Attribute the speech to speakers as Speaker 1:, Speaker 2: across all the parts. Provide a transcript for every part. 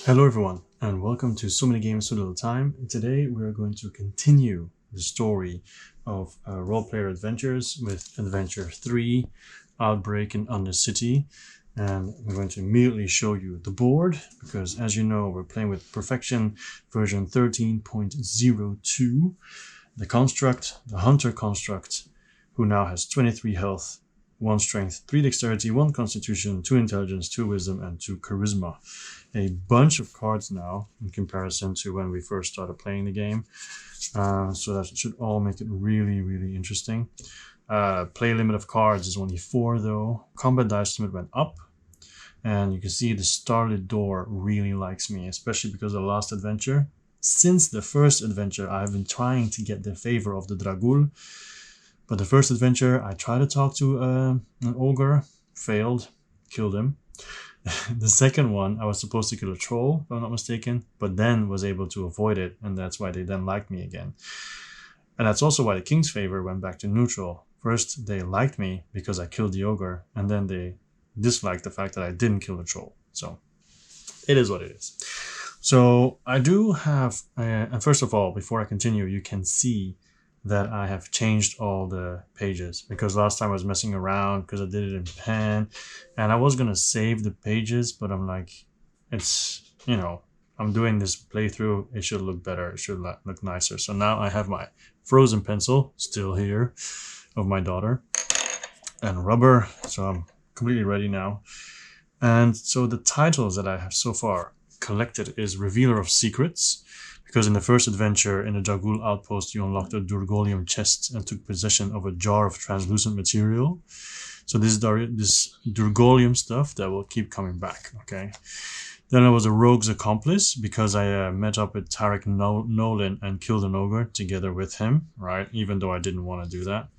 Speaker 1: Hello everyone, and welcome to So Many Games So Little Time. Today we are going to continue the story of role-player adventures with Adventure 3, Outbreak and Undercity. And we're going to immediately show you the board, because as you know, we're playing with Perfection version 13.02. The construct, the Hunter construct, who now has 23 health, 1 strength, 3 dexterity, 1 constitution, 2 intelligence, 2 wisdom, and 2 charisma. A bunch of cards now in comparison to when we first started playing the game. So that should all make it really, really interesting. Play limit of cards is only 4 though. Combat dice limit went up. And you can see the Starlit Door really likes me, especially because of the last adventure. Since the first adventure, I've been trying to get the favor of the Dragul. But the first adventure, I tried to talk to an ogre, failed, killed him. The second one, I was supposed to kill a troll, if I'm not mistaken, but then was able to avoid it, and that's why they then liked me again. And that's also why the King's Favor went back to neutral. First, they liked me because I killed the ogre, and then they disliked the fact that I didn't kill the troll. So, it is what it is. So, I do have, and first of all, before I continue, you can see that I have changed all the pages, because last time I was messing around because I did it in pen and I was gonna save the pages, but I'm like, it's, you know, I'm doing this playthrough, it should look better, it should look nicer. So now I have my frozen pencil still here of my daughter and rubber, so I'm completely ready now. And so the titles that I have so far collected is Revealer of Secrets, because in the first adventure in the Dragul outpost, you unlocked a Durgolium chest and took possession of a jar of translucent material. So this Durgolium stuff that will keep coming back, okay? Then I was a Rogue's Accomplice, because I met up with Tarek Nolan and killed an ogre together with him, right? Even though I didn't want to do that.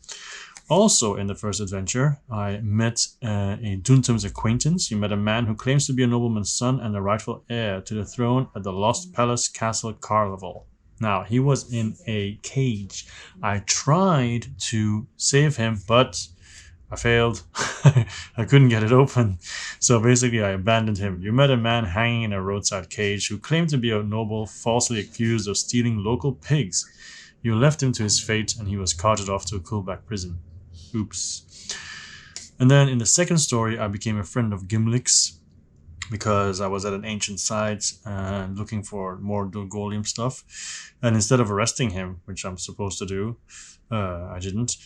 Speaker 1: Also, in the first adventure, I met a Duntum's acquaintance. You met a man who claims to be a nobleman's son and the rightful heir to the throne at the Lost Palace Castle Carnival. Now, he was in a cage. I tried to save him, but I failed. I couldn't get it open. So basically, I abandoned him. You met a man hanging in a roadside cage who claimed to be a noble, falsely accused of stealing local pigs. You left him to his fate, and he was carted off to a Kulbak prison. Oops. And then in the second story, I became a friend of Gimlick's, because I was at an ancient site looking for more Durgolium stuff. And instead of arresting him, which I'm supposed to do, I didn't.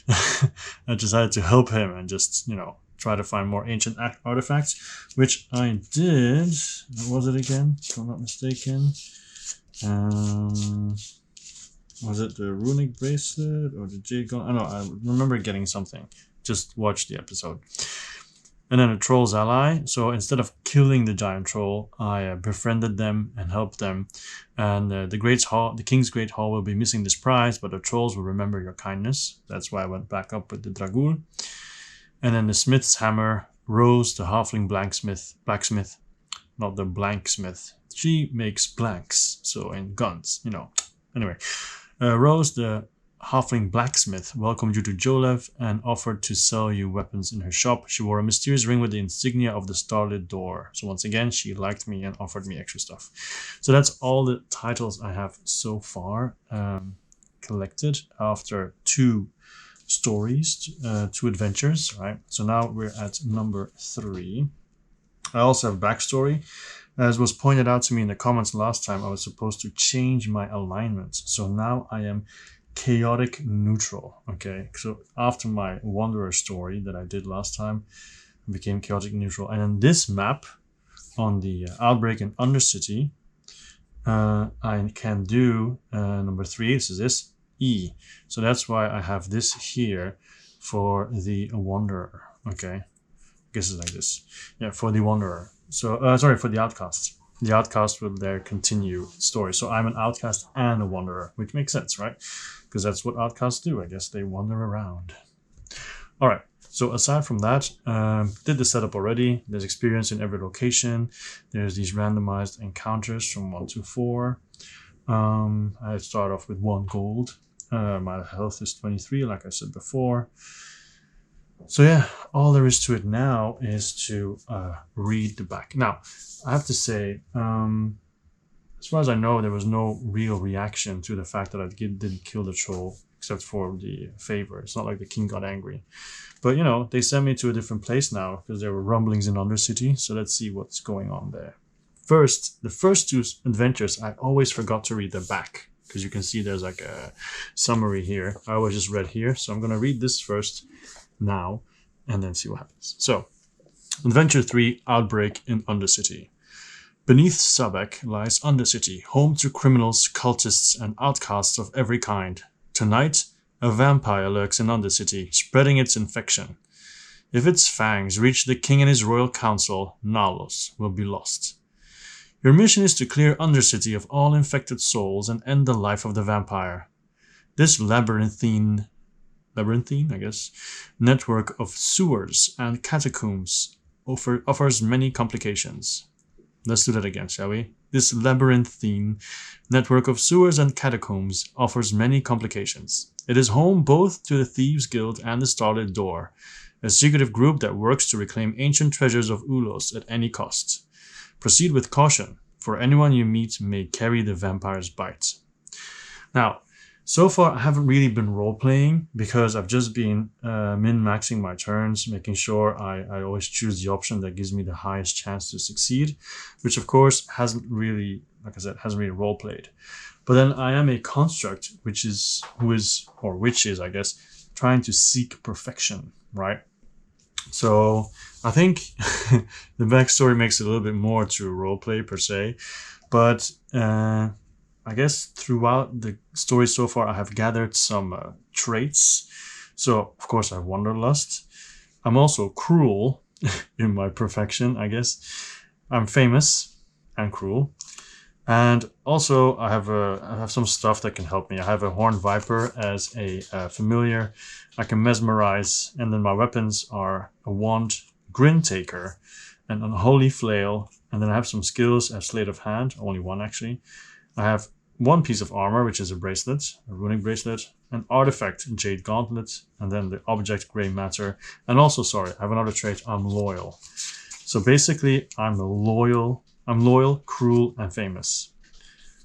Speaker 1: I decided to help him and just, try to find more ancient artifacts, which I did. What was it again? If I'm not mistaken. Was it the runic bracelet or the jade gun? I don't know, I remember getting something. Just watch the episode. And then a troll's ally. So instead of killing the giant troll, I befriended them and helped them. And the King's Great Hall will be missing this prize, but the trolls will remember your kindness. That's why I went back up with the Dragul. And then the smith's hammer, Rose, the halfling blacksmith, not the blanksmith. She makes blanks, so in guns, Anyway. Rose, the halfling blacksmith, welcomed you to Jolev and offered to sell you weapons in her shop. She wore a mysterious ring with the insignia of the Starlit Door. So once again, she liked me and offered me extra stuff. So that's all the titles I have so far collected after 2 stories, 2 adventures, right? So now we're at number 3. I also have backstory. As was pointed out to me in the comments last time, I was supposed to change my alignments. So now I am chaotic neutral, okay? So after my Wanderer story that I did last time, I became chaotic neutral. And in this map, on the Outbreak and Undercity, I can do number 3, this is this, E. So that's why I have this here for the Wanderer, okay? I guess it's like this. Yeah, for the Wanderer. So, for the Outcast. The Outcast will there continue story. So I'm an Outcast and a Wanderer, which makes sense, right? Because that's what Outcasts do. I guess they wander around. All right. So aside from that, did the setup already. There's experience in every location. There's these randomized encounters from 1 to 4. I start off with 1 gold. My health is 23, like I said before. So yeah, all there is to it now is to read the back. Now, I have to say, as far as I know, there was no real reaction to the fact that I didn't kill the troll, except for the favor. It's not like the king got angry. But, you know, they sent me to a different place now because there were rumblings in Undercity. So let's see what's going on there. First, the first two adventures, I always forgot to read the back. Because you can see there's like a summary here. I always just read here. So I'm going to read this first now and then see what happens. So, Adventure 3, Outbreak in Undercity. Beneath Sabek lies Undercity, home to criminals, cultists, and outcasts of every kind. Tonight, a vampire lurks in Undercity, spreading its infection. If its fangs reach the king and his royal council, Nalos will be lost. Your mission is to clear Undercity of all infected souls and end the life of the vampire. This labyrinthine, I guess, network of sewers and catacombs offers many complications. Let's do that again, shall we? This labyrinthine network of sewers and catacombs offers many complications. It is home both to the Thieves Guild and the Starlit Door, a secretive group that works to reclaim ancient treasures of Ulos at any cost. Proceed with caution, for anyone you meet may carry the vampire's bite. Now, so far I haven't really been role-playing because I've just been min-maxing my turns, making sure I always choose the option that gives me the highest chance to succeed, which of course hasn't really, like I said, hasn't really role-played. But then I am a construct which is, I guess, trying to seek perfection, right? So I think the backstory makes it a little bit more to roleplay per se, but I guess throughout the story so far I have gathered some traits. So of course I have Wanderlust. I'm also cruel in my perfection, I guess. I'm famous and cruel. And also I have some stuff that can help me. I have a Horned Viper as a familiar. I can mesmerize, and then my weapons are a wand, Grin Taker, and an Unholy Flail, and then I have some skills as Sleight of Hand, only one actually. I have one piece of armor, which is a bracelet, a runic bracelet, an artifact, Jade Gauntlet, and then the object Grey Matter, and also, sorry, I have another trait, I'm loyal. So basically, I'm loyal, cruel, and famous.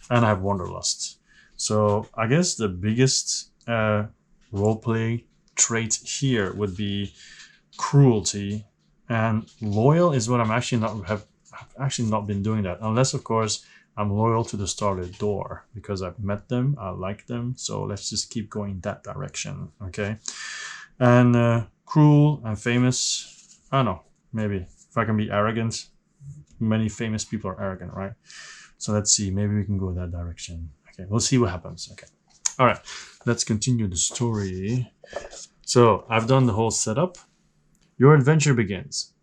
Speaker 1: And I have Wanderlust. So I guess the biggest roleplay trait here would be cruelty, and loyal is what I'm actually I've actually not been doing that, unless of course I'm loyal to the Starlit Door because I've met them, I like them, so let's just keep going that direction, okay? And cruel and famous, I don't know, maybe if I can be arrogant. Many famous people are arrogant, right? So let's see, maybe we can go that direction. Okay, we'll see what happens. Okay, all right, let's continue the story. So I've done the whole setup. Your adventure begins.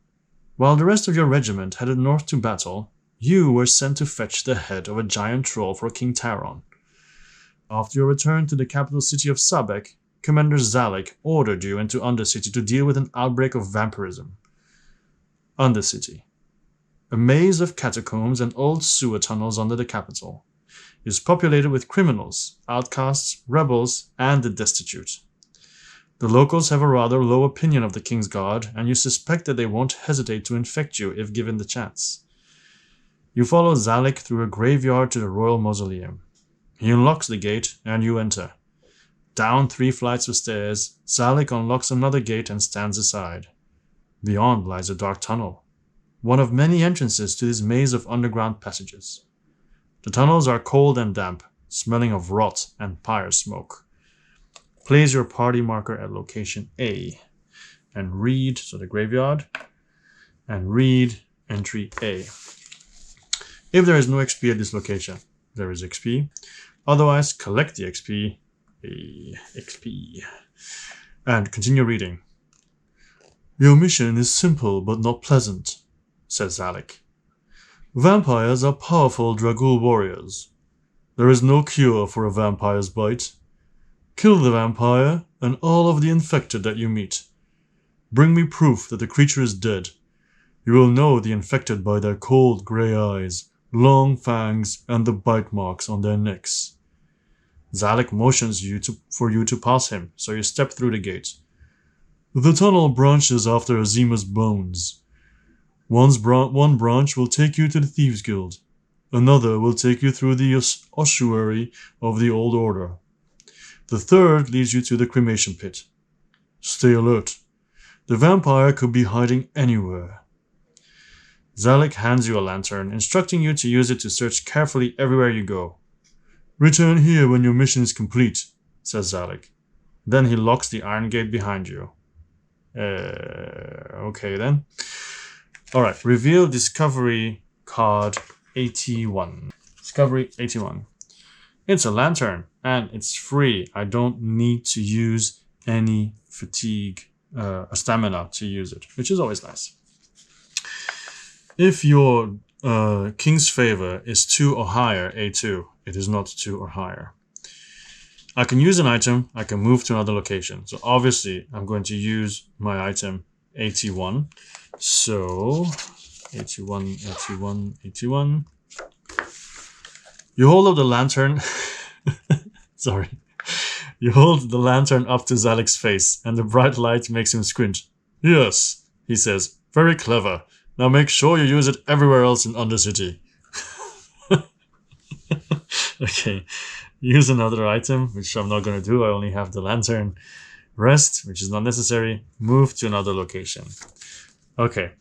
Speaker 1: While the rest of your regiment headed north to battle, you were sent to fetch the head of a giant troll for King Taron. After your return to the capital city of Sabek, Commander Zalek ordered you into Undercity to deal with an outbreak of vampirism. Undercity, a maze of catacombs and old sewer tunnels under the capital, is populated with criminals, outcasts, rebels, and the destitute. The locals have a rather low opinion of the King's Guard, and you suspect that they won't hesitate to infect you if given the chance. You follow Zalek through a graveyard to the royal mausoleum. He unlocks the gate, and you enter. Down 3 flights of stairs, Zalek unlocks another gate and stands aside. Beyond lies a dark tunnel, one of many entrances to this maze of underground passages. The tunnels are cold and damp, smelling of rot and pyre smoke. Place your party marker at location A and read, so the graveyard, and read entry A. If there is no XP at this location, there is XP. Otherwise, collect the XP, XP, and continue reading. Your mission is simple but not pleasant, says Zalek. Vampires are powerful Dragul warriors. There is no cure for a vampire's bite. Kill the vampire and all of the infected that you meet. Bring me proof that the creature is dead. You will know the infected by their cold grey eyes, long fangs, and the bite marks on their necks. Zalek motions for you to pass him, so you step through the gate. The tunnel branches after Azima's bones. One branch will take you to the Thieves Guild. Another will take you through the ossuary of the Old Order. The third leads you to the cremation pit. Stay alert. The vampire could be hiding anywhere. Zalek hands you a lantern, instructing you to use it to search carefully everywhere you go. Return here when your mission is complete, says Zalek. Then he locks the iron gate behind you. Okay then. Alright, reveal discovery card 81. Discovery 81. It's a lantern, and it's free. I don't need to use any fatigue stamina to use it, which is always nice. If your King's Favor is 2 or higher, A2, it is not 2 or higher. I can use an item, I can move to another location. So obviously, I'm going to use my item 81. So, 81, 81, 81. You hold up the lantern. Sorry. You hold the lantern up to Zalek's face, and the bright light makes him squint. Yes, he says. Very clever. Now make sure you use it everywhere else in Undercity. Okay. Use another item, which I'm not going to do. I only have the lantern. Rest, which is not necessary. Move to another location. Okay.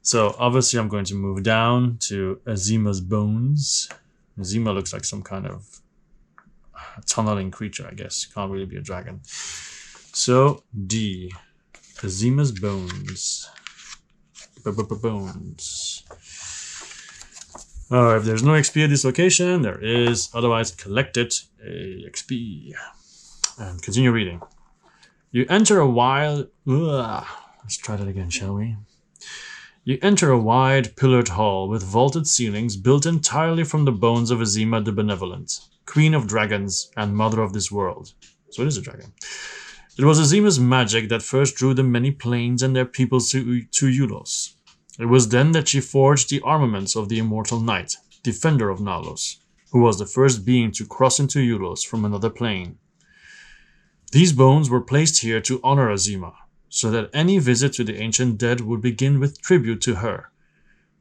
Speaker 1: So obviously I'm going to move down to Azima's bones. Azima looks like some kind of tunneling creature, I guess. Can't really be a dragon. So D. Azima's bones. Bones. If there's no XP at this location, there is. Otherwise, collect it. XP. And continue reading. You enter a wild... Let's try that again, shall we? You enter a wide, pillared hall with vaulted ceilings built entirely from the bones of Azima the Benevolent, Queen of Dragons and Mother of this world. So it is a dragon. It was Azima's magic that first drew the many planes and their peoples to Eulos. It was then that she forged the armaments of the Immortal Knight, defender of Nalos, who was the first being to cross into Eulos from another plane. These bones were placed here to honor Azima, so that any visit to the ancient dead would begin with tribute to her.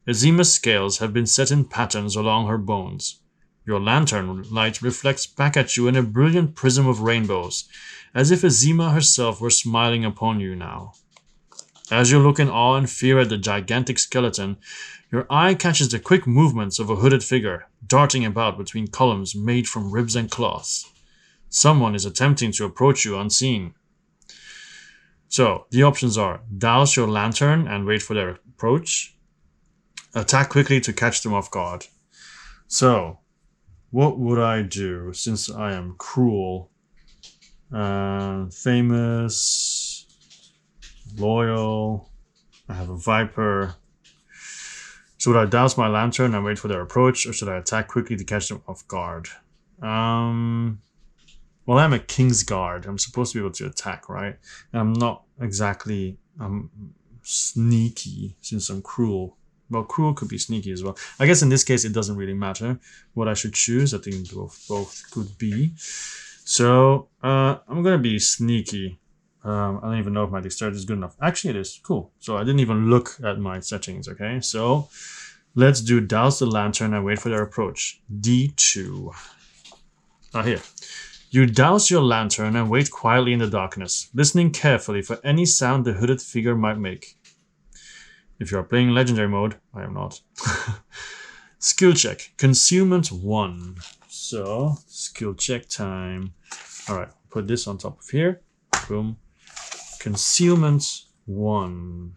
Speaker 1: Azima's scales have been set in patterns along her bones. Your lantern light reflects back at you in a brilliant prism of rainbows, as if Azima herself were smiling upon you now. As you look in awe and fear at the gigantic skeleton, your eye catches the quick movements of a hooded figure, darting about between columns made from ribs and cloths. Someone is attempting to approach you unseen. So, the options are douse your lantern and wait for their approach, attack quickly to catch them off guard. So, what would I do since I am cruel, famous, loyal, I have a viper? So would I douse my lantern and wait for their approach, or should I attack quickly to catch them off guard? Well, I'm a King's Guard. I'm supposed to be able to attack, right? And I'm not exactly sneaky since I'm cruel. Well, cruel could be sneaky as well. I guess in this case, it doesn't really matter what I should choose. I think both could be. So I'm going to be sneaky. I don't even know if my dexterity is good enough. Actually, it is. Cool. So I didn't even look at my settings, okay? So let's do douse the lantern and wait for their approach. D2. Here. You douse your lantern and wait quietly in the darkness, listening carefully for any sound the hooded figure might make. If you are playing Legendary mode, I am not. Skill check. Concealment 1. So, skill check time. Alright, put this on top of here. Boom. Concealment 1.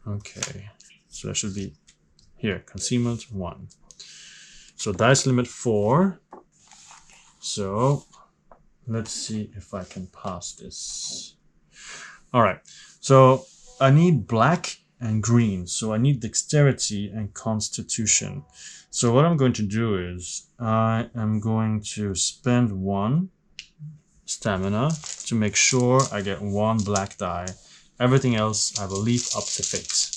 Speaker 1: Okay. So that should be here. Concealment 1. So dice limit 4. So let's see if I can pass this. Alright. So I need black and green. So I need dexterity and constitution. So what I'm going to do is I am going to spend 1 stamina to make sure I get 1 black die. Everything else I will leave up to fate.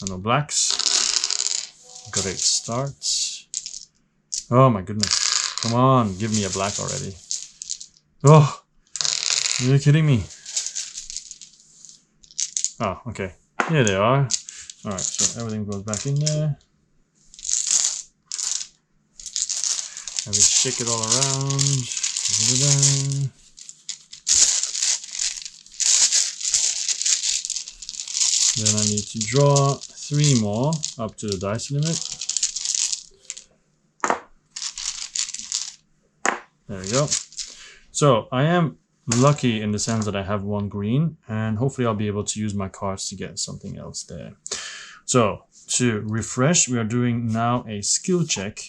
Speaker 1: No blacks. Great start. Oh my goodness. Come on, give me a black already. Oh, are you kidding me? Oh, okay. Here they are. Alright, so everything goes back in there. And we shake it all around. Then I need to draw 3 more up to the dice limit. There we go. So I am lucky in the sense that I have 1 green, and hopefully I'll be able to use my cards to get something else there. So to refresh, we are doing now a skill check.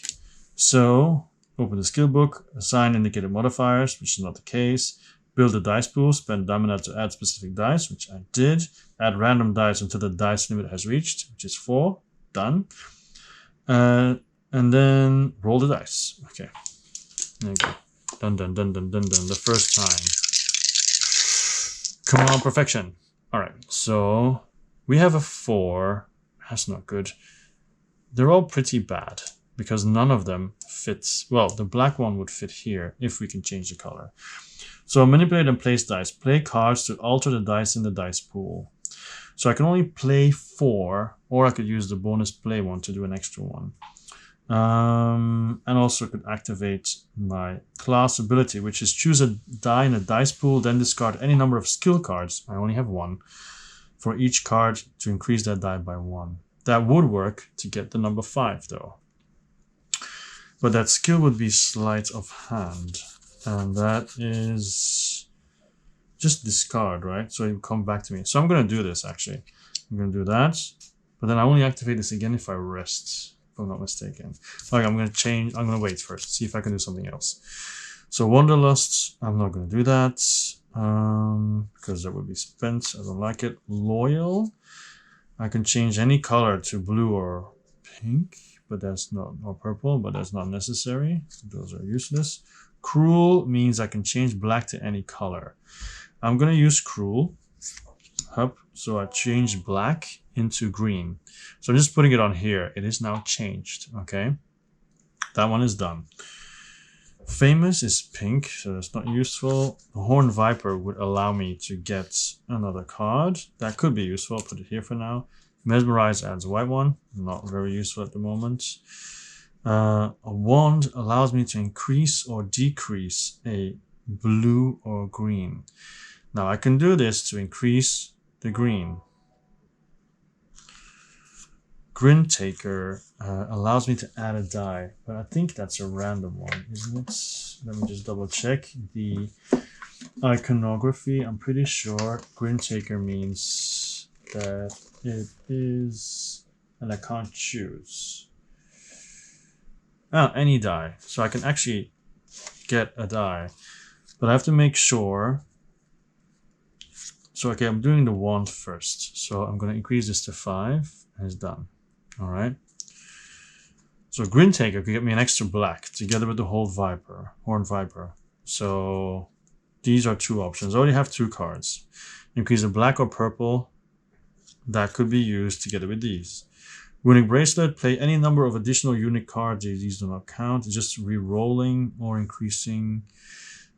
Speaker 1: So open the skill book, assign indicated modifiers, which is not the case. Build a dice pool, spend Damina to add specific dice, which I did. Add random dice until the dice limit has reached, which is 4. Done. And then roll the dice. Okay. There you go. Dun dun dun dun dun dun. The first time. Come on, perfection. Alright, so we have a 4. That's not good. They're all pretty bad because none of them fits. Well, the black one would fit here if we can change the color. So manipulate and place dice. Play cards to alter the dice in the dice pool. So I can only play 4, or I could use the bonus play one to do an extra one. And also could activate my class ability, which is choose a die in a dice pool, then discard any number of skill cards. I only have 1 for each card to increase that die by 1. That would work to get the number 5 though. But that skill would be sleight of hand. And that is just discard, right? So it will come back to me. So I'm going to do this actually. I'm going to do that. But then I only activate this again if I rest, if I'm not mistaken. Okay, I'm going to change. I'm going to wait first, see if I can do something else. So Wanderlust, I'm not going to do that because that would be spent. I don't like it. Loyal, I can change any color to blue or pink, but that's not, or purple, but that's not necessary. Those are useless. Cruel means I can change black to any color. I'm going to use Cruel. Up, so I changed black into green. So I'm just putting it on here. It is now changed. Okay. That one is done. Famous is pink, so that's not useful. The Horned Viper would allow me to get another card. That could be useful. I'll put it here for now. Mesmerize adds a white one. Not very useful at the moment. A wand allows me to increase or decrease a blue or green. Now I can do this to increase the green. Grin Taker allows me to add a die, but I think that's a random one, isn't it? Let me just double check the iconography. I'm pretty sure Grin Taker means that it is, and I can't choose. Any die. So I can actually get a die, but I have to make sure. So okay, I'm doing the wand first. So I'm going to increase this to 5, and it's done. All right. So Grin Taker could get me an extra black together with the Horned Viper. So these are 2 options. I already have 2 cards. Increase a black or purple. That could be used together with these. Runic Bracelet, play any number of additional unique cards. These do not count. It's just re-rolling or increasing.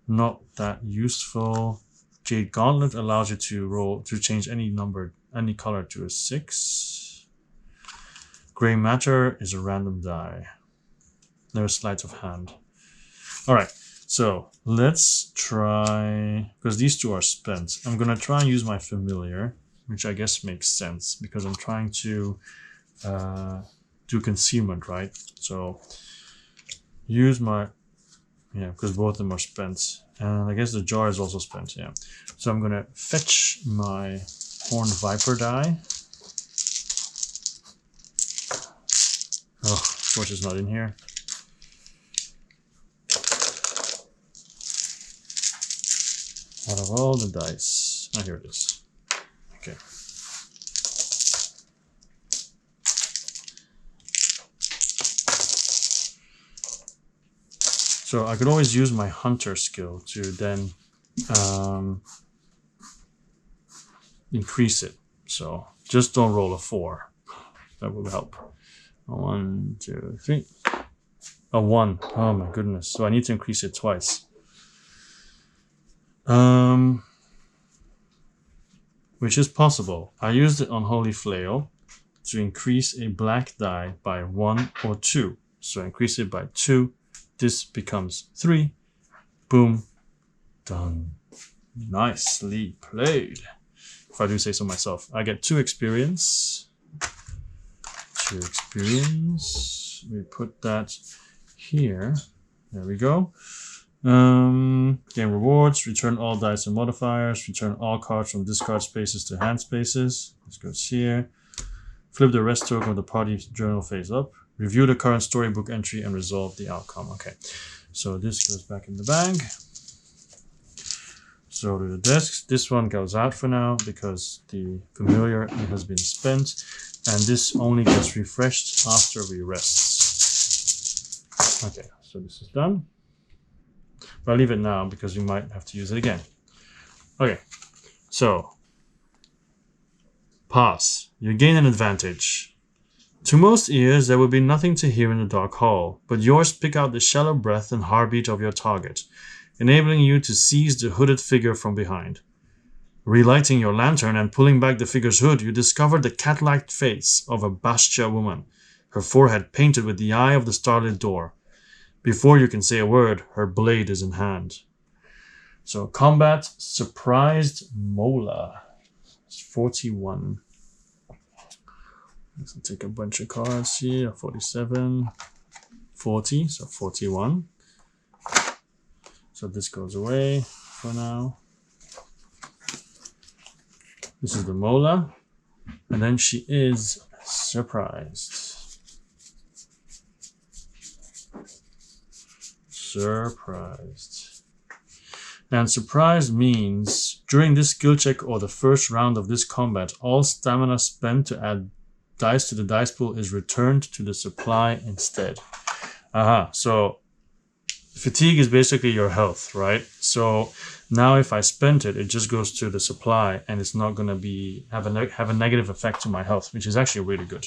Speaker 1: Not that useful. Jade Gauntlet allows you to change any color to a 6. Gray Matter is a random die. There's sleight of hand. Alright, so let's try, because these 2 are spent. I'm gonna try and use my familiar, which I guess makes sense because I'm trying to do concealment, right? So use my, because both of them are spent. And I guess the jar is also spent, yeah. So I'm gonna fetch my Horned Viper die. Oh, of course it's not in here. Out of all the dice. Oh, here it is. Okay. So I could always use my hunter skill to then increase it. So just don't roll a 4. That will help. 1, 2, 3. A 1. Oh my goodness. So I need to increase it twice. Which is possible. I used it on Holy Flail to increase a black die by 1 or 2. So I increase it by 2 this becomes 3. Boom. Done. Nicely played. If I do say so myself. I get 2 experience. 2 experience. We put that here. There we go. Game rewards. Return all dice and modifiers. Return all cards from discard spaces to hand spaces. This goes here. Flip the rest token of the party journal face up. Review the current storybook entry and resolve the outcome. Okay, so this goes back in the bag. So to the desks. This one goes out for now because the familiar has been spent. And this only gets refreshed after we rest. Okay, so this is done. But I'll leave it now because we might have to use it again. Okay, so pass. You gain an advantage. To most ears, there will be nothing to hear in the dark hall, but yours pick out the shallow breath and heartbeat of your target, enabling you to seize the hooded figure from behind. Relighting your lantern and pulling back the figure's hood, you discover the cat-like face of a Bastia woman, her forehead painted with the eye of the starlit door. Before you can say a word, her blade is in hand. So combat, surprised Mola. It's 41. Let's take a bunch of cards here. 47, 40, so 41. So this goes away for now. This is the Mola. And then she is surprised. Surprised. And surprise means during this skill check or the first round of this combat, all stamina spent to add dice to the dice pool is returned to the supply instead. So fatigue is basically your health, right? So now if I spent it, it just goes to the supply and it's not going to have a negative effect to my health, which is actually really good.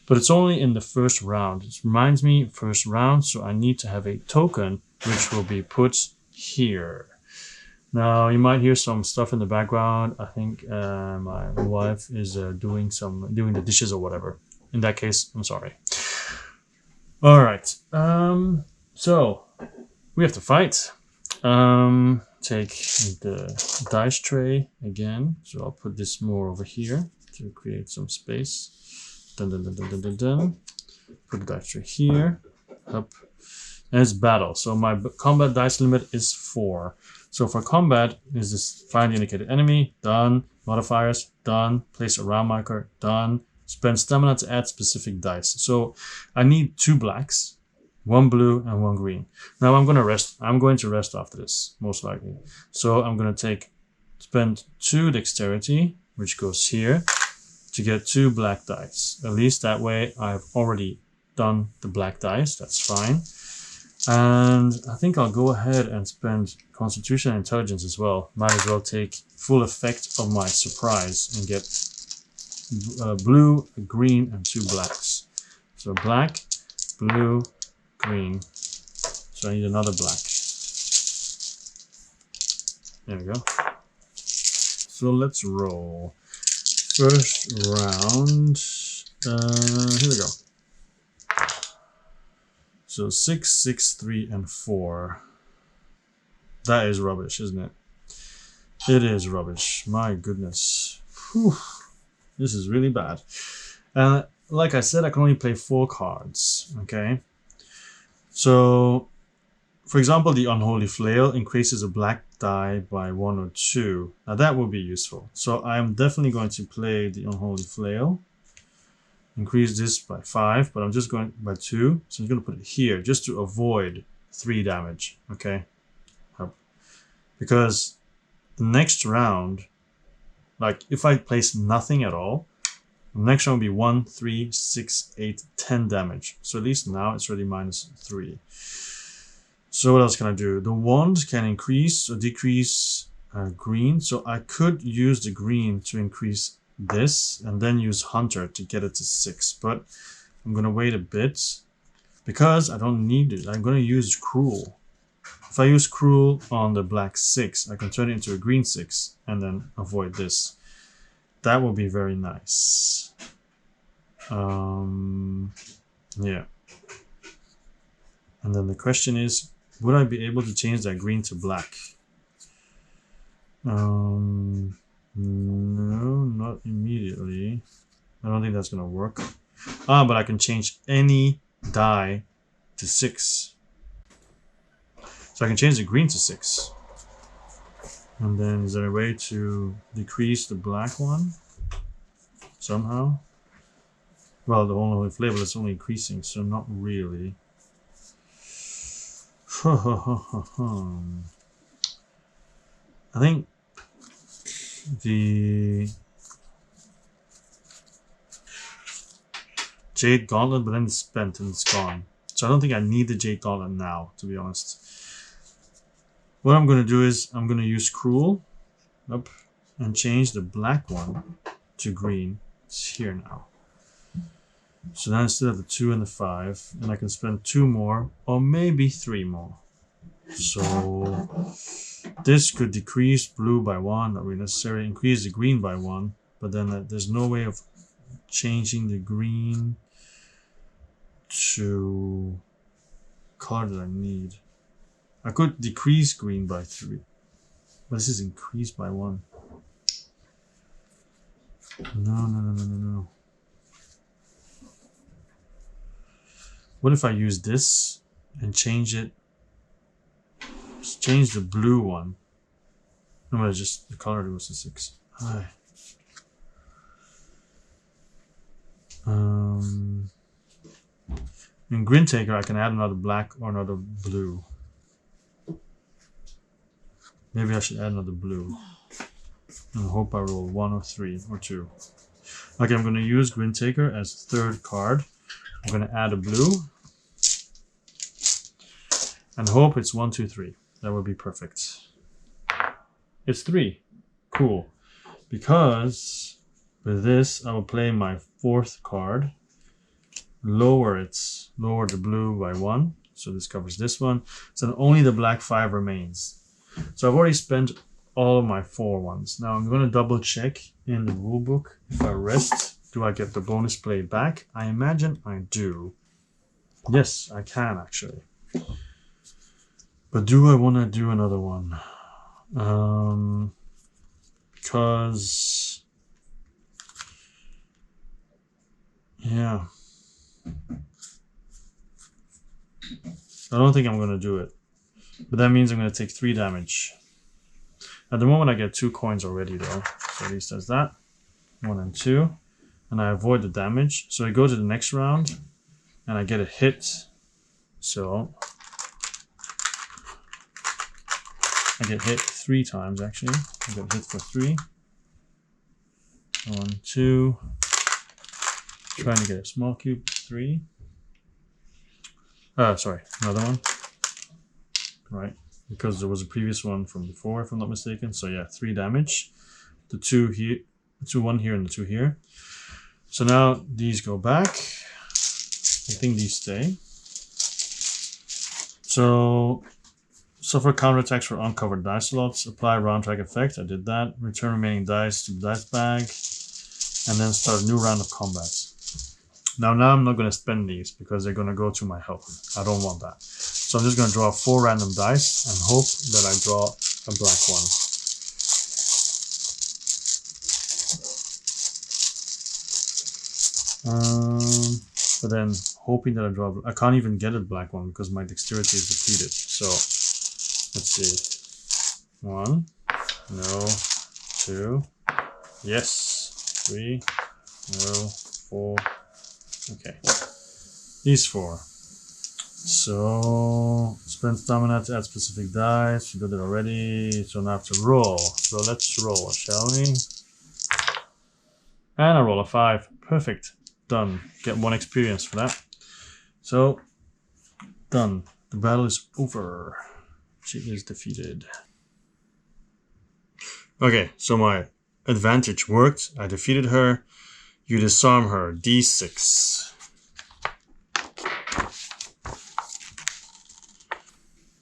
Speaker 1: But it's only in the first round. It reminds me, first round, so I need to have a token which will be put here. Now, you might hear some stuff in the background. I think my wife is doing the dishes or whatever. In that case, I'm sorry. All right. So we have to fight. Take the dice tray again. So I'll put this more over here to create some space. Dun, dun, dun, dun, dun, dun, dun. Put the dice tray here. Up. And it's battle. So my combat dice limit is 4. So for combat, is this find the indicated enemy, done. Modifiers, done. Place a round marker, done. Spend stamina to add specific dice. So I need 2 blacks, 1 blue and 1 green. Now I'm going to rest. I'm going to rest after this, most likely. So I'm going to spend 2 dexterity, which goes here, to get 2 black dice. At least that way I've already done the black dice. That's fine. And I think I'll go ahead and spend Constitution and Intelligence as well. Might as well take full effect of my surprise and get blue, green, and 2 blacks. So black, blue, green. So I need another black. There we go. So let's roll. First round. Here we go. So 6, 6, 3, and 4. That is rubbish, isn't it? It is rubbish. My goodness. Whew. This is really bad. Like I said, I can only play 4 cards. Okay. So, for example, the Unholy Flail increases a black die by 1 or 2. Now that will be useful. So I'm definitely going to play the Unholy Flail. Increase this by 5, but I'm just going by 2. So I'm going to put it here just to avoid 3 damage. Okay. Because the next round, like if I place nothing at all, the next round will be 1, 3, 6, 8, 10 damage. So at least now it's already minus 3. So what else can I do? The wand can increase or decrease green. So I could use the green to increase this and then use Hunter to get it to 6. But I'm going to wait a bit because I don't need it. I'm going to use Cruel. If I use Cruel on the black 6, I can turn it into a green 6 and then avoid this. That will be very nice. Yeah. And then the question is, would I be able to change that green to black? No, not immediately. I don't think that's gonna work. But I can change any die to 6. So I can change the green to 6. And then is there a way to decrease the black one? Somehow? Well, the only flavor is only increasing, so not really. I think the Jade Gauntlet, but then it's spent and it's gone. So I don't think I need the Jade Gauntlet now, to be honest. What I'm going to do is I'm going to use Cruel up and change the black one to green. It's here now. So now I still have the 2 and the 5, and I can spend 2 more, or maybe 3 more. So this could decrease blue by 1, not really necessary, increase the green by 1, but then there's no way of changing the green to color that I need. I could decrease green by 3, but this is increased by 1. No. What if I use this and change it? Just change the blue one. No, just the color goes to 6. Hi. In Grin Taker, I can add another black or another blue. Maybe I should add another blue. And hope I roll 1 or 3 or 2. Okay, I'm going to use Grin Taker as 3rd card. I'm going to add a blue. And hope it's 1, 2, 3. That would be perfect. It's 3. Cool. Because with this, I will play my 4th card. Lower the blue by 1. So this covers this one. So only the black 5 remains. So I've already spent all of my 4 ones. Now I'm going to double check in the rulebook. If I rest, do I get the bonus play back? I imagine I do. Yes, I can actually. But do I want to do another one? Because... yeah. I don't think I'm going to do it. But that means I'm going to take 3 damage. At the moment I get 2 coins already though. So at least there's that. 1 and 2. And I avoid the damage. So I go to the next round. And I get a hit. So... I get hit 3 times actually. I get hit for 3. 1, 2. Trying to get a small cube. 3. Sorry, another one. Right, because there was a previous one from before, if I'm not mistaken. So yeah, 3 damage. The 2 here, the 2, 1 here, and the 2 here. So now these go back. I think these stay. So suffer counterattacks for uncovered dice slots. Apply round track effect. I did that. Return remaining dice to the dice bag, and then start a new round of combat. Now I'm not going to spend these because they're going to go to my health. I don't want that. So I'm just going to draw 4 random dice and hope that I draw a black one. But then hoping that I draw... I can't even get a black one because my dexterity is depleted. So let's see. 1. No. 2. Yes. 3. No. 4. Okay. These 4. So spend stamina to add specific dice. We did it already. So now I have to roll. So let's roll, shall we? And I roll a 5. Perfect. Done. Get 1 experience for that. So done. The battle is over. She is defeated. Okay, so my advantage worked. I defeated her. You disarm her. D6.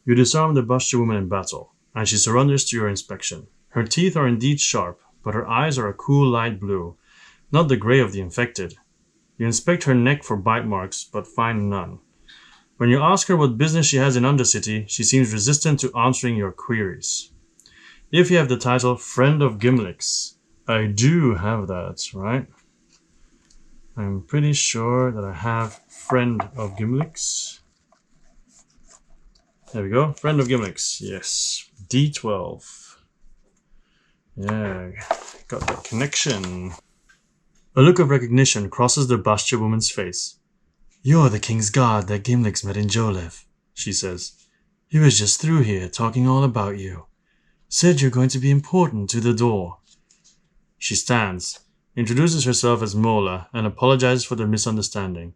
Speaker 1: You disarm the Bastia woman in battle, and she surrenders to your inspection. Her teeth are indeed sharp, but her eyes are a cool light blue, not the grey of the infected. You inspect her neck for bite marks, but find none. When you ask her what business she has in Undercity, she seems resistant to answering your queries. If you have the title Friend of Gimlix, I do have that, right? I'm pretty sure that I have Friend of Gimlix. There we go, Friend of Gimlix, yes. D12. Yeah, got that connection. A look of recognition crosses the Bastia woman's face. You're the king's guard that Gimlix met in Jolev, she says. He was just through here talking all about you. Said you're going to be important to the door. She stands, introduces herself as Mola, and apologizes for the misunderstanding.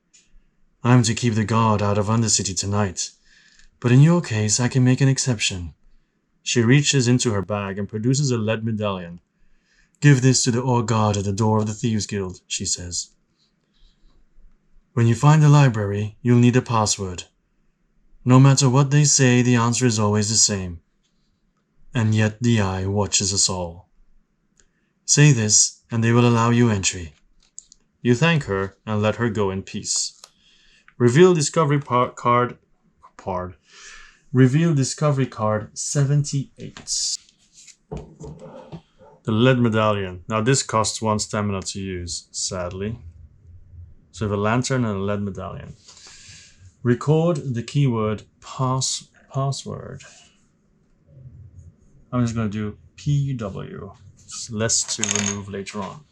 Speaker 1: I'm to keep the guard out of Undercity tonight, but in your case I can make an exception. She reaches into her bag and produces a lead medallion. Give this to the Ore Guard at the door of the Thieves Guild, she says. When you find the library, you'll need a password. No matter what they say, the answer is always the same. And yet the Eye watches us all. Say this, and they will allow you entry. You thank her and let her go in peace. Reveal discovery card. Reveal discovery card 78. The lead medallion. Now this costs 1 stamina to use, sadly. So we have a lantern and a lead medallion. Record the keyword password. I'm just going to do PW. It's less to remove later on.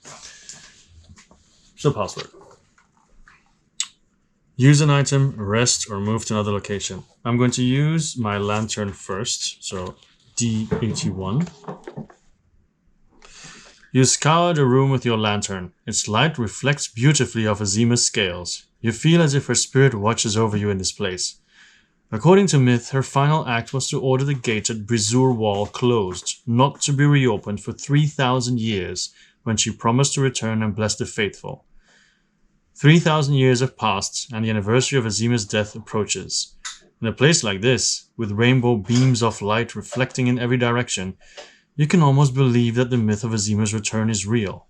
Speaker 1: So password. Use an item, rest, or move to another location. I'm going to use my lantern first. So D81. You scour the room with your lantern. Its light reflects beautifully off Azima's scales. You feel as if her spirit watches over you in this place. According to myth, her final act was to order the gate at Brizur Wall closed, not to be reopened for 3,000 years, when she promised to return and bless the faithful. 3,000 years have passed, and the anniversary of Azima's death approaches. In a place like this, with rainbow beams of light reflecting in every direction, you can almost believe that the myth of Azima's return is real.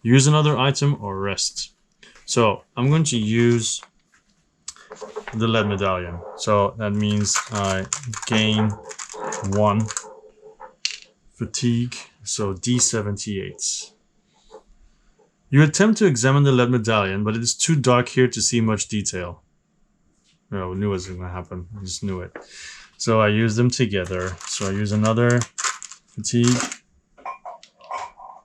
Speaker 1: Use another item or rest. So I'm going to use the lead medallion. So that means I gain 1 fatigue, so D78. You attempt to examine the lead medallion, but it is too dark here to see much detail. Oh, I knew it was going to happen. I just knew it. So I use them together. So I use another fatigue.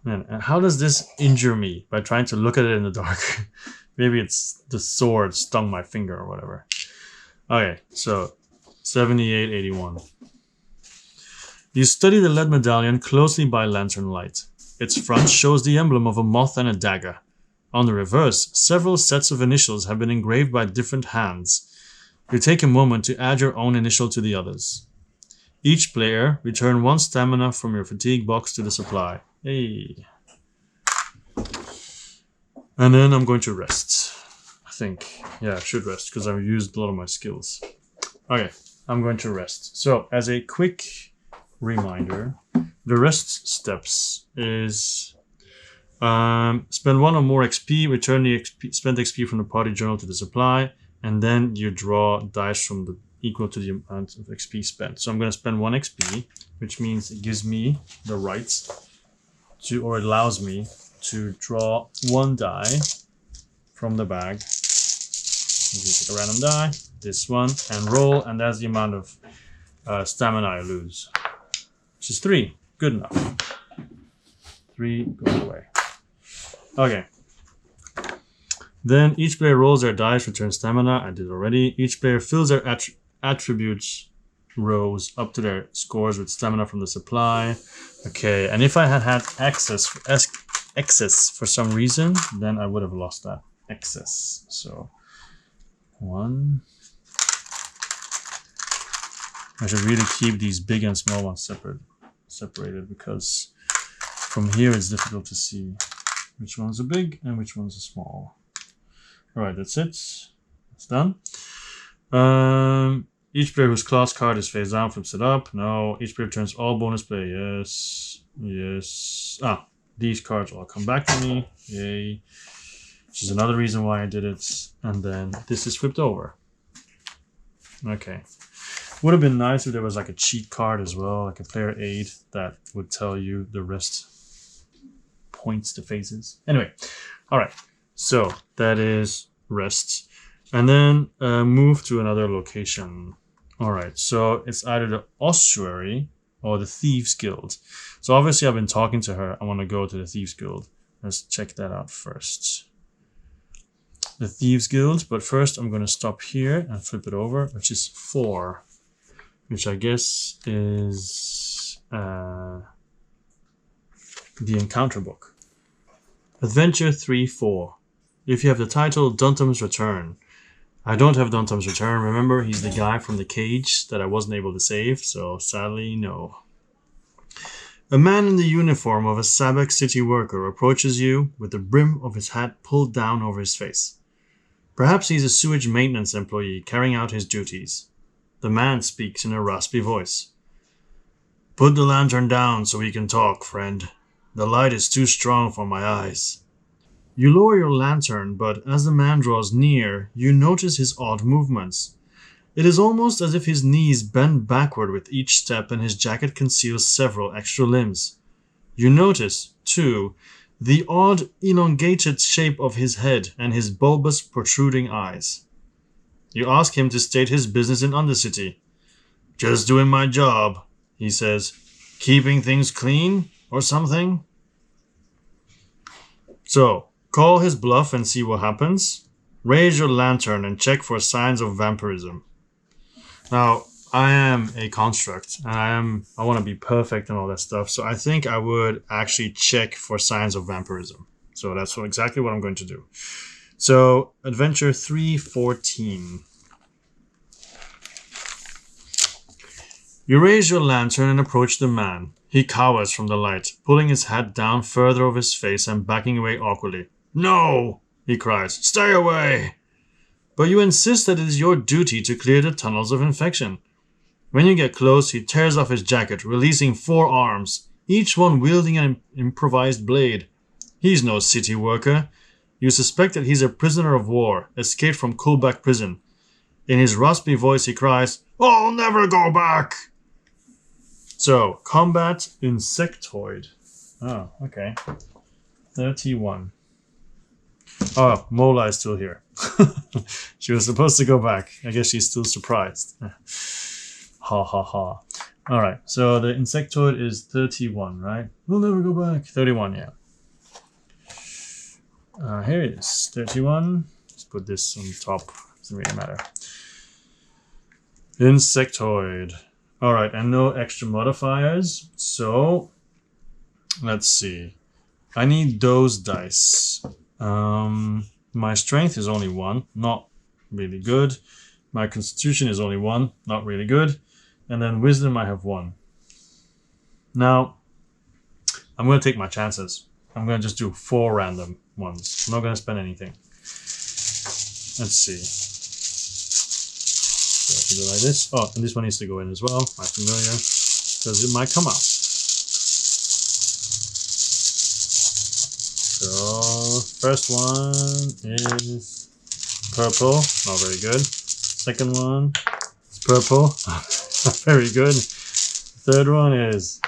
Speaker 1: Man, how does this injure me? By trying to look at it in the dark. Maybe it's the sword stung my finger or whatever. Okay, so 7881. You study the lead medallion closely by lantern light. Its front shows the emblem of a moth and a dagger. On the reverse, several sets of initials have been engraved by different hands. You take a moment to add your own initial to the others. Each player, return 1 stamina from your fatigue box to the supply. Hey. And then I'm going to rest. I think. Yeah, I should rest because I've used a lot of my skills. Okay, I'm going to rest. So, as a quick reminder, the rest steps is spend 1 or more XP, return the spent XP from the party journal to the supply, and then you draw dice from the equal to the amount of XP spent. So I'm going to spend 1 XP, which means it gives me the right to, or it allows me to draw 1 die from the bag. You take a random die, this one, and roll, and that's the amount of stamina I lose, which is 3. Good enough. 3 goes away. Okay. Then each player rolls their dice, returns stamina. I did already. Each player fills their attributes rows up to their scores with stamina from the supply. Okay, and if I had excess for some reason, then I would have lost that excess. So 1. I should really keep these big and small ones separated because from here it's difficult to see which ones are big and which ones are small. Alright, that's it. It's done. Each player whose class card is face down flips it up. No. Each player returns all bonus play. Yes. Yes. Ah, these cards all come back to me. Yay. Which is another reason why I did it. And then this is flipped over. Okay. Would have been nice if there was like a cheat card as well, like a player aid that would tell you the rest points to phases. Anyway, all right. So that is rest. And then move to another location. All right. So it's either the ossuary or the Thieves Guild. So obviously I've been talking to her. I want to go to the Thieves Guild. Let's check that out first. The Thieves Guild. But first I'm going to stop here and flip it over, which is 4. Which I guess is the encounter book. Adventure 3-4. If you have the title Duntum's Return. I don't have Duntum's Return. Remember, he's the guy from the cage that I wasn't able to save, so sadly, no. A man in the uniform of a Sabak city worker approaches you with the brim of his hat pulled down over his face. Perhaps he's a sewage maintenance employee carrying out his duties. The man speaks in a raspy voice. Put the lantern down so we can talk, friend. The light is too strong for my eyes. You lower your lantern, but as the man draws near, you notice his odd movements. It is almost as if his knees bend backward with each step and his jacket conceals several extra limbs. You notice, too, the odd, elongated shape of his head and his bulbous, protruding eyes. You ask him to state his business in Undercity. Just doing my job, he says. Keeping things clean, or something? So, call his bluff and see what happens. Raise your lantern and check for signs of vampirism. Now, I am a construct, and I want to be perfect and all that stuff, so I think I would actually check for signs of vampirism. So that's exactly what I'm going to do. So, Adventure 3-14. You raise your lantern and approach the man. He cowers from the light, pulling his hat down further over his face and backing away awkwardly. No, he cries. Stay away! But you insist that it is your duty to clear the tunnels of infection. When you get close, he tears off his jacket, releasing 4 arms, each one wielding an improvised blade. He's no city worker. You suspect that he's a prisoner of war, escaped from Kulbak prison. In his raspy voice, he cries, I'll never go back! So, combat insectoid. Oh, okay. 31. Oh, Mola is still here. She was supposed to go back. I guess she's still surprised. Ha ha ha. Alright, so the insectoid is 31, right? We'll never go back. 31, yeah. Here it is. 31. Let's put this on top. Doesn't really matter. Insectoid. Alright, and no extra modifiers. So, let's see. I need those dice. My strength is only 1. Not really good. My constitution is only 1. Not really good. And then wisdom I have 1. Now, I'm going to take my chances. I'm going to just do 4 random ones. I'm not going to spend anything. Let's see. So I can go like this. Oh, and this one needs to go in as well. My familiar. Because it might come out. So, first one is purple. Not very good. Second one is purple. Very good. Third one is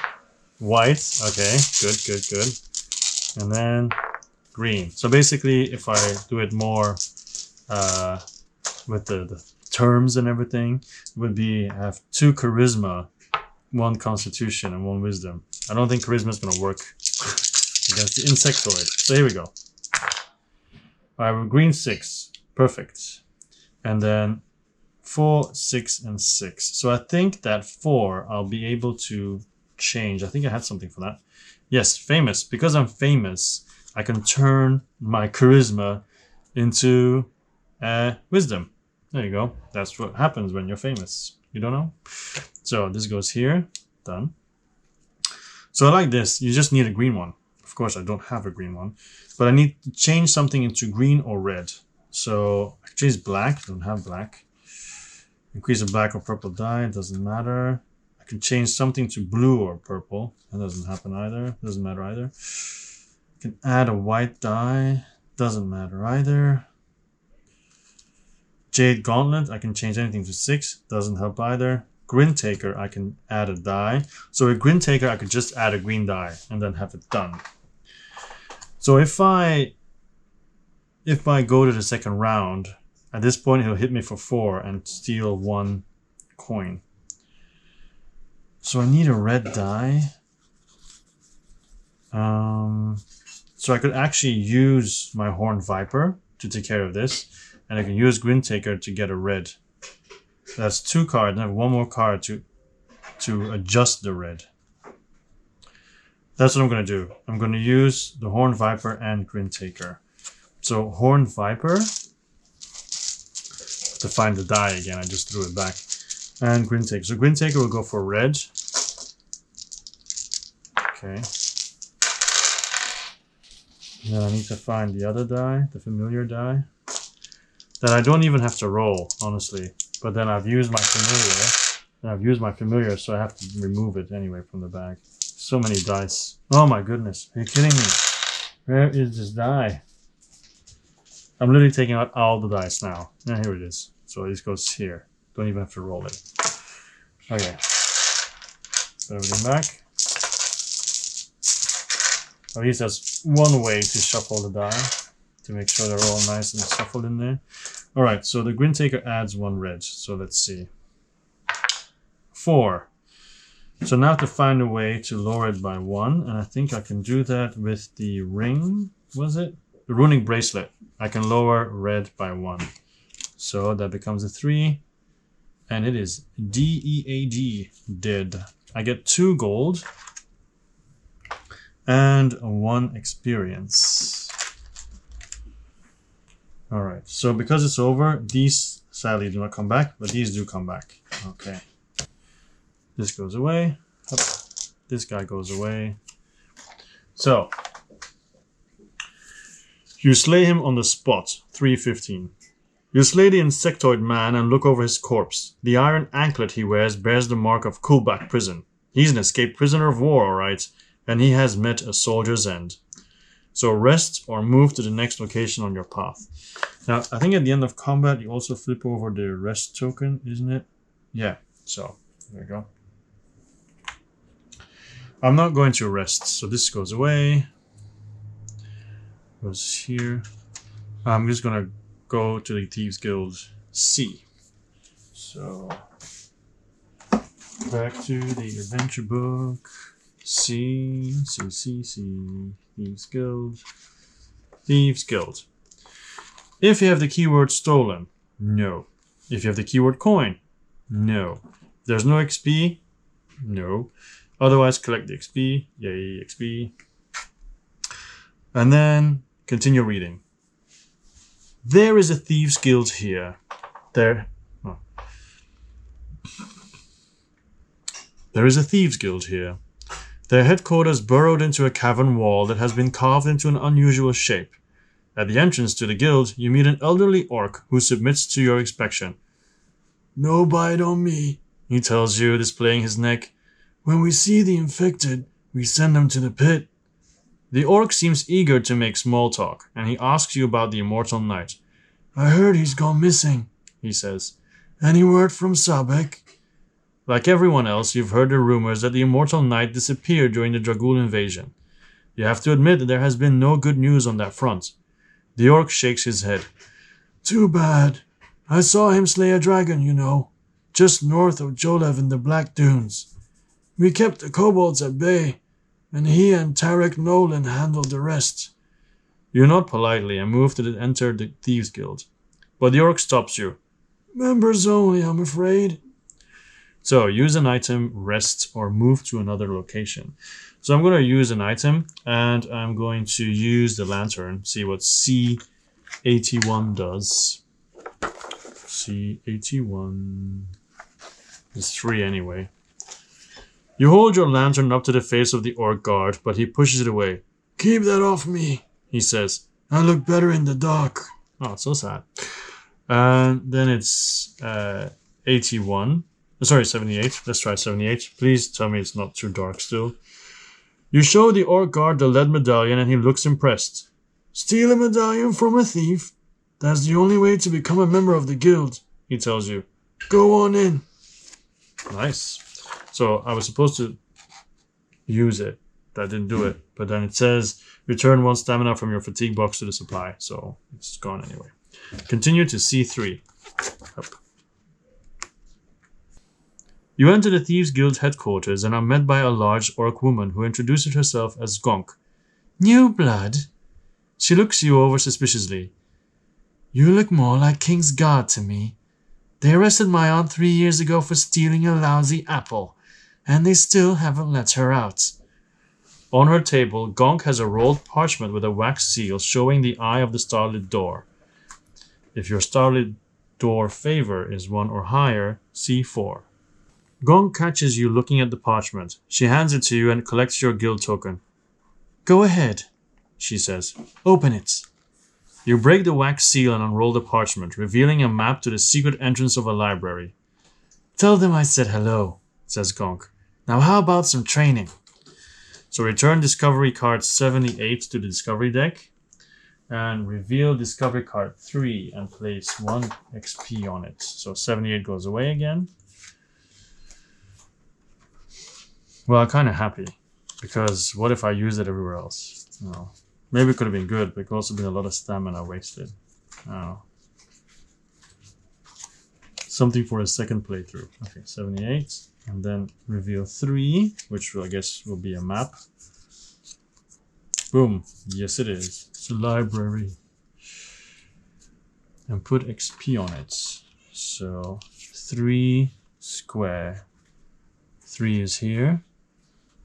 Speaker 1: white. Okay, good, good, good. And then green. So basically, if I do it more with the terms and everything, it would be I have 2 charisma, 1 constitution, and 1 wisdom. I don't think charisma is going to work against the insectoid. So here we go. I have green 6. Perfect. And then 4, 6, and 6. So I think that 4 I'll be able to change. I think I had something for that. Yes, famous. Because I'm famous, I can turn my charisma into wisdom. There you go. That's what happens when you're famous. You don't know? So this goes here. Done. So I like this. You just need a green one. Of course, I don't have a green one. But I need to change something into green or red. So I can change black. I don't have black. Increase the black or purple die. It doesn't matter. I can change something to blue or purple. That doesn't happen either. Doesn't matter either. I can add a white die. Doesn't matter either. Jade Gauntlet, I can change anything to 6. Doesn't help either. Grin Taker, I can add a die. So with Grin Taker, I could just add a green die and then have it done. So if I go to the second round, at this point he'll hit me for 4 and steal 1 coin. So I need a red die. So I could actually use my Horned Viper to take care of this, and I can use Grin Taker to get a red. That's 2 cards, and I have 1 more card to adjust the red. That's what I'm going to do. I'm going to use the Horned Viper and Grin Taker. So Horned Viper, to find the die again, I just threw it back. And Grin Taker. So Grin Taker will go for red. Okay. Then I need to find the other die, the familiar die. That I don't even have to roll, honestly. But then I've used my familiar, so I have to remove it anyway from the bag. So many dice. Oh my goodness, are you kidding me? Where is this die? I'm literally taking out all the dice now. And here it is. So this goes here. Don't even have to roll it. Okay. Put everything back. At least that's one way to shuffle the die, to make sure they're all nice and shuffled in there. Alright, so the Grin Taker adds 1 red. So let's see. 4. So now I have to find a way to lower it by 1, and I think I can do that with the ring, was it? The Runic Bracelet. I can lower red by 1. So that becomes a 3, and it is DEAD, dead. I get 2 gold and 1 experience. Alright, so because it's over, these sadly do not come back, but these do come back. Okay. This goes away. Up. This guy goes away. So, you slay him on the spot, 315. You slay the insectoid man and look over his corpse. The iron anklet he wears bears the mark of Kulbak prison. He's an escaped prisoner of war, alright, and he has met a soldier's end. So rest or move to the next location on your path. Now, I think at the end of combat, you also flip over the rest token, isn't it? Yeah, so there we go. I'm not going to rest, so this goes away. Goes here. I'm just going to go to the Thieves Guild C. So, back to the adventure book. C, Thieves Guild. Thieves Guild. If you have the keyword stolen, no. If you have the keyword coin, no. If there's no XP, no. Otherwise, collect the XP. Yay, XP. And then continue reading. There is a Thieves Guild here. There is a Thieves Guild here. Their headquarters burrowed into a cavern wall that has been carved into an unusual shape. At the entrance to the guild, you meet an elderly orc who submits to your inspection. No bite on me, he tells you, displaying his neck. When we see the infected, we send them to the pit. The orc seems eager to make small talk, and he asks you about the Immortal Knight. I heard he's gone missing, he says. Any word from Sabek? Like everyone else, you've heard the rumors that the Immortal Knight disappeared during the Dragul invasion. You have to admit that there has been no good news on that front. The orc shakes his head. Too bad. I saw him slay a dragon, you know, just north of Jolev in the Black Dunes. We kept the kobolds at bay, and he and Tarek Nolan handled the rest. You nod politely and move to enter the Thieves Guild, but the orc stops you. Members only, I'm afraid. So, use an item, rest, or move to another location. So I'm going to use an item, and I'm going to use the lantern, see what C81 does. C81 is 3 anyway. You hold your lantern up to the face of the orc guard, but he pushes it away. Keep that off me, he says. I look better in the dark. Oh, it's so sad. And then it's 81. Sorry, 78. Let's try 78. Please tell me it's not too dark still. You show the orc guard the lead medallion and he looks impressed. Steal a medallion from a thief? That's the only way to become a member of the guild, he tells you. Go on in. Nice. So I was supposed to use it. I didn't do it. But then it says, return 1 stamina from your fatigue box to the supply. So it's gone anyway. Continue to C3. Up. You enter the Thieves Guild headquarters and are met by a large orc woman who introduces herself as Gonk. New blood? She looks you over suspiciously. You look more like King's Guard to me. They arrested my aunt 3 years ago for stealing a lousy apple, and they still haven't let her out. On her table, Gonk has a rolled parchment with a wax seal showing the eye of the starlit door. If your starlit door favor is 1 or higher, C4. Gonk catches you looking at the parchment. She hands it to you and collects your guild token. Go ahead, she says. Open it. You break the wax seal and unroll the parchment, revealing a map to the secret entrance of a library. Tell them I said hello, says Gonk. Now how about some training? So return Discovery Card 78 to the Discovery deck and reveal Discovery Card 3 and place 1 XP on it. So 78 goes away again. Well, I'm kind of happy because what if I use it everywhere else? No. Maybe it could have been good, but it could also been a lot of stamina wasted. Oh. Something for a second playthrough. Okay, 78. And then reveal 3, which I guess will be a map. Boom. Yes, it is. It's a library. And put XP on it. So 3 square. 3 is here.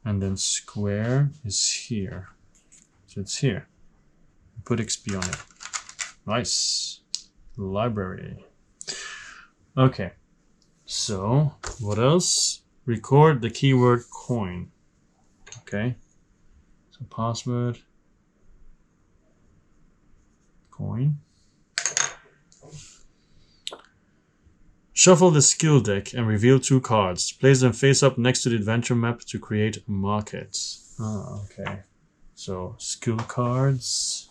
Speaker 1: And then square is here. So it's here. Put XP on it. Nice. Library. Okay. So, what else? Record the keyword coin. Okay. So password. Coin. Shuffle the skill deck and reveal 2 cards. Place them face up next to the adventure map to create a market. Ah, okay. So, skill cards.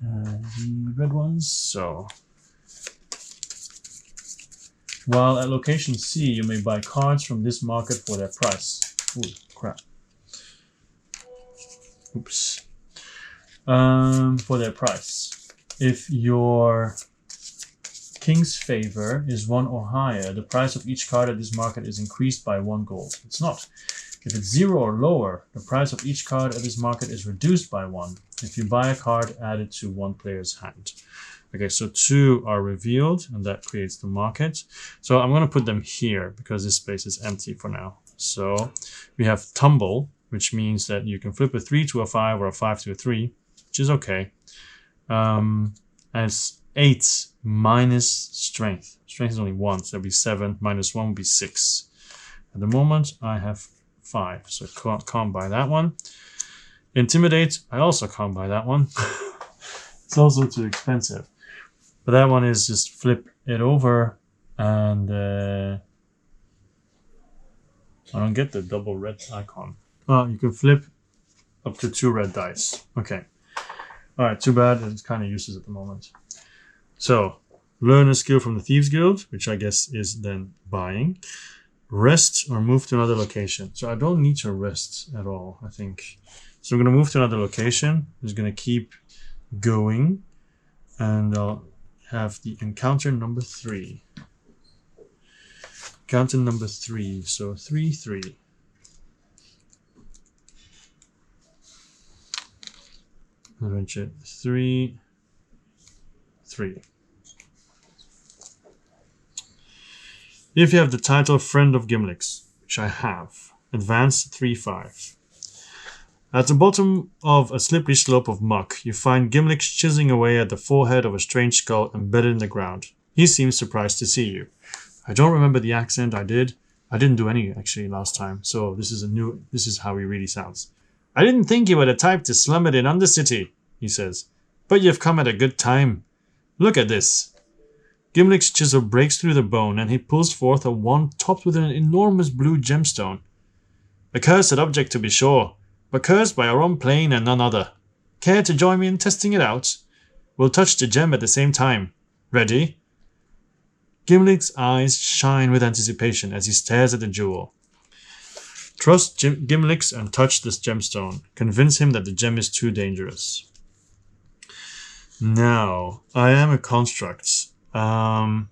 Speaker 1: The red ones. So, while at location C, you may buy cards from this market for their price. Ooh, crap. Oops. For their price. If your King's favor is 1 or higher, the price of each card at this market is increased by 1 gold. It's not. If it's 0 or lower, the price of each card at this market is reduced by 1. If you buy a card, add it to 1 player's hand. Okay, so 2 are revealed, and that creates the market. So I'm going to put them here, because this space is empty for now. So we have tumble, which means that you can flip a 3 to a 5 or a 5 to a 3, which is okay. And it's 8 minus strength. Strength is only 1, so that'll be 7. Minus 1 will be 6. At the moment, I have 5, so I can't buy that one. Intimidate, I also can't buy that one. It's also too expensive. But that one is just flip it over and I don't get the double red icon. Well, you can flip up to 2 red dice. Okay. Alright, too bad. It's kind of useless at the moment. So, learn a skill from the Thieves Guild, which I guess is then buying. Rest or move to another location. So I don't need to rest at all, I think. So I'm going to move to another location. I'm just going to keep going. And I'll have the encounter number 3. Encounter number 3. So 3, 3. Adventure 3, 3. If you have the title Friend of Gimlix, which I have, advance 3, 5. At the bottom of a slippery slope of muck, you find Gimlix chiseling away at the forehead of a strange skull embedded in the ground. He seems surprised to see you. I don't remember the accent I didn't do any actually last time, so this is how he really sounds. I didn't think you were the type to slum it in Undercity, he says. But you've come at a good time. Look at this. Gimlix's chisel breaks through the bone and he pulls forth a wand topped with an enormous blue gemstone. A cursed object to be sure, but cursed by our own plane and none other. Care to join me in testing it out? We'll touch the gem at the same time. Ready? Gimlick's eyes shine with anticipation as he stares at the jewel. Trust Gimlick's and touch this gemstone. Convince him that the gem is too dangerous. Now, I am a construct. I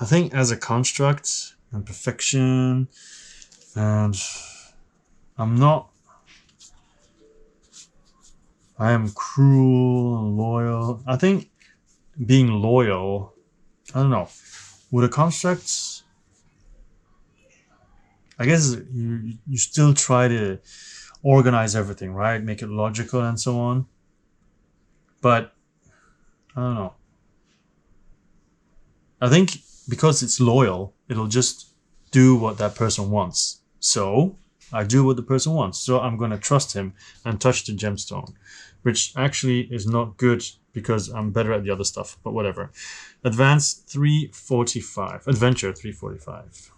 Speaker 1: think as a construct and perfection, and I am cruel and loyal. I think being loyal, I don't know. With a construct, I guess you still try to organize everything, right? Make it logical and so on. But I don't know. I think because it's loyal, it'll just do what that person wants. So I do what the person wants. So I'm going to trust him and touch the gemstone, which actually is not good because I'm better at the other stuff, but whatever. Advance 345. Adventure 345.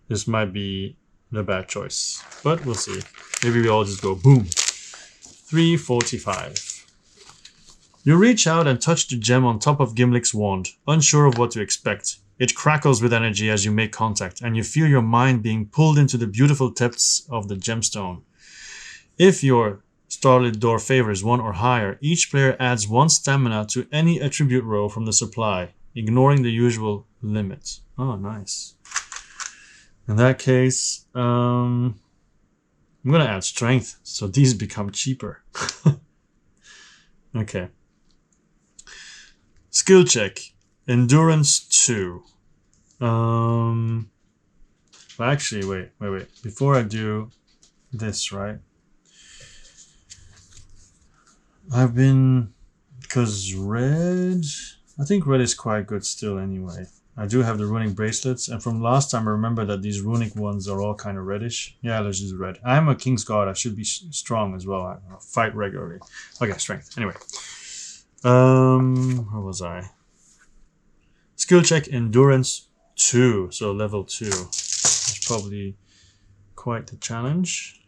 Speaker 1: This might be the bad choice, but we'll see. Maybe we all just go boom. 345. You reach out and touch the gem on top of Gimlick's wand, unsure of what to expect. It crackles with energy as you make contact, and you feel your mind being pulled into the beautiful depths of the gemstone. If your Starlit Door favors 1 or higher, each player adds 1 stamina to any attribute row from the supply, ignoring the usual limit. Oh, nice. In that case, I'm going to add strength, so these become cheaper. Okay. Skill check. Endurance 2. Actually, wait. Before I do this, right? Because red, I think red is quite good still anyway. I do have the runic bracelets, and from last time I remember that these runic ones are all kind of reddish. Yeah, let's use red. I'm a King's Guard, I should be strong as well. I fight regularly. Okay, strength. Anyway. Where was I? Skill check, endurance 2, so level 2. That's probably quite the challenge.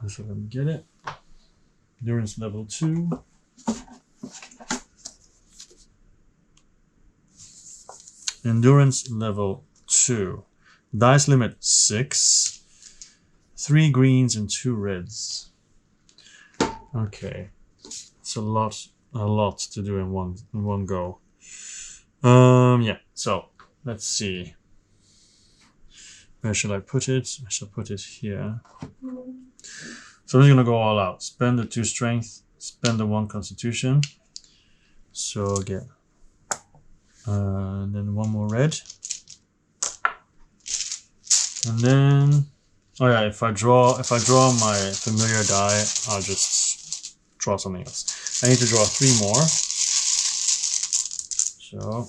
Speaker 1: So let me get it. Endurance level 2. Endurance level 2. Dice limit 6. 3 greens and 2 reds. Okay. It's a lot to do in one go. Yeah, so let's see. Where should I put it? I shall put it here. So I'm just gonna go all out. Spend the 2 strength, spend the 1 constitution. So get and then 1 more red. And then if I draw my familiar die, I'll just draw something else. I need to draw 3 more. So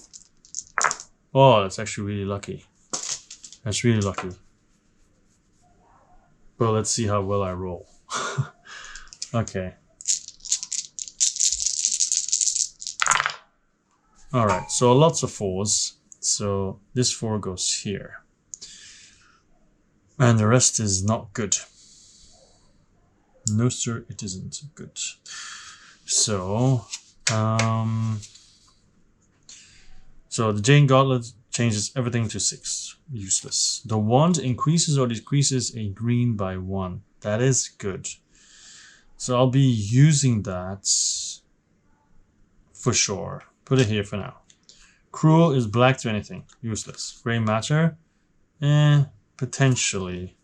Speaker 1: that's actually really lucky. That's really lucky. But let's see how well I roll. Okay. Alright, so lots of 4s. So this 4 goes here. And the rest is not good. No sir, it isn't good. So, so the Jane Gauntlet changes everything to 6. Useless. The wand increases or decreases a green by 1. That is good. So I'll be using that for sure. Put it here for now. Cruel is black to anything. Useless. Gray matter. Potentially.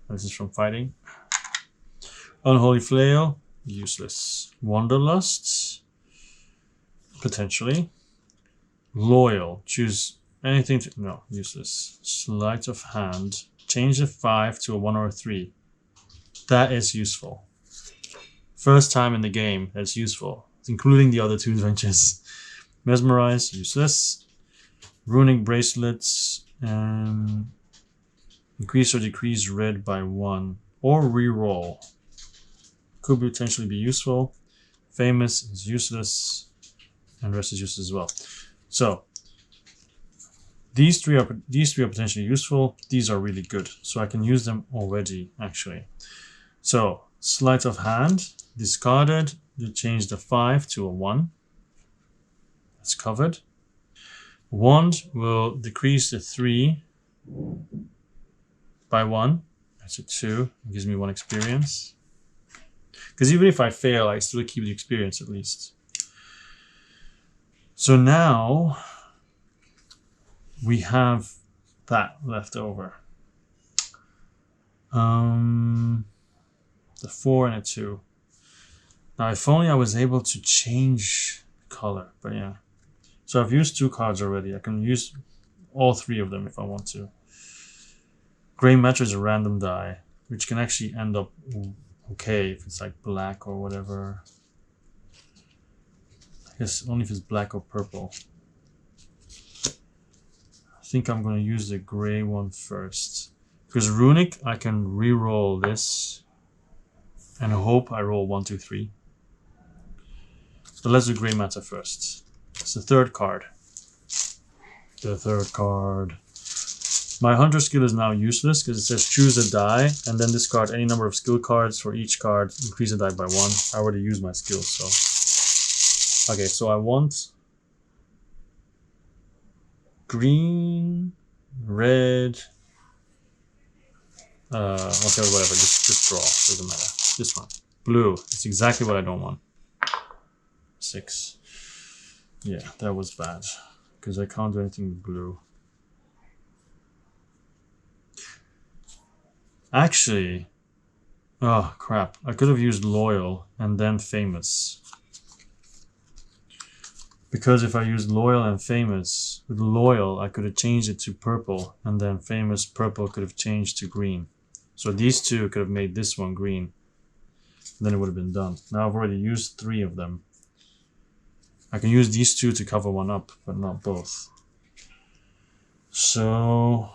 Speaker 1: This is from fighting. Unholy flail. Useless. Wanderlust. Potentially. Loyal. Choose anything to... No, useless. Sleight of hand. Change a 5 to a 1 or a 3. That is useful. First time in the game, that's useful. Including the other 2 adventures. Mesmerize. Useless. Runic bracelets. Increase or decrease red by 1. Or reroll. Could potentially be useful. Famous is useless. And rest is useless as well. So, These three are potentially useful. These are really good, so I can use them already actually. So sleight of hand, discarded. You change the 5 to a 1. That's covered. Wand will decrease the 3 by 1. That's a 2. It gives me 1 experience. Because even if I fail, I still keep the experience at least. So now we have that left over. The 4 and a 2. Now, if only I was able to change color, but yeah. So I've used 2 cards already. I can use all 3 of them if I want to. Gray matter is a random die, which can actually end up okay if it's like black or whatever. I guess only if it's black or purple. I think I'm going to use the gray one first. Because runic, I can re-roll this and hope I roll 1, 2, 3. But let's do gray matter first. It's the 3rd card. The 3rd card. My hunter skill is now useless because it says choose a die and then discard any number of skill cards. For each card, increase the die by 1. I already used my skill, so. Okay, so I want green, red. Okay, whatever. Just draw. Doesn't matter. This one. Blue. It's exactly what I don't want. 6. Yeah, that was bad. Because I can't do anything with blue. Actually, oh crap. I could have used loyal and then famous. Because if I used loyal and famous, with loyal I could have changed it to purple and then famous purple could have changed to green. So these 2 could have made this one green. Then it would have been done. Now I've already used 3 of them. I can use these 2 to cover 1 up, but not both. So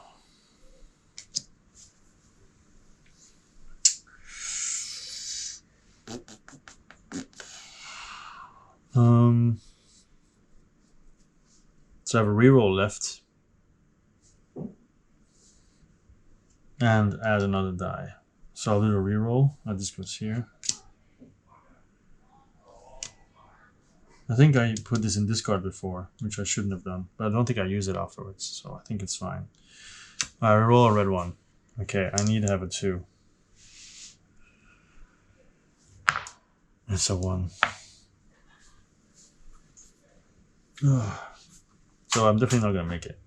Speaker 1: so I have a reroll left. And add another die. So I'll do the reroll. This goes here. I think I put this in discard before, which I shouldn't have done. But I don't think I use it afterwards, so I think it's fine. I roll a red one. Okay, I need to have a 2. It's a 1. So I'm definitely not going to make it.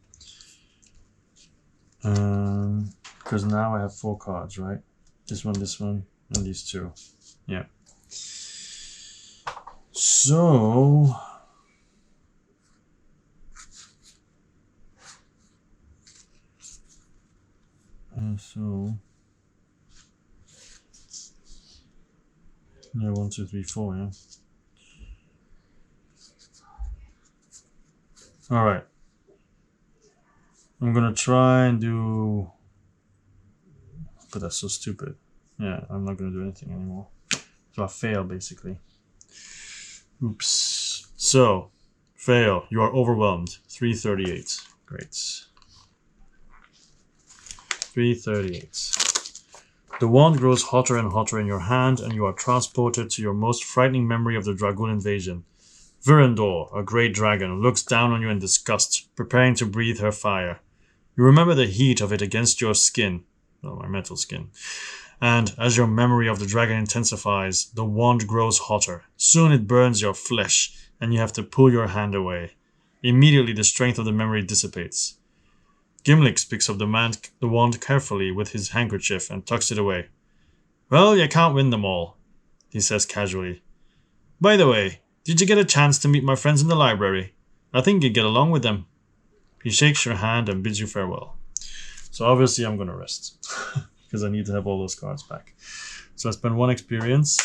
Speaker 1: Because now I have 4 cards, right? This one, and these 2. Yeah. So yeah, 1, 2, 3, 4, yeah. All right. I'm gonna try and do, but that's so stupid. Yeah, I'm not gonna do anything anymore. So I fail basically. Oops. So, fail. You are overwhelmed. 338. Great. 338. The wand grows hotter and hotter in your hand, and you are transported to your most frightening memory of the Dragoon invasion. Virendor, a great dragon, looks down on you in disgust, preparing to breathe her fire. You remember the heat of it against your skin, my metal skin. And as your memory of the dragon intensifies, the wand grows hotter. Soon it burns your flesh, and you have to pull your hand away. Immediately the strength of the memory dissipates. Gimlix picks up the wand carefully with his handkerchief and tucks it away. Well, you can't win them all, he says casually. By the way, did you get a chance to meet my friends in the library? I think you'd get along with them. He shakes your hand and bids you farewell. So obviously I'm going to rest. Because I need to have all those cards back. So I spend 1 experience.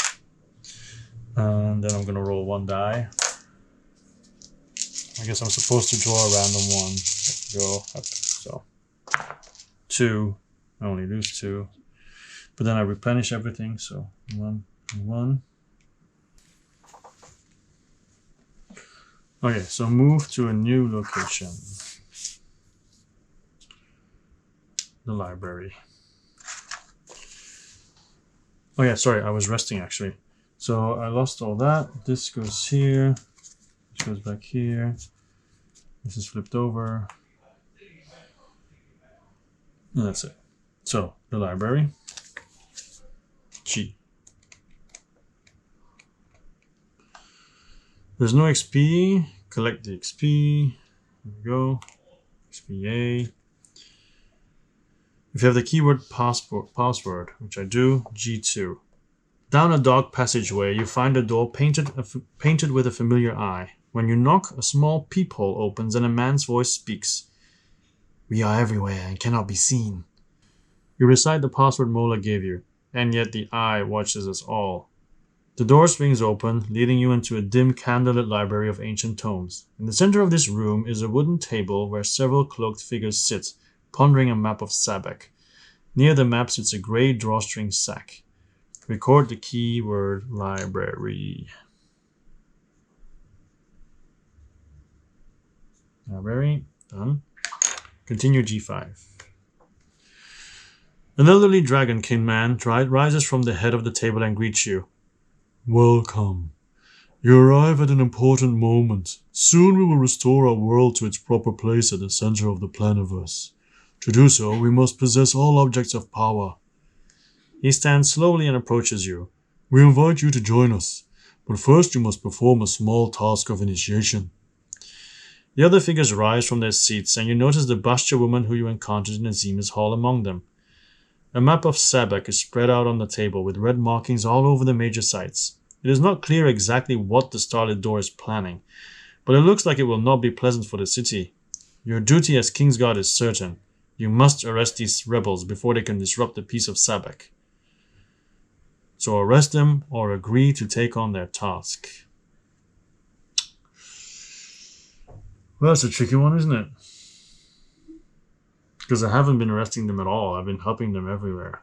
Speaker 1: And then I'm going to roll 1 die. I guess I'm supposed to draw a random one. Go up. So 2. I only lose 2. But then I replenish everything. So 1 and 1. Okay, so move to a new location. the library. Oh yeah, sorry, I was resting actually. So I lost all that. This goes here. This goes back here. This is flipped over. And that's it. So, the library. G. There's no XP. Collect the XP. There we go. XPA. If you have the keyword password, which I do, G2. Down a dark passageway, you find a door painted with a familiar eye. When you knock, a small peephole opens and a man's voice speaks. We are everywhere and cannot be seen. You recite the password Mola gave you, and yet the eye watches us all. The door swings open, leading you into a dim candlelit library of ancient tomes. In the center of this room is a wooden table where several cloaked figures sit, pondering a map of Sabak. Near the map sits a grey drawstring sack. Record the keyword library. Library, done. Continue G5. An elderly dragonkin man rises from the head of the table and greets you. Welcome. You arrive at an important moment. Soon we will restore our world to its proper place at the center of the planiverse. To do so, we must possess all objects of power. He stands slowly and approaches you. We invite you to join us, but first you must perform a small task of initiation. The other figures rise from their seats, and you notice the Bastia woman who you encountered in Azima's hall among them. A map of Sabak is spread out on the table with red markings all over the major sites. It is not clear exactly what the Starlit Door is planning, but it looks like it will not be pleasant for the city. Your duty as Kingsguard is certain. You must arrest these rebels before they can disrupt the peace of Sabak. So arrest them or agree to take on their task. Well, that's a tricky one, isn't it? Because I haven't been arresting them at all. I've been helping them everywhere.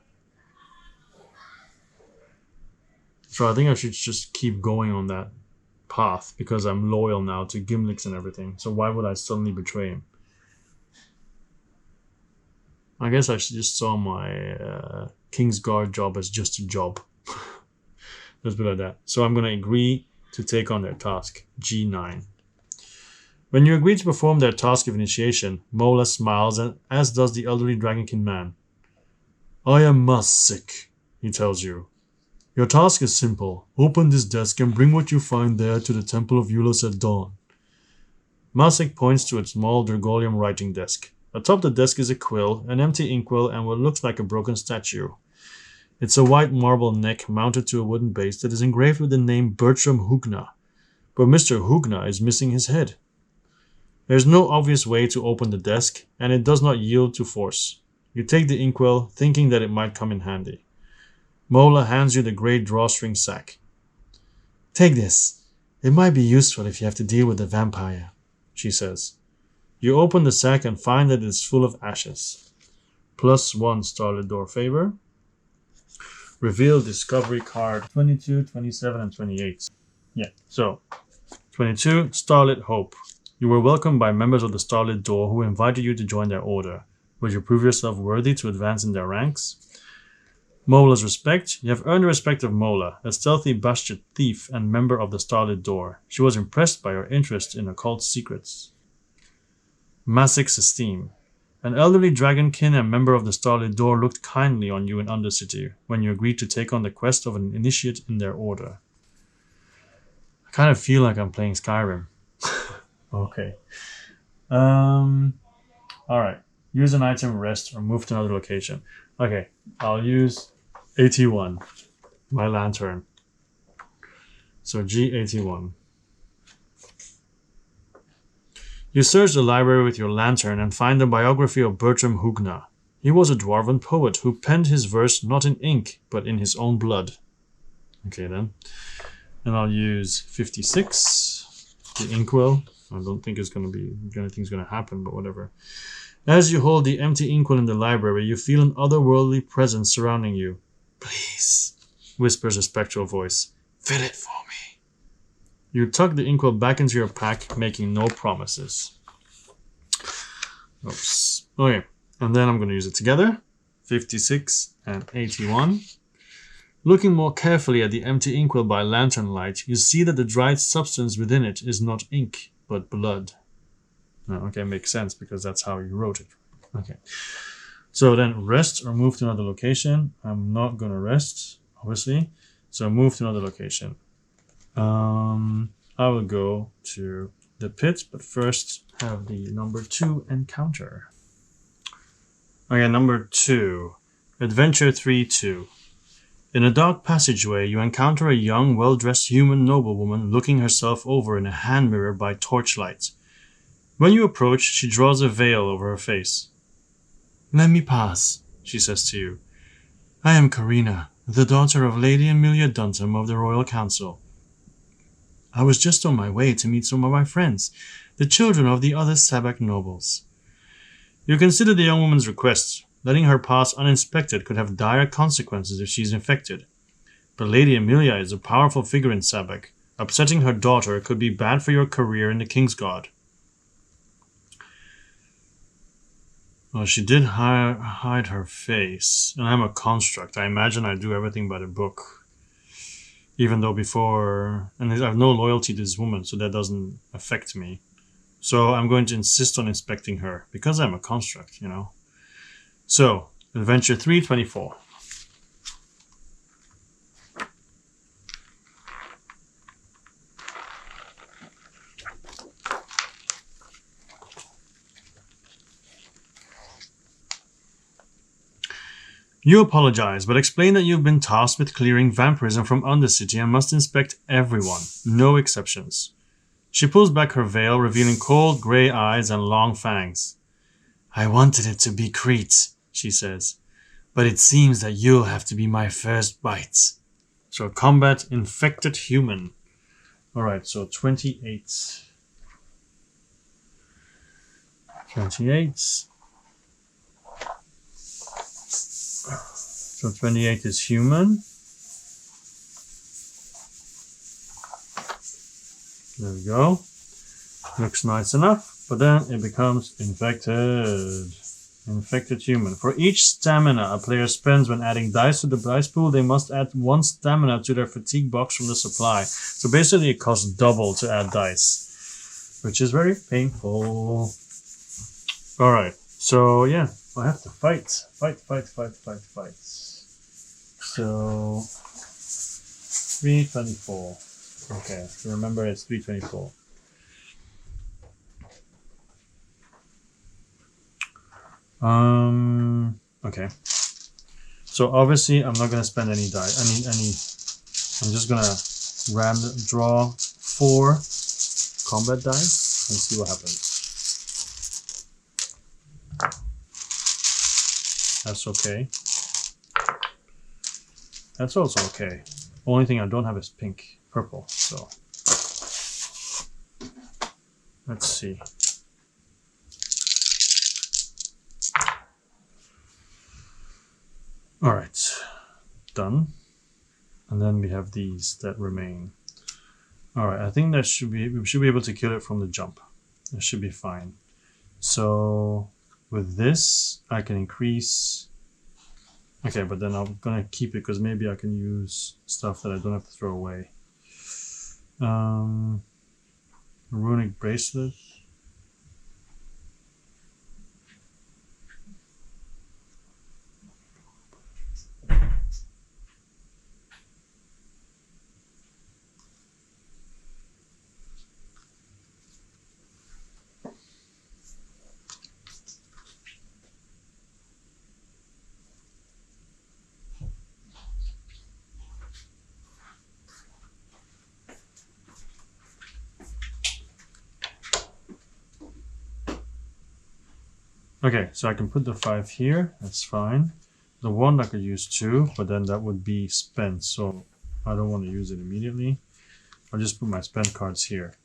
Speaker 1: So I think I should just keep going on that path because I'm loyal now to Gimlix and everything. So why would I suddenly betray him? I guess I just saw my Kingsguard job as just a job. Let's be like that. So I'm going to agree to take on their task. G9. When you agree to perform their task of initiation, Mola smiles, as does the elderly dragonkin man. I am Masik, he tells you. Your task is simple. Open this desk and bring what you find there to the Temple of Ulos at dawn. Masik points to a small Durgolium writing desk. Atop the desk is a quill, an empty inkwell, and what looks like a broken statue. It's a white marble neck mounted to a wooden base that is engraved with the name Bertram Hugna. But Mr. Hugna is missing his head. There is no obvious way to open the desk, and it does not yield to force. You take the inkwell, thinking that it might come in handy. Mola hands you the grey drawstring sack. Take this. It might be useful if you have to deal with the vampire, she says. You open the sack and find that it is full of ashes. +1 Starlit Door favor. Reveal discovery card 22, 27, and 28. Yeah, so 22, Starlit Hope. You were welcomed by members of the Starlit Door who invited you to join their order. Would you prove yourself worthy to advance in their ranks? Mola's respect. You have earned the respect of Mola, a stealthy Bastia thief and member of the Starlit Door. She was impressed by your interest in occult secrets. Masik's esteem. An elderly dragonkin and member of the Starlit Door looked kindly on you in Undercity when you agreed to take on the quest of an initiate in their order. I kind of feel like I'm playing Skyrim. Okay. Alright. Use an item, rest, or move to another location. Okay. I'll use 81. My lantern. So G81. You search the library with your lantern and find the biography of Bertram Hugna. He was a dwarven poet who penned his verse not in ink, but in his own blood. Okay then. And I'll use 56. The inkwell. I don't think it's anything's going to happen, but whatever. As you hold the empty inkwell in the library, you feel an otherworldly presence surrounding you. Please, whispers a spectral voice. Fill it for me. You tuck the inkwell back into your pack, making no promises. Oops. Okay. And then I'm going to use it together. 56 and 81. Looking more carefully at the empty inkwell by lantern light, you see that the dried substance within it is not ink, but blood. Okay, makes sense because that's how you wrote it. Okay. So then rest or move to another location. I'm not going to rest, obviously. So move to another location. I will go to the pit, but first have the number 2 encounter. Okay, number 2. Adventure 3-2. In a dark passageway, you encounter a young, well-dressed human noblewoman looking herself over in a hand mirror by torchlight. When you approach, she draws a veil over her face. "Let me pass," she says to you. "I am Karina, the daughter of Lady Amelia Duntham of the Royal Council. I was just on my way to meet some of my friends, the children of the other Sabak nobles." You consider the young woman's request. Letting her pass uninspected could have dire consequences if she's infected. But Lady Amelia is a powerful figure in Sabak. Upsetting her daughter could be bad for your career in the Kingsguard. Well, she did hide her face, and I'm a construct. I imagine I do everything by the book. Even though before... And I have no loyalty to this woman, so that doesn't affect me. So I'm going to insist on inspecting her, because I'm a construct, you know. So, Adventure 3-24. You apologize, but explain that you've been tasked with clearing vampirism from Undercity and must inspect everyone, no exceptions. She pulls back her veil, revealing cold grey eyes and long fangs. "I wanted it to be Crete," she says, "but it seems that you'll have to be my first bite." So combat infected human. Alright, so 28. 28. So 28 is human. There we go. Looks nice enough, but then it becomes infected. Infected human. For each stamina a player spends when adding dice to the dice pool, they must add 1 stamina to their fatigue box from the supply. So basically it costs double to add dice, which is very painful. Alright, so yeah, I have to fight. Fight. So 324. Okay, remember it's 324. Okay. So obviously I'm not gonna spend any die. I'm just gonna draw 4 combat dice and see what happens. That's okay. That's also okay. Only thing I don't have is purple. So let's see. All right, done. And then we have these that remain. All right, I think that we should be able to kill it from the jump. That should be fine. So with this, I can increase. Okay, but then I'm gonna keep it because maybe I can use stuff that I don't have to throw away. Runic bracelet. Okay, so I can put the 5 here, that's fine. The 1 I could use 2, but then that would be spent, so I don't want to use it immediately. I'll just put my spent cards here.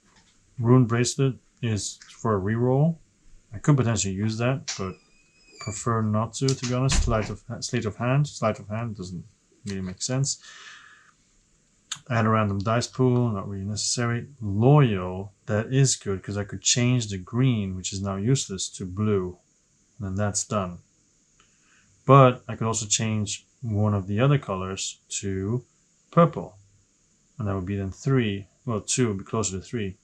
Speaker 1: Rune bracelet is for a reroll. I could potentially use that, but prefer not to be honest. Sleight of hand doesn't really make sense. Add a random dice pool, not really necessary. Loyal, that is good because I could change the green, which is now useless, to blue. And then that's done. But I could also change one of the other colors to purple. And that would be then 3. Well, 2 would be closer to 3.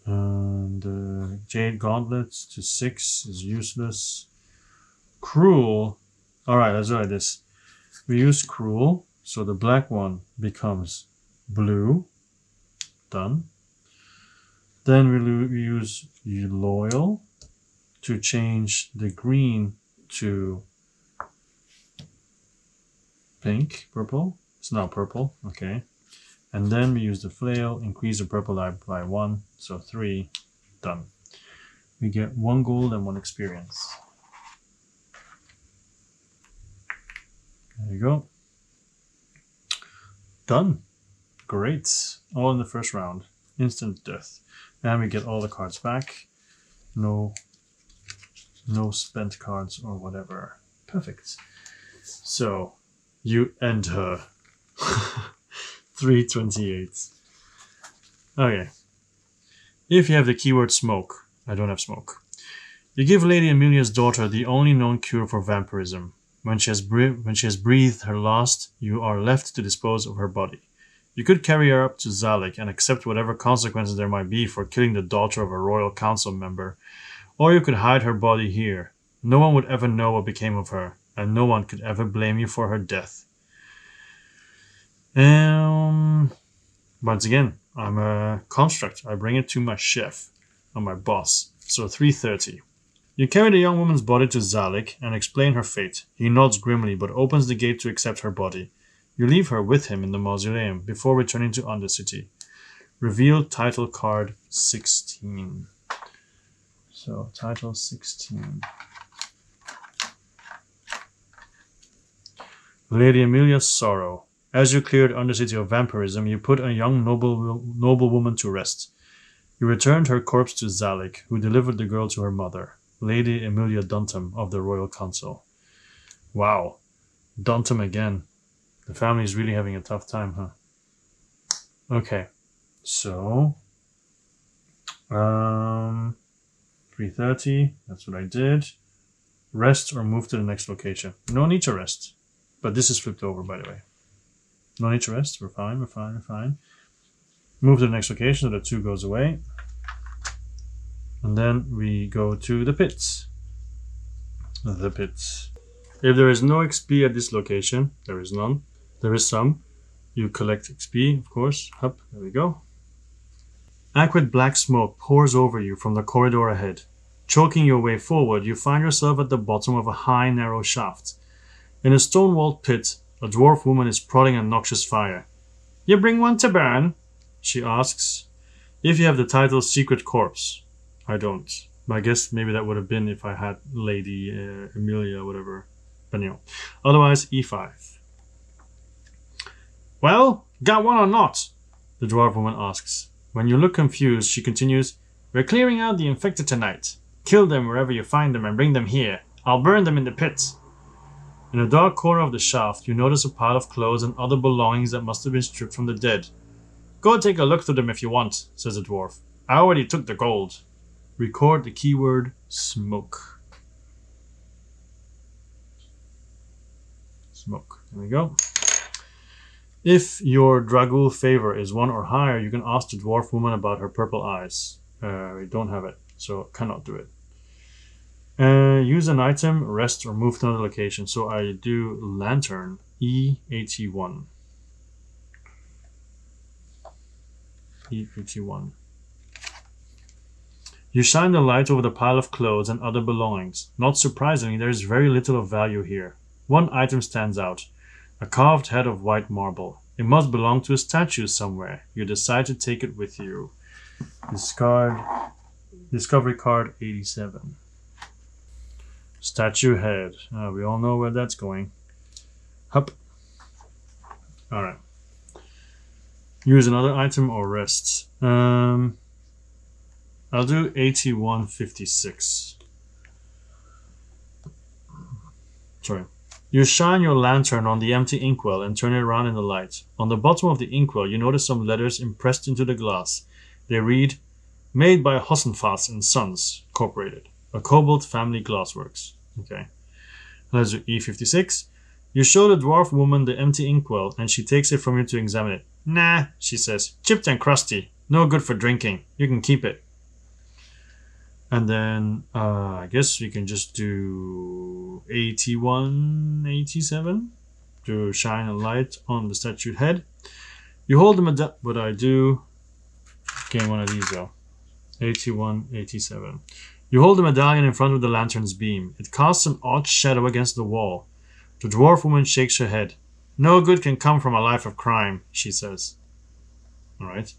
Speaker 1: And Jade Gauntlets to 6 is useless. Cruel. Alright, let's do like this. We use Cruel, so the black one becomes blue. Done. Then we use Loyal to change the green to pink, purple. It's now purple, okay. And then we use the Flail, increase the purple light by 1, so 3, done. We get 1 gold and 1 experience. There you go. Done. Great. All in the first round. Instant death. And we get all the cards back. No spent cards or whatever. Perfect. So, you end her. 328. Okay. If you have the keyword smoke, I don't have smoke. You give Lady Amelia's daughter the only known cure for vampirism. When she has breathed her last, you are left to dispose of her body. You could carry her up to Zalik and accept whatever consequences there might be for killing the daughter of a royal council member, or you could hide her body here. No one would ever know what became of her, and no one could ever blame you for her death. Once again, I'm a construct. I bring it to my chef, or my boss. So 330. You carry the young woman's body to Zalik and explain her fate. He nods grimly, but opens the gate to accept her body. You leave her with him in the mausoleum before returning to Undercity. Reveal title card 16. So, title 16. Lady Amelia's Sorrow. As you cleared Undercity of vampirism, you put a young noblewoman to rest. You returned her corpse to Zalik, who delivered the girl to her mother, Lady Emilia Duntham of the Royal Council. Wow. Duntham again. The family is really having a tough time, huh? Okay. So, 330. That's what I did. Rest or move to the next location. No need to rest. But this is flipped over, by the way. No need to rest. We're fine. Move to the next location so the 2 goes away. And then we go to the pits. The pits. If there is no XP at this location, there is none. There is some. You collect XP, of course. Up, there we go. Acrid black smoke pours over you from the corridor ahead. Choking your way forward, you find yourself at the bottom of a high, narrow shaft. In a stone-walled pit, a dwarf woman is prodding a noxious fire. You bring one to burn? She asks. If you have the title Secret Corpse. I don't. I guess maybe that would have been if I had Lady Emilia or whatever. But anyway. Otherwise, E5. Well, got one or not? The dwarf woman asks. When you look confused, she continues, We're clearing out the infected tonight. Kill them wherever you find them and bring them here. I'll burn them in the pit. In a dark corner of the shaft, you notice a pile of clothes and other belongings that must have been stripped from the dead. Go take a look through them if you want, says the dwarf. I already took the gold. Record the keyword smoke. Smoke. There we go. If your Dragul favor is 1 or higher, you can ask the dwarf woman about her purple eyes. We don't have it, so cannot do it. Use an item, rest, or move to another location. So I do Lantern, E81. E81. You shine the light over the pile of clothes and other belongings. Not surprisingly, there is very little of value here. One item stands out. A carved head of white marble. It must belong to a statue somewhere. You decide to take it with you. Discard Discovery card 87. Statue head. We all know where that's going. Hup. Alright. Use another item or rest. I'll do 8156. Sorry. You shine your lantern on the empty inkwell and turn it around in the light. On the bottom of the inkwell, you notice some letters impressed into the glass. They read, Made by Hossenfass and Sons, Incorporated. A Cobalt Family Glassworks. Okay. Let's do E56. You show the dwarf woman the empty inkwell, and she takes it from you to examine it. Nah, she says. Chipped and crusty. No good for drinking. You can keep it. And then I guess we can just do 81, 87 to shine a light on the statued head. You hold the what I do. Gain one of these though. 81, 87. You hold the medallion in front of the lantern's beam. It casts an odd shadow against the wall. The dwarf woman shakes her head. No good can come from a life of crime, she says. Alright.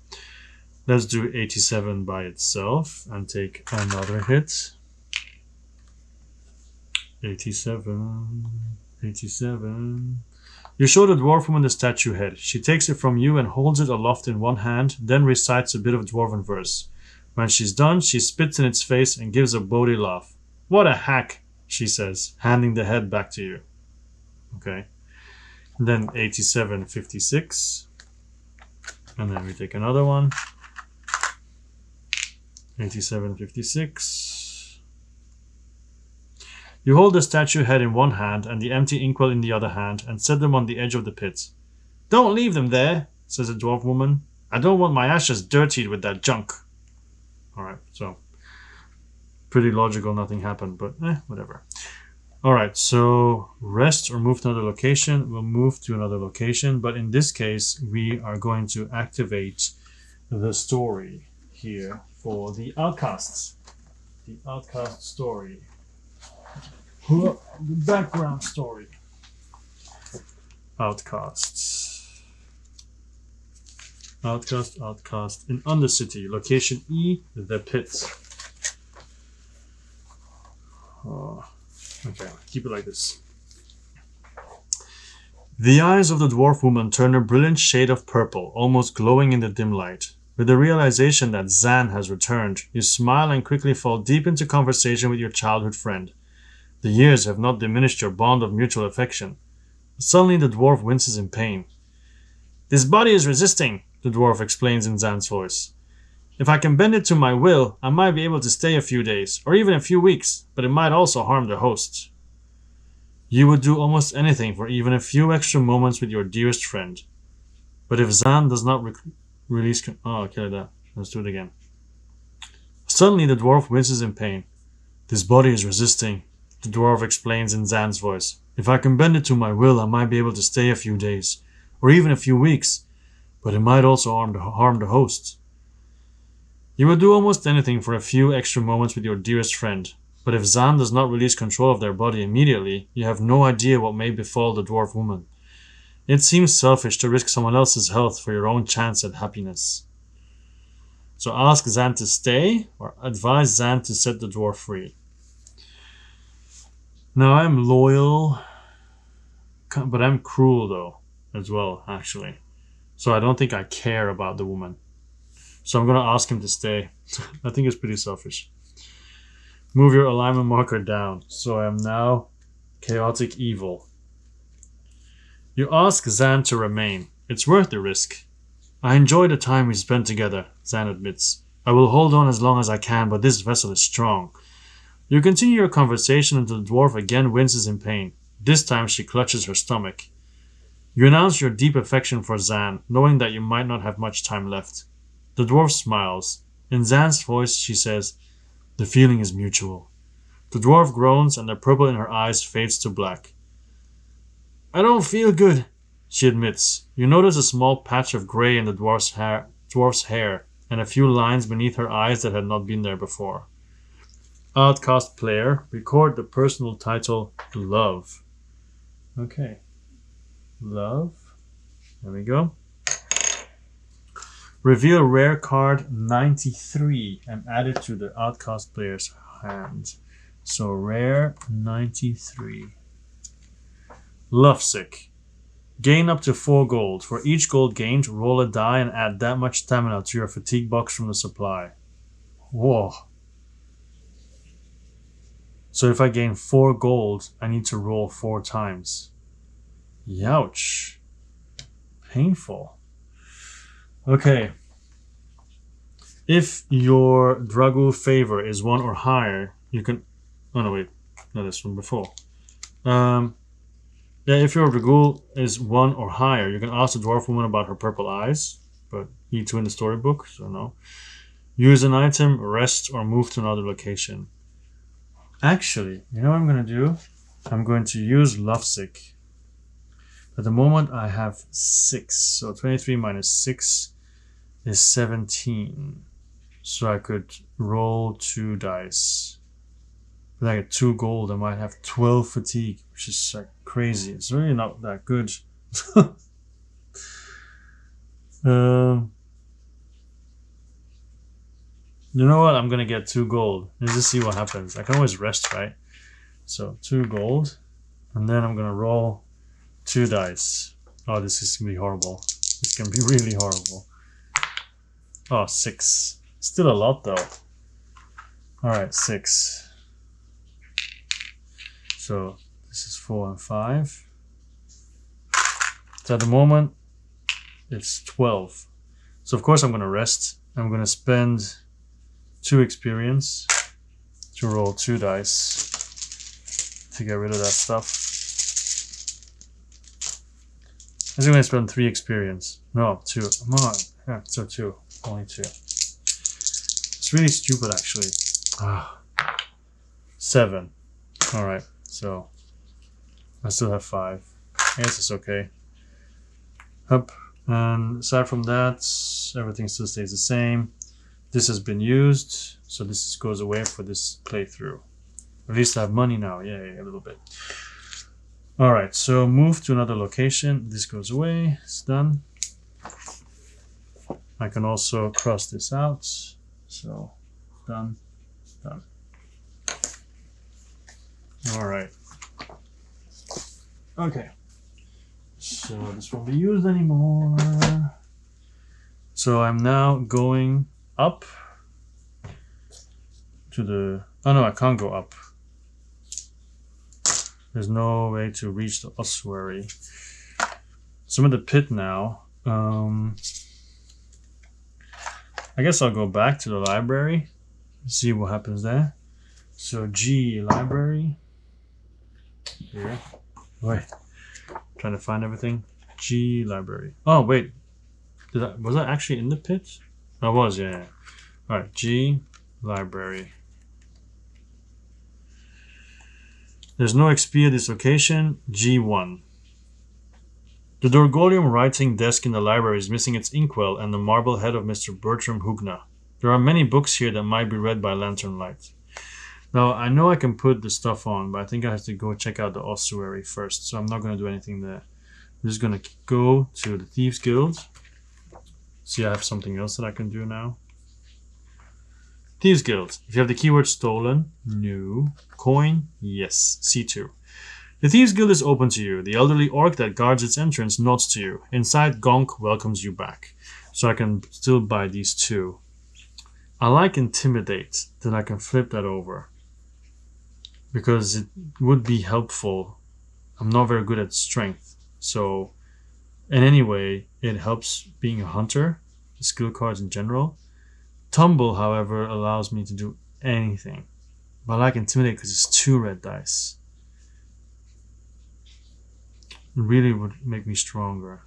Speaker 1: Let's do 87 by itself and take another hit. 87. 87. You show the dwarf woman the statue head. She takes it from you and holds it aloft in one hand, then recites a bit of dwarven verse. When she's done, she spits in its face and gives a bodie laugh. What a hack, she says, handing the head back to you. Okay. And then 87, 56. And then we take another one. 87, 56. You hold the statue head in one hand and the empty inkwell in the other hand and set them on the edge of the pit. Don't leave them there, says the dwarf woman. I don't want my ashes dirtied with that junk. Alright, so pretty logical, nothing happened, but whatever. Alright, so rest or move to another location. We'll move to another location, but in this case, we are going to activate the story here for the outcasts. The outcast story. The background story. Outcasts. Outcast in Undercity. Location E, the pit. Oh, okay, keep it like this. The eyes of the dwarf woman turn a brilliant shade of purple, almost glowing in the dim light. With the realization that Zan has returned, you smile and quickly fall deep into conversation with your childhood friend. The years have not diminished your bond of mutual affection. Suddenly the dwarf winces in pain. This body is resisting, the dwarf explains in Zan's voice. If I can bend it to my will, I might be able to stay a few days, or even a few weeks, but it might also harm the host. You would do almost anything for even a few extra moments with your dearest friend. But if Zan does not release... Oh, okay, like that. Let's do it again. Suddenly the dwarf winces in pain. This body is resisting, the dwarf explains in Zan's voice. If I can bend it to my will, I might be able to stay a few days, or even a few weeks, but it might also harm the host. You would do almost anything for a few extra moments with your dearest friend, but if Zan does not release control of their body immediately, you have no idea what may befall the dwarf woman. It seems selfish to risk someone else's health for your own chance at happiness. So ask Zan to stay, or advise Zan to set the dwarf free. Now I'm loyal, but I'm cruel though, as well, actually. So I don't think I care about the woman. So I'm going to ask him to stay. I think it's pretty selfish. Move your alignment marker down. So I am now chaotic evil. You ask Zan to remain. It's worth the risk. I enjoy the time we spent together, Zan admits. I will hold on as long as I can, but this vessel is strong. You continue your conversation until the dwarf again winces in pain. This time she clutches her stomach. You announce your deep affection for Zan, knowing that you might not have much time left. The dwarf smiles. In Zan's voice she says, the feeling is mutual. The dwarf groans and the purple in her eyes fades to black. I don't feel good, she admits. You notice a small patch of grey in the dwarf's hair and a few lines beneath her eyes that had not been there before. Outcast player, record the personal title Love. Okay. Love. There we go. Reveal rare card 93 and add it to the outcast player's hand. So rare 93. Lovesick. Gain up to 4 gold. For each gold gained, roll a die and add that much stamina to your fatigue box from the supply. Whoa. So if I gain 4 gold, I need to roll 4 times. Youch. Painful. Okay. If your Dragu favor is 1 or higher, you can... Oh no, wait. No, that's from before. Yeah, if your Dragul is 1 or higher, you can ask the dwarf woman about her purple eyes, but E2 in the storybook, so no. Use an item, rest, or move to another location. Actually, you know what I'm going to do? I'm going to use Lovesick. At the moment, I have 6, so 23 minus 6 is 17. So I could roll 2 dice. If I get 2 gold, I might have 12 fatigue, which is like crazy. It's really not that good. You know what? I'm gonna get 2 gold. Let's just see what happens. I can always rest, right? So 2 gold, and then I'm gonna roll 2 dice. Oh, this is gonna be horrible. This can be really horrible. Oh, 6. Still a lot though. Alright, 6. So this is 4 and 5. So at the moment, it's 12. So of course I'm gonna rest. I'm gonna spend 2 experience to roll 2 dice to get rid of that stuff. I'm going to spend 3 experience. No, 2. Come on. Yeah, so 2. Only 2. It's really stupid, actually. 7. Alright, so I still have 5. I guess it's okay. Up. And aside from that, everything still stays the same. This has been used, so this goes away for this playthrough. At least I have money now. Yay, a little bit. Alright, so move to another location. This goes away. It's done. I can also cross this out. So, done. Done. Alright. Okay. So, this won't be used anymore. So, I'm now going up to the... Oh no, I can't go up. There's no way to reach the ossuary. So I'm in the pit now. I guess I'll go back to the library, see what happens there. So G, library. Here. Wait. Trying to find everything. G, library. Oh, wait. Was I actually in the pit? I was, yeah. Alright, G, library. There's no XP at this location. G1. The Dorgolium writing desk in the library is missing its inkwell and the marble head of Mr. Bertram Hugna. There are many books here that might be read by lantern light. Now, I know I can put the stuff on, but I think I have to go check out the ossuary first, so I'm not going to do anything there. I'm just going to go to the Thieves Guild. See, I have something else that I can do now. Thieves Guild. If you have the keyword stolen, no. Coin, yes. C2. The Thieves Guild is open to you. The elderly orc that guards its entrance nods to you. Inside, Gonk welcomes you back. So I can still buy these 2. I like Intimidate, then I can flip that over. Because it would be helpful. I'm not very good at strength. So, and anyway, it helps being a hunter. The skill cards in general. Tumble, however, allows me to do anything. But I like Intimidate because it's 2 red dice. It really would make me stronger.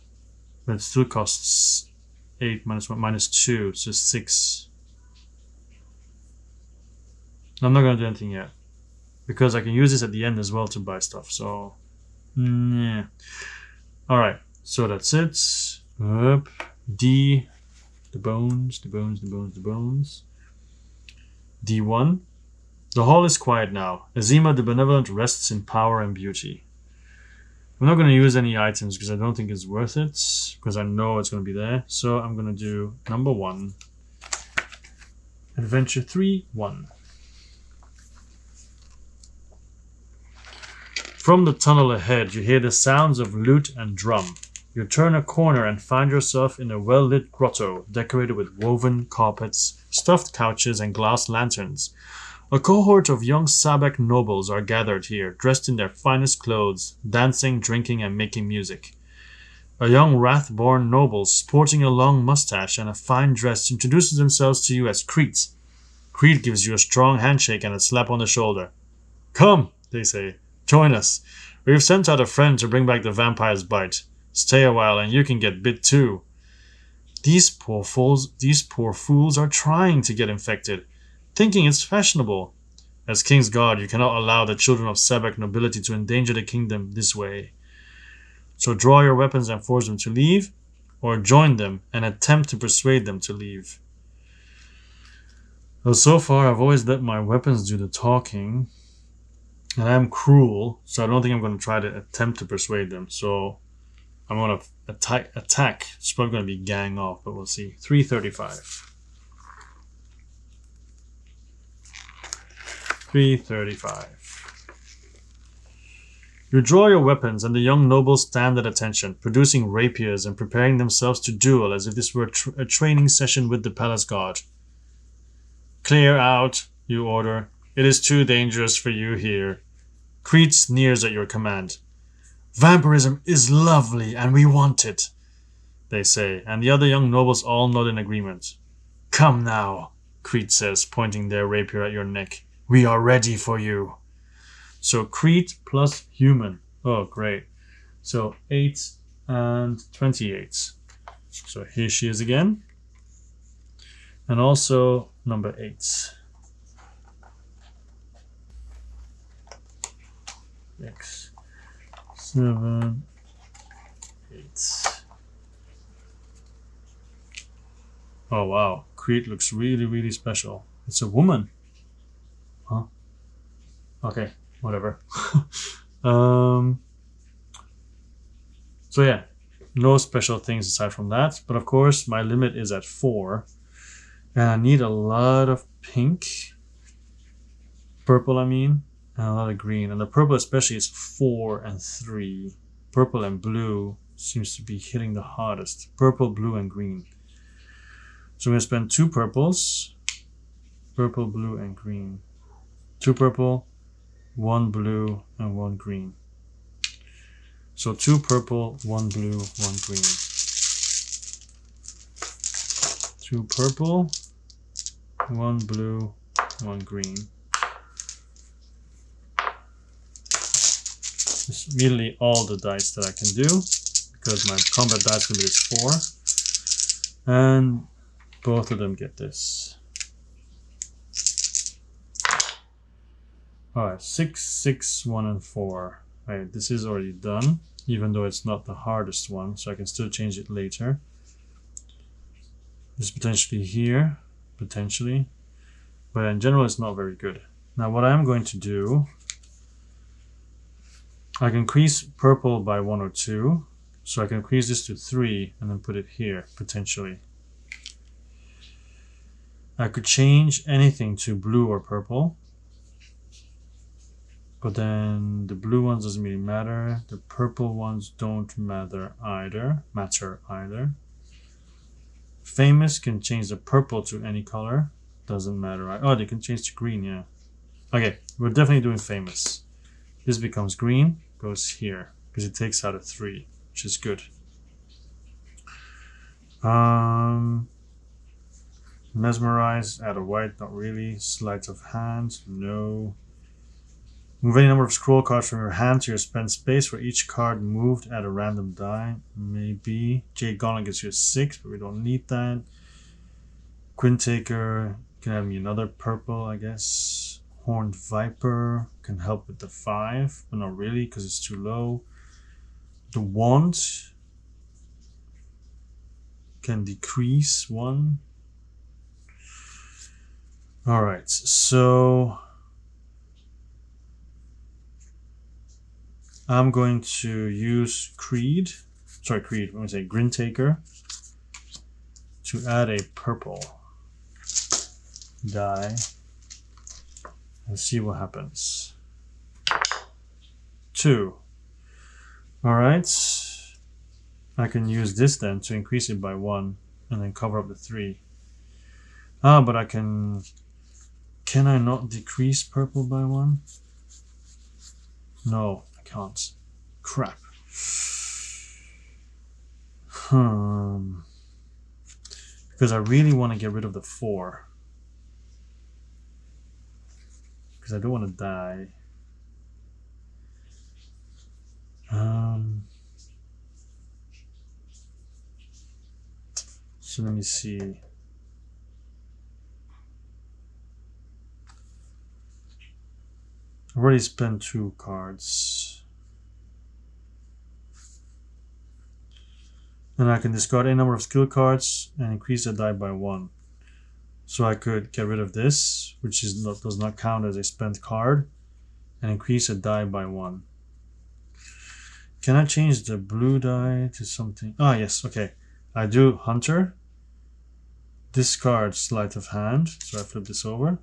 Speaker 1: But it still costs 8 minus 1 minus 2, so 6. I'm not going to do anything yet. Because I can use this at the end as well to buy stuff, so... yeah. Alright, so that's it. Up. D. The bones, the bones, the bones, the bones. D1. The hall is quiet now. Azima the Benevolent rests in power and beauty. I'm not going to use any items because I don't think it's worth it. Because I know it's going to be there. So I'm going to do number 1. Adventure 3, 1. From the tunnel ahead, you hear the sounds of lute and drum. You turn a corner and find yourself in a well-lit grotto, decorated with woven carpets, stuffed couches, and glass lanterns. A cohort of young Sabek nobles are gathered here, dressed in their finest clothes, dancing, drinking, and making music. A young Wrathborn noble, sporting a long mustache and a fine dress, introduces themselves to you as Crete. Crete gives you a strong handshake and a slap on the shoulder. "Come," they say. Join us. We've sent out a friend to bring back the vampire's bite. Stay a while and you can get bit too. These poor fools are trying to get infected, thinking it's fashionable. As King's Guard, you cannot allow the children of Sabak nobility to endanger the kingdom this way. So draw your weapons and force them to leave, or join them and attempt to persuade them to leave. Well, so far I've always let my weapons do the talking, and I'm cruel, so I don't think I'm going to try to attempt to persuade them. So I'm going to attack. It's probably going to be gang off, but we'll see. 335. 335. You draw your weapons, and the young nobles stand at attention, producing rapiers and preparing themselves to duel as if this were a training session with the palace guard. Clear out, you order. It is too dangerous for you here. Crete sneers at your command. Vampirism is lovely, and we want it, they say, and the other young nobles all nod in agreement. Come now, Crete says, pointing their rapier at your neck. We are ready for you. So Crete plus human. Oh, great. So 8 and 28. So here she is again. And also number 8. X. 7, 8. Oh wow, Crete looks really, really special. It's a woman. Huh? Okay, whatever. So yeah, no special things aside from that. But of course, my limit is at 4. And I need a lot of pink. Purple, I mean. And a lot of green. And the purple especially is 4 and 3. Purple and blue seems to be hitting the hardest. Purple, blue, and green. So I'm going to spend 2 purples. Purple, blue, and green. 2 purple, 1 blue, and 1 green. So 2 purple, 1 blue, 1 green. 2 purple, 1 blue, 1 green. Just immediately all the dice that I can do, because my combat dice limit is 4. And both of them get this. Alright, 6, 6, 1, and 4. Alright, this is already done, even though it's not the hardest one, so I can still change it later. This is potentially here, potentially, but in general it's not very good. Now what I'm going to do, I can increase purple by 1 or 2, so I can increase this to 3 and then put it here, potentially. I could change anything to blue or purple, but then the blue ones doesn't really matter. The purple ones don't matter either. Famous can change the purple to any color. Doesn't matter. Oh, they can change to green, yeah. Okay, we're definitely doing famous. This becomes green, goes here, because it takes out a 3, which is good. Mesmerize, add a white, not really. Sleight of hand, no. Move any number of scroll cards from your hand to your spent space. For each card moved, add a random die. Maybe. Jade Gauntlet gives you a 6, but we don't need that. Quinn Taker can have me another purple, I guess. Horned Viper can help with the 5, but not really because it's too low. The Wand can decrease 1. Alright, so I'm going to use I'm going to say Grin Taker to add a purple die and see what happens. 2. Alright, I can use this then to increase it by 1 and then cover up the 3. But I can I not decrease purple by 1? No, I can't. Crap. Because I really want to get rid of the 4. Because I don't want to die. So let me see. I've already spent 2 cards. And I can discard any number of skill cards and increase the die by 1. So I could get rid of this, which does not count as a spent card, and increase the die by 1. Can I change the blue die to something? Ah, yes, okay. I do Hunter, discard Sleight of Hand, so I flip this over.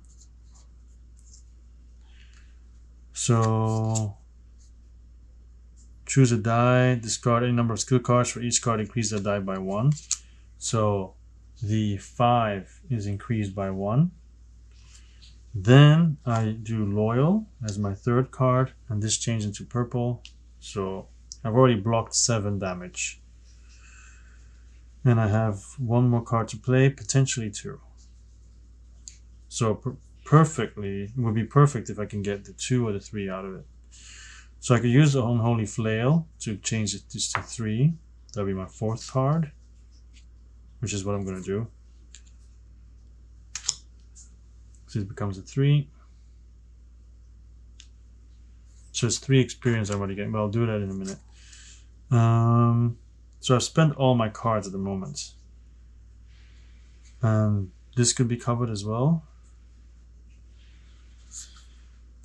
Speaker 1: So choose a die, discard any number of skill cards. For each card, increase the die by 1. So the 5 is increased by 1. Then I do Loyal as my 3rd card, and this changes into purple. So I've already blocked 7 damage. And I have 1 more card to play, potentially 2. So it would be perfect if I can get the 2 or the 3 out of it. So I could use the Unholy Flail to change it just to 3. That'll be my 4th card, which is what I'm going to do. So it becomes a 3. So it's 3 experience I'm already getting, but I'll do that in a minute. So I've spent all my cards at the moment. This could be covered as well.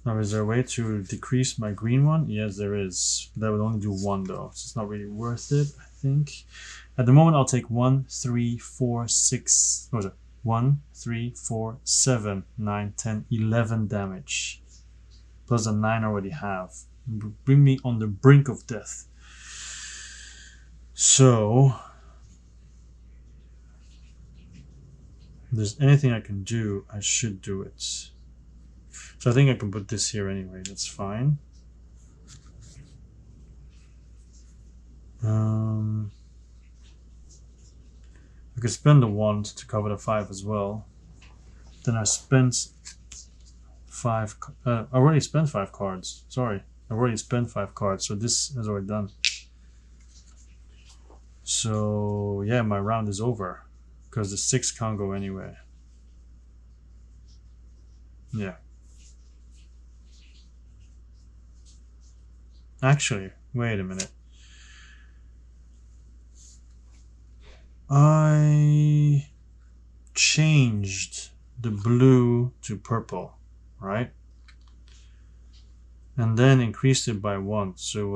Speaker 1: Now, is there a way to decrease my green one? Yes, there is. That would only do 1 though, so it's not really worth it, I think. At the moment, I'll take 1, 3, 4, 6. What was it? 1, 3, 4, 7, 9, 10, 11 damage. Plus the 9 I already have. Bring me on the brink of death. So, if there's anything I can do, I should do it. So I think I can put this here anyway, that's fine. I could spend the 1 to cover the 5 as well. Then I spent 5, I already spent 5 cards, sorry. I already spent 5 cards, so this is already done. So yeah, my round is over, because the 6 can't go anywhere. Yeah. Actually, wait a minute. I changed the blue to purple, right? And then increased it by 1, so it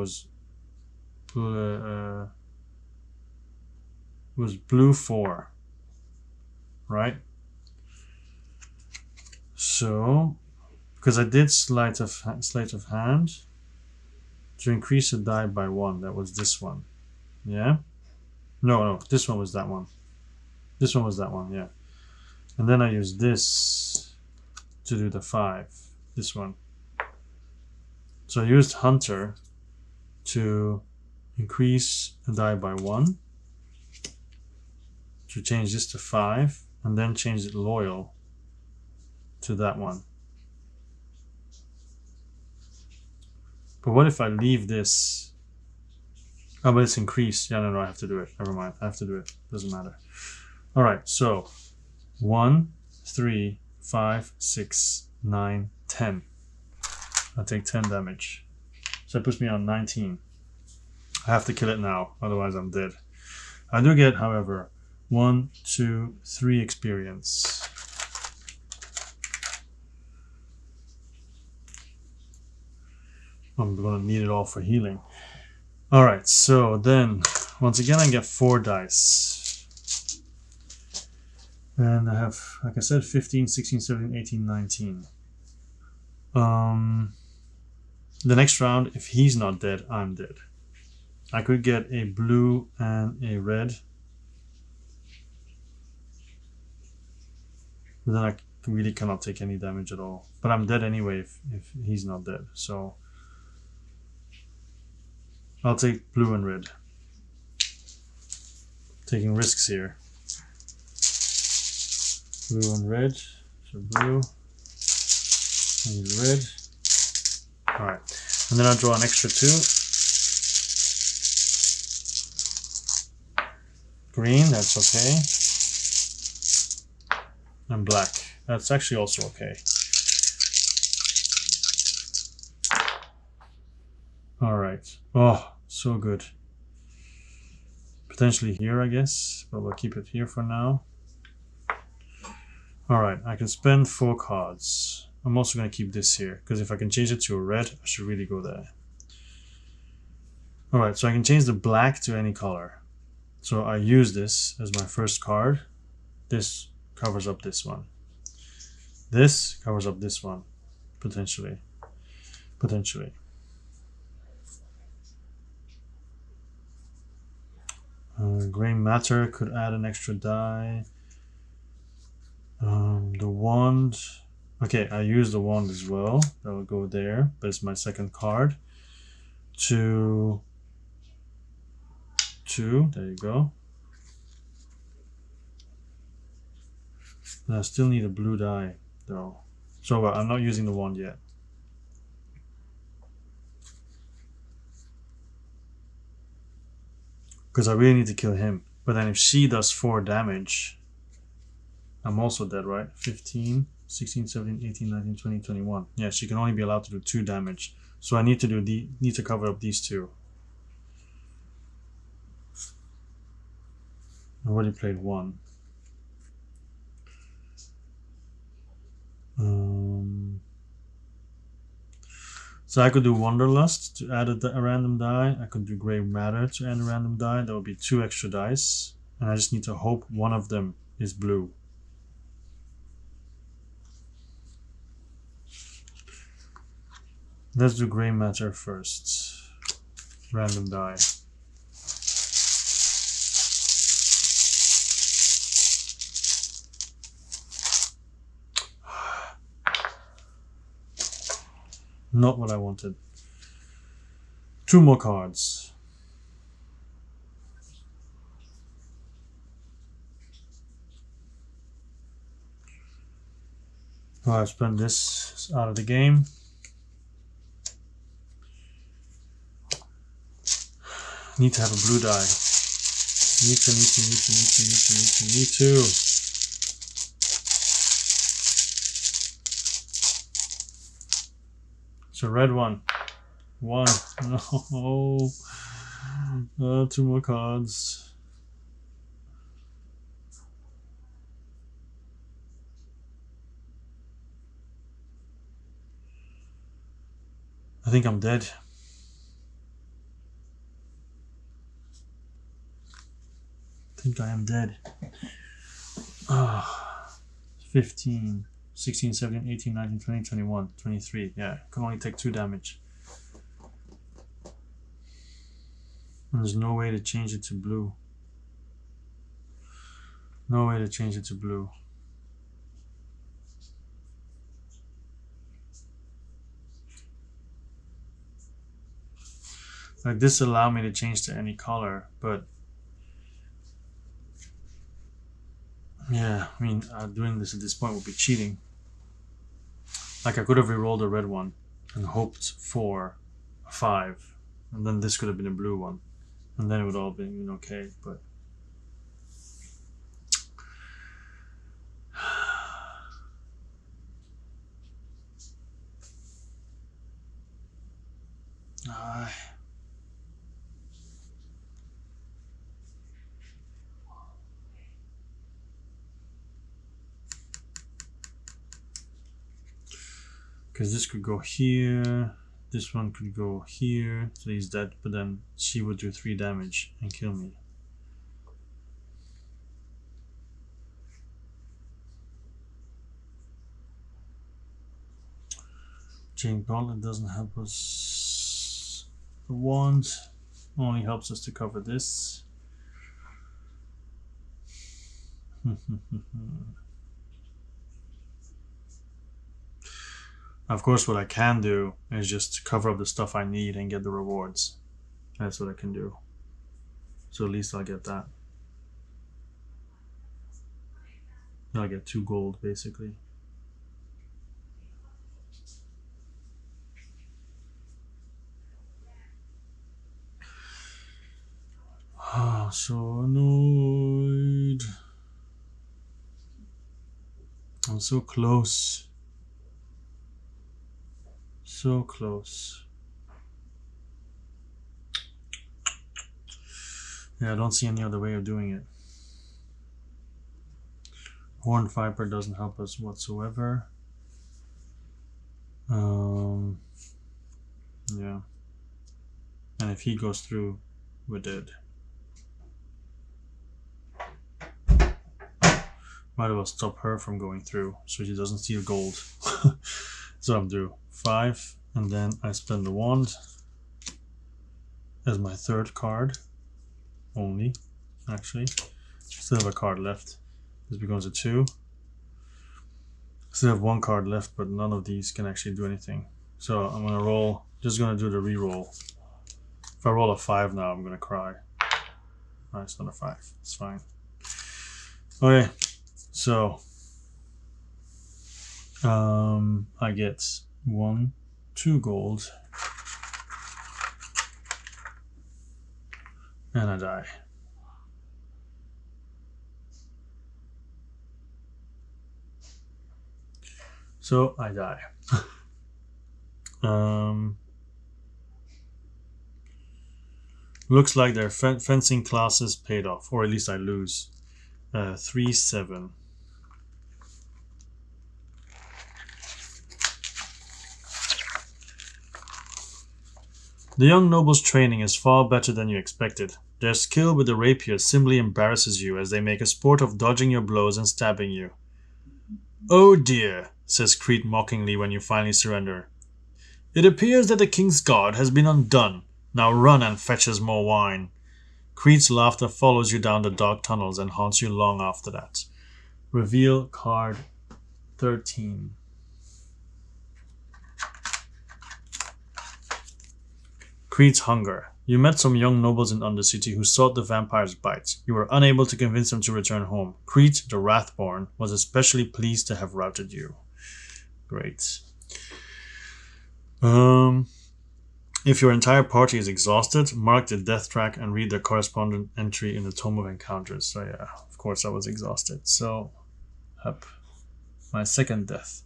Speaker 1: was blue 4, right? So, because I did sleight of hand to increase the die by 1, that was this one, yeah? No, this one was that one. This one was that one, yeah. And then I used this to do the 5, this one. So I used Hunter to increase the die by 1, to change this to 5, and then change it Loyal to that one. But what if I leave this? Oh, but it's increased. Yeah, no, I have to do it. Never mind. I have to do it. Doesn't matter. All right, so 1, 3, 5, 6, 9, 10. I take 10 damage. So that puts me on 19. I have to kill it now, otherwise I'm dead. I do get, however, 1, 2, 3 experience. I'm gonna need it all for healing. Alright, so then, once again I get 4 dice. And I have, like I said, 15, 16, 17, 18, 19. The next round, if he's not dead, I'm dead. I could get a blue and a red. But then I really cannot take any damage at all. But I'm dead anyway if he's not dead, so I'll take blue and red. Taking risks here. Blue and red. So blue and red. Alright. And then I'll draw an extra 2. Green, that's okay. and black. That's actually also okay. Alright. Oh, so good. Potentially here, I guess, but we'll keep it here for now. Alright, I can spend 4 cards. I'm also going to keep this here, because if I can change it to a red, I should really go there. Alright, so I can change the black to any color. So I use this as my first card. This covers up this one. This covers up this one, potentially. Gray matter could add an extra die. The wand. Okay, I use the wand as well. That will go there, but it's my second card. 2. There you go. And I still need a blue die, though. So I'm not using the wand yet. Because I really need to kill him. But then if she does 4 damage, I'm also dead, right? 15, 16, 17, 18, 19, 20, 21. Yeah, she can only be allowed to do 2 damage. So I need to cover up these 2. I already played 1. So I could do Wanderlust to add a random die. I could do Grey Matter to add a random die. That would be 2 extra dice. And I just need to hope one of them is blue. Let's do Grey Matter first. Random die. Not what I wanted. 2 more cards. I spent this out of the game. Need to have a blue die. Need to. It's a red one. 1. No. 2 more cards. I think I'm dead. I think I am dead. 15, 16, 17, 18, 19, 20, 21, 23. Yeah, I can only take 2 damage. And there's no way to change it to blue. No way to change it to blue. Like this allow me to change to any color, but yeah, I mean, doing this at this point would be cheating. Like I could have re-rolled a red one and hoped for a 5, and then this could have been a blue one, and then it would all have been okay, but because this could go here, this one could go here, so he's dead, but then she would do 3 damage and kill me. Chain Gauntlet doesn't help us. The wand only helps us to cover this. Of course, what I can do is just cover up the stuff I need and get the rewards. That's what I can do. So at least I'll get that. I'll get 2 gold, basically. Oh, so annoyed. So close. So close. Yeah, I don't see any other way of doing it. Horned Viper doesn't help us whatsoever. Yeah. And if he goes through, we're dead. Might as well stop her from going through so she doesn't steal gold. So I'm do 5, and then I spend the wand as my third card. Only, actually. Still have a card left. This becomes a 2. Still have 1 card left, but none of these can actually do anything. So I'm gonna roll, just gonna do the re-roll. If I roll a 5 now, I'm gonna cry. Alright, it's not a 5, it's fine. Okay, so I get 1, 2 gold, and I die. So I die. Looks like their fencing classes paid off, or at least I lose. 3-7. The young noble's training is far better than you expected. Their skill with the rapier simply embarrasses you as they make a sport of dodging your blows and stabbing you. "Oh dear," says Crete mockingly when you finally surrender. "It appears that the king's guard has been undone. Now run and fetch us more wine." Crete's laughter follows you down the dark tunnels and haunts you long after that. Reveal card 13. Crete's hunger. You met some young nobles in Undercity who sought the vampire's bite. You were unable to convince them to return home. Crete, the Wrathborn, was especially pleased to have routed you. Great. If your entire party is exhausted, mark the death track and read the correspondent entry in the Tome of Encounters. So yeah, of course I was exhausted. So, up. My second death.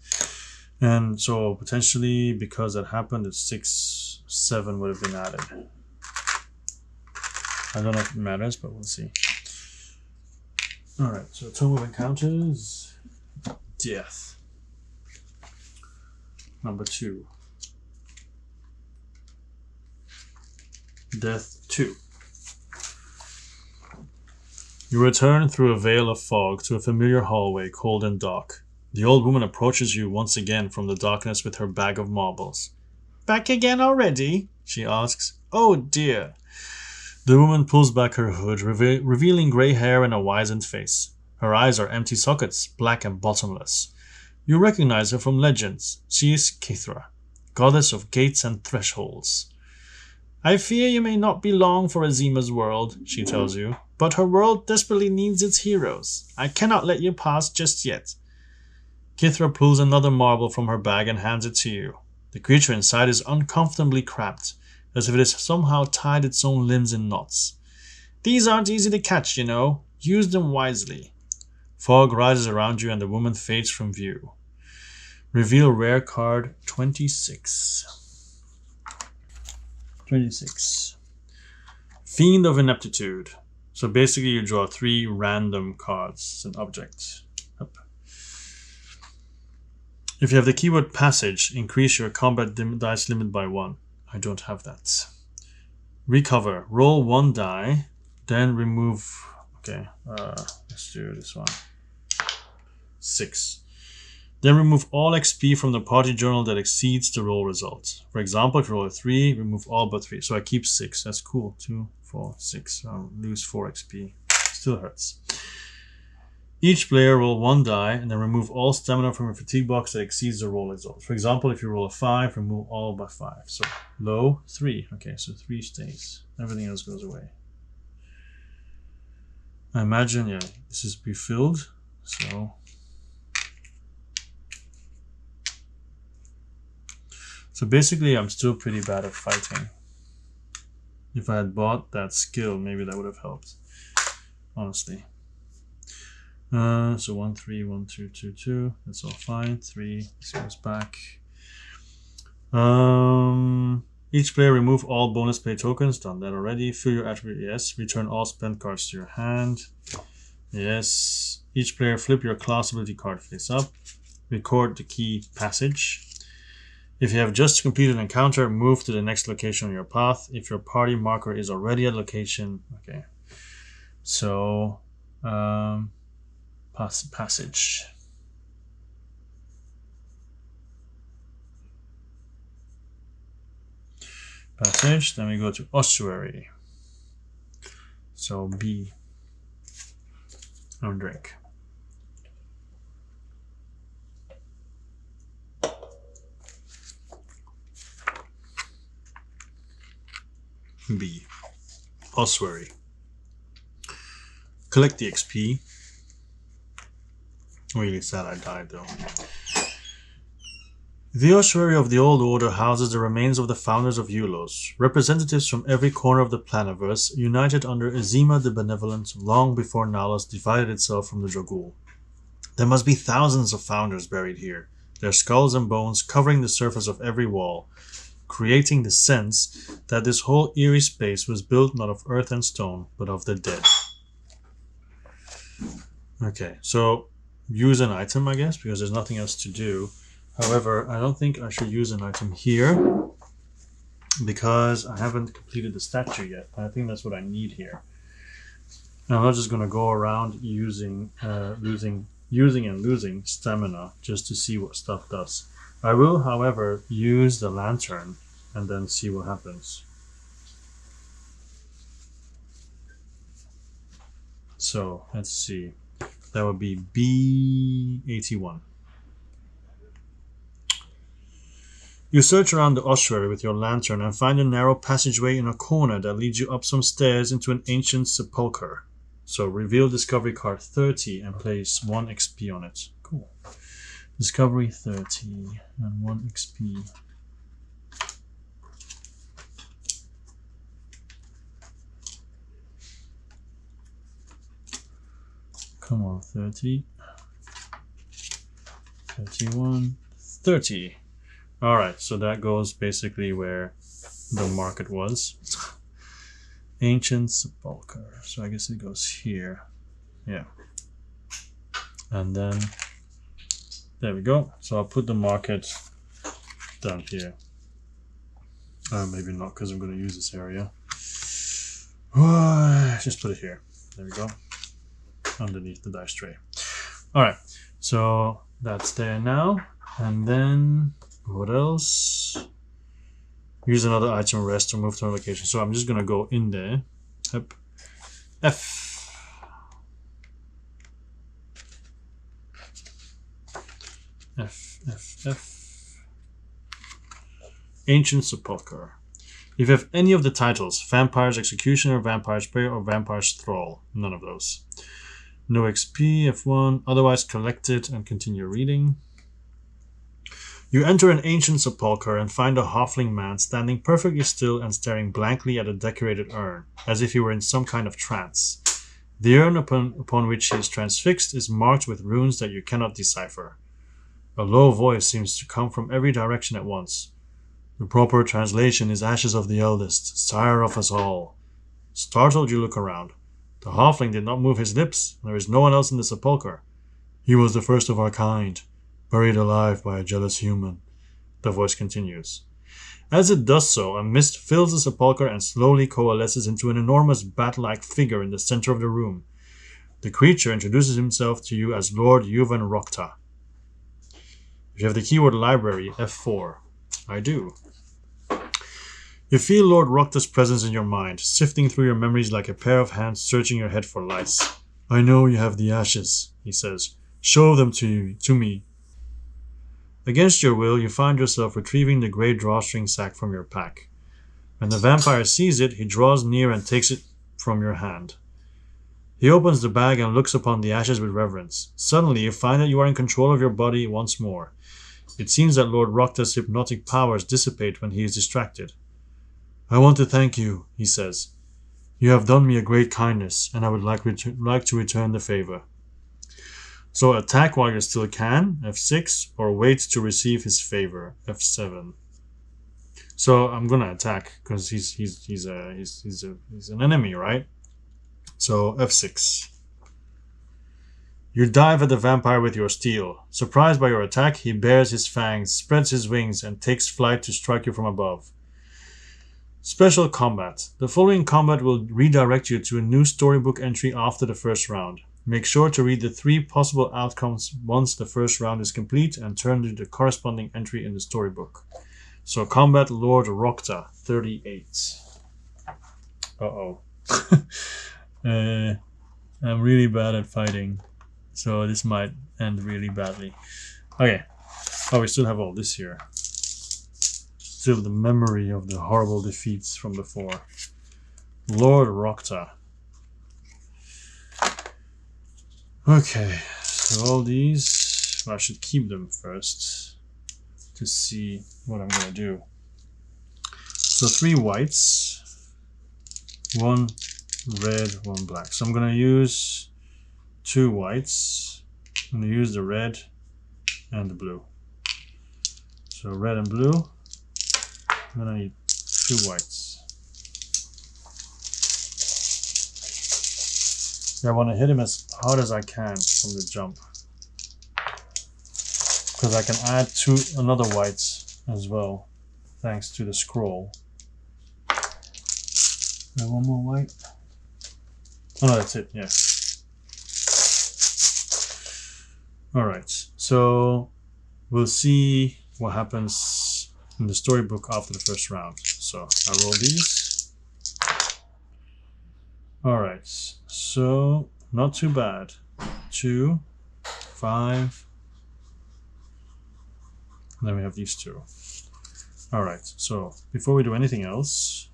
Speaker 1: And so potentially, because that happened, it's 6, 7 would have been added. I don't know if it matters, but we'll see. Alright, so Tome of Encounters. Death. Number 2. Death 2. You return through a veil of fog to a familiar hallway, cold and dark. The old woman approaches you once again from the darkness with her bag of marbles. "Back again already?" she asks. "Oh dear." The woman pulls back her hood, revealing grey hair and a wizened face. Her eyes are empty sockets, black and bottomless. You recognize her from legends. She is Kithra, goddess of gates and thresholds. "I fear you may not be long for Azima's world," she tells you, "but her world desperately needs its heroes. I cannot let you pass just yet." Kithra pulls another marble from her bag and hands it to you. The creature inside is uncomfortably cramped, as if it has somehow tied its own limbs in knots. "These aren't easy to catch, you know. Use them wisely." Fog rises around you and the woman fades from view. Reveal rare card 26. 26. Fiend of Ineptitude. So basically you draw 3 random cards. It's an object. Up. If you have the keyword passage, increase your combat dice limit by 1. I don't have that. Recover. Roll 1 die, then remove... Okay, let's do this one. 6. Then remove all XP from the party journal that exceeds the roll result. For example, if you roll a 3, remove all but 3. So I keep 6. That's cool. 2, 4, 6. I'll lose 4 XP. Still hurts. Each player roll 1 die and then remove all stamina from a fatigue box that exceeds the roll result. For example, if you roll a 5, remove all but 5. So low, 3. Okay, so 3 stays. Everything else goes away. I imagine, yeah, this is refilled. So basically, I'm still pretty bad at fighting. If I had bought that skill, maybe that would have helped. Honestly. So 1, 3, 1, 2, 2, 2. That's all fine. 3. This goes back. Each player remove all bonus play tokens. Done that already. Fill your attribute. Yes. Return all spent cards to your hand. Yes. Each player flip your class ability card face up. Record the key passage. If you have just completed an encounter, move to the next location on your path. If your party marker is already at location, okay. So, passage. Passage. Then we go to ossuary. So B. Outbreak. B. Ossuary. Collect the XP. Really sad I died though. The ossuary of the Old Order houses the remains of the founders of Eulos, representatives from every corner of the planiverse, united under Azima the Benevolent long before Nalos divided itself from the Dragul. There must be thousands of founders buried here, their skulls and bones covering the surface of every wall, creating the sense that this whole eerie space was built not of earth and stone, but of the dead. Okay, so use an item, I guess, because there's nothing else to do. However, I don't think I should use an item here because I haven't completed the statue yet. I think that's what I need here. And I'm not just going to go around using and losing stamina just to see what stuff does. I will, however, use the lantern and then see what happens. So, let's see. That would be B81. You search around the ossuary with your lantern and find a narrow passageway in a corner that leads you up some stairs into an ancient sepulchre. So reveal discovery card 30 and place 1 XP on it. Cool. Discovery 30 and 1 XP. Come on, 30. 31. 30. Alright, so that goes basically where the market was. Ancient Sepulchre. So I guess it goes here. Yeah. And then, there we go. So I'll put the market down here. Maybe not, because I'm going to use this area. Just put it here. There we go. Underneath the dice tray. Alright, so that's there now. And then, what else? Use another item, rest, or move to a location. So I'm just going to go in there. Yep. F. Ancient Sepulchre. If you have any of the titles, Vampire's Executioner, Vampire's Prayer, or Vampire's Thrall, none of those. No XP, F1, otherwise collect it and continue reading. You enter an ancient sepulchre and find a halfling man standing perfectly still and staring blankly at a decorated urn, as if he were in some kind of trance. The urn upon which he is transfixed is marked with runes that you cannot decipher. A low voice seems to come from every direction at once. The proper translation is Ashes of the Eldest, sire of us all. Startled, you look around. The halfling did not move his lips. There is no one else in the sepulchre. He was the first of our kind, buried alive by a jealous human. The voice continues. As it does so, a mist fills the sepulchre and slowly coalesces into an enormous bat-like figure in the center of the room. The creature introduces himself to you as Lord Yuvan Rokta. If you have the keyword library, F4. I do. You feel Lord Rokta's presence in your mind, sifting through your memories like a pair of hands searching your head for lice. I know you have the ashes, he says. Show them to me. Against your will, you find yourself retrieving the grey drawstring sack from your pack. When the vampire sees it, he draws near and takes it from your hand. He opens the bag and looks upon the ashes with reverence. Suddenly, you find that you are in control of your body once more. It seems that Lord Rokta's hypnotic powers dissipate when he is distracted. I want to thank you, he says. You have done me a great kindness, and I would like to return the favor. So attack while you still can, F6, or wait to receive his favor, F7. So I'm gonna attack because he's an enemy, right? So F6. You dive at the vampire with your steel. Surprised by your attack, he bares his fangs, spreads his wings, and takes flight to strike you from above. Special combat. The following combat will redirect you to a new storybook entry after the first round. Make sure to read the 3 possible outcomes once the first round is complete and turn to the corresponding entry in the storybook. So combat Lord Rokta, 38. Uh-oh. I'm really bad at fighting, so this might end really badly. Okay. Oh, we still have all this here. Still the memory of the horrible defeats from before. Lord Rokta. Okay, so all these, well, I should keep them first to see what I'm gonna do. So 3 whites, 1 red, 1 black. So I'm gonna use 2 whites. I'm gonna use the red and the blue. So red and blue. I'm gonna need 2 whites. I want to hit him as hard as I can from the jump, because I can add another white as well, thanks to the scroll. One more white. Oh no, that's it. Yeah. All right. So we'll see what happens in the storybook after the first round. So I roll these. All right. So not too bad. 2, 5. And then we have these 2. All right. So before we do anything else,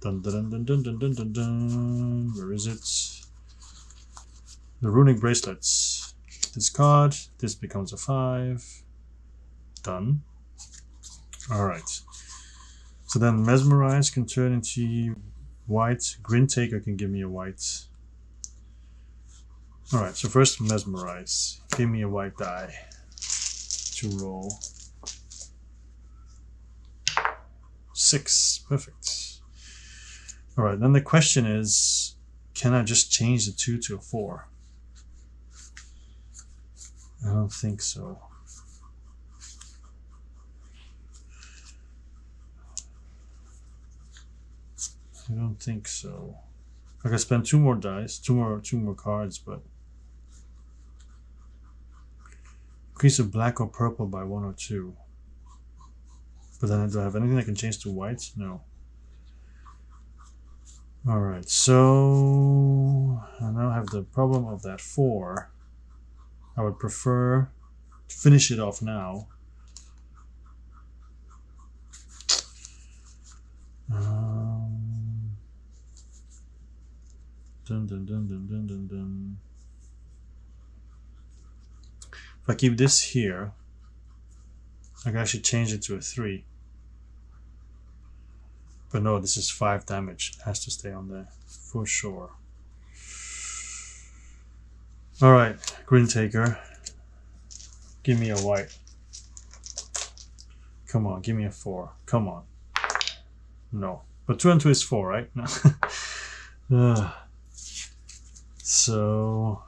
Speaker 1: dun dun dun dun dun dun dun dun. Where is it? The runic bracelets. Discard. This becomes a 5. Done. All right. So then mesmerize can turn into white. Grin Taker can give me a white. All right. So first mesmerize. Give me a white die to roll. 6. Perfect. All right. Then the question is, can I just change the 2 to a 4? I don't think so. I don't think so. I can spend 2 more dice, two more cards, but increase of black or purple by 1 or 2. But then do I have anything that can change to white? No. All right, so I now have the problem of that 4. I would prefer to finish it off now. Dun, dun, dun, dun, dun, dun, dun. If I keep this here, I can actually change it to a 3. But no, this is 5 damage. It has to stay on there for sure. All right, Grin Taker. Give me a white. Come on, give me a 4. Come on. No. But 2 and 2 is 4, right? No. So.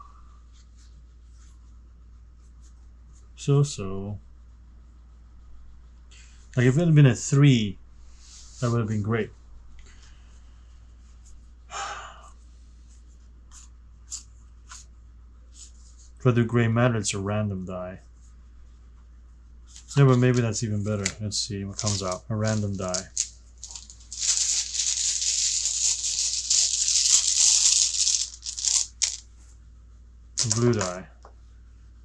Speaker 1: Like if it had been a 3, that would have been great. For the Grey Matter, it's a random die. Yeah, but maybe that's even better. Let's see what comes out. A random die. Blue die.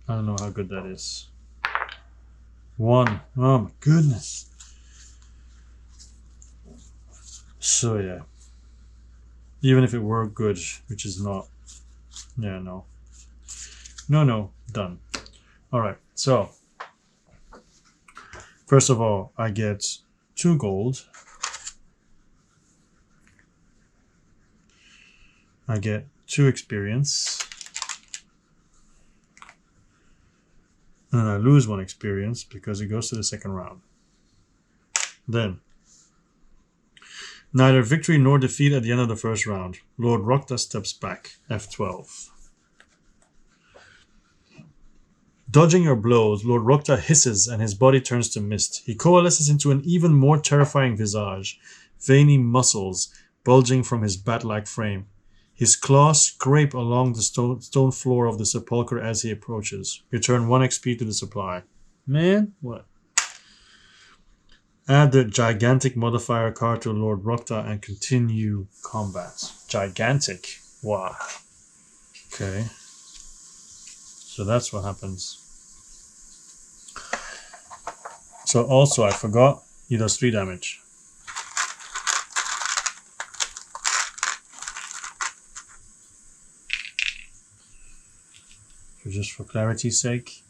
Speaker 1: I don't know how good that is. 1. Oh my goodness. So yeah. Even if it were good, which is not. Yeah, no. No, done. Alright, so. First of all, I get 2 gold. I get 2 experience. And I lose 1 experience because it goes to the second round. Then, neither victory nor defeat at the end of the first round. Lord Rokta steps back. F12. Dodging your blows, Lord Rokta hisses and his body turns to mist. He coalesces into an even more terrifying visage, veiny muscles bulging from his bat-like frame. His claws scrape along the stone floor of the sepulchre as he approaches. Return 1 XP to the supply. Man, what? Add the gigantic modifier card to Lord Rokta and continue combat. Gigantic. Wow. Okay. So that's what happens. So also, I forgot, he does 3 damage. So just for clarity's sake.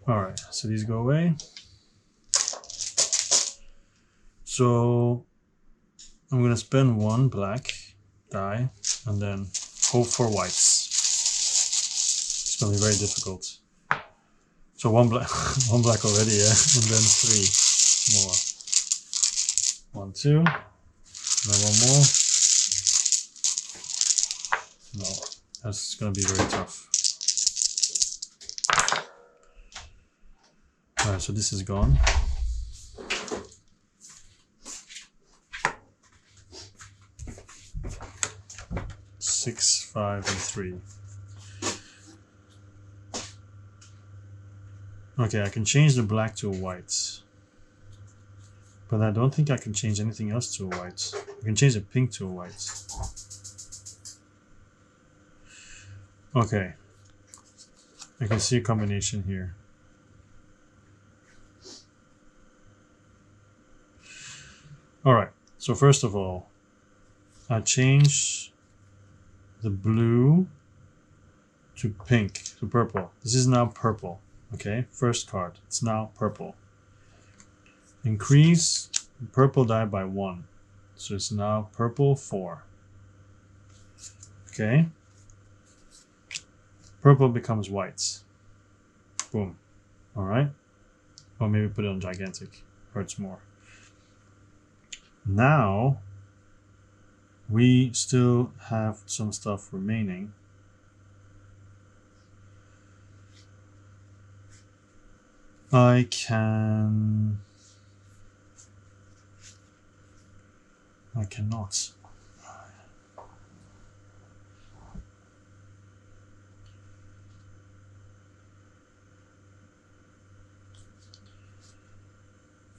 Speaker 1: Alright, so these go away. So I'm going to spend 1 black die and then hope for whites. It's going to be very difficult. So 1 black, 1 black already, yeah, and then 3 more. 1, 2, and then 1 more. No, that's going to be very tough. Alright, so this is gone. Six, 5, and 3. Okay, I can change the black to a white. But I don't think I can change anything else to a white. I can change the pink to a white. Okay. I can see a combination here. Alright, so first of all, I change the blue to pink, to purple. This is now purple. Okay, first card. It's now purple. Increase the purple die by 1. So it's now purple 4. Okay. Purple becomes white. Boom. Alright. Or maybe put it on gigantic. Hurts more. Now, we still have some stuff remaining. I cannot.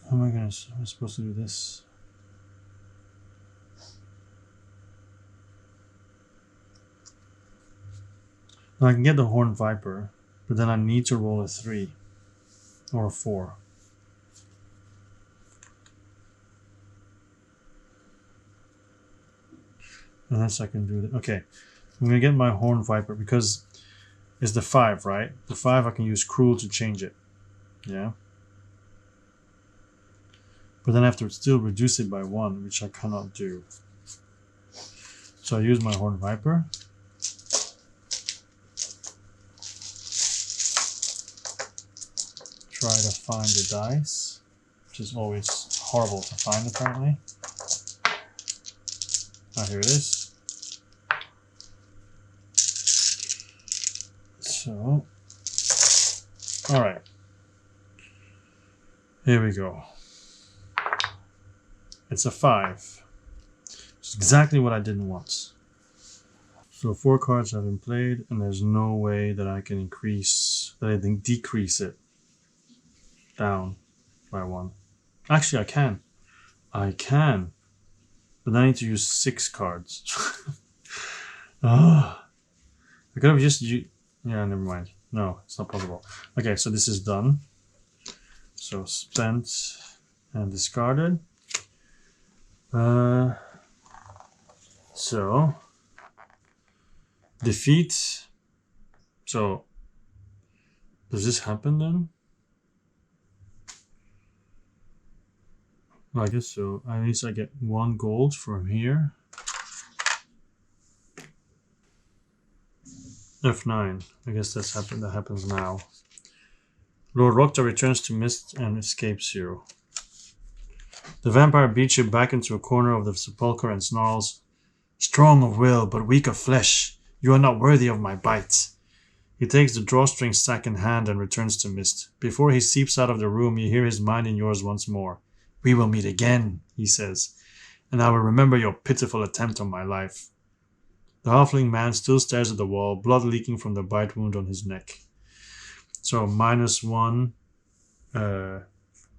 Speaker 1: How am I supposed to do this? Now I can get the Horned Viper, but then I need to roll a 3 or a 4. Unless I can do that. Okay, I'm gonna get my Horned Viper because it's the 5, right? The 5 I can use Cruel to change it. Yeah. But then I have to still reduce it by 1, which I cannot do. So I use my Horned Viper. Try to find the dice, which is always horrible to find apparently. Ah, here it is. So, alright. Here we go. It's a 5. It's exactly what I didn't want. So 4 cards have been played, and there's no way that I can decrease it down by 1. Actually, I can. But I need to use 6 cards. I could have just used... Yeah, never mind. No, it's not possible. Okay, so this is done. So spent and discarded. So defeat. So does this happen then? Well, I guess so. At least I get 1 gold from here. F9. I guess that happens now. Lord Rokta returns to Mist and escapes you. The vampire beats you back into a corner of the sepulchre and snarls, "Strong of will, but weak of flesh. You are not worthy of my bite." He takes the drawstring sack in hand and returns to Mist. Before he seeps out of the room, you hear his mind in yours once more. "We will meet again," he says, "and I will remember your pitiful attempt on my life." The halfling man still stares at the wall, blood leaking from the bite wound on his neck. So -1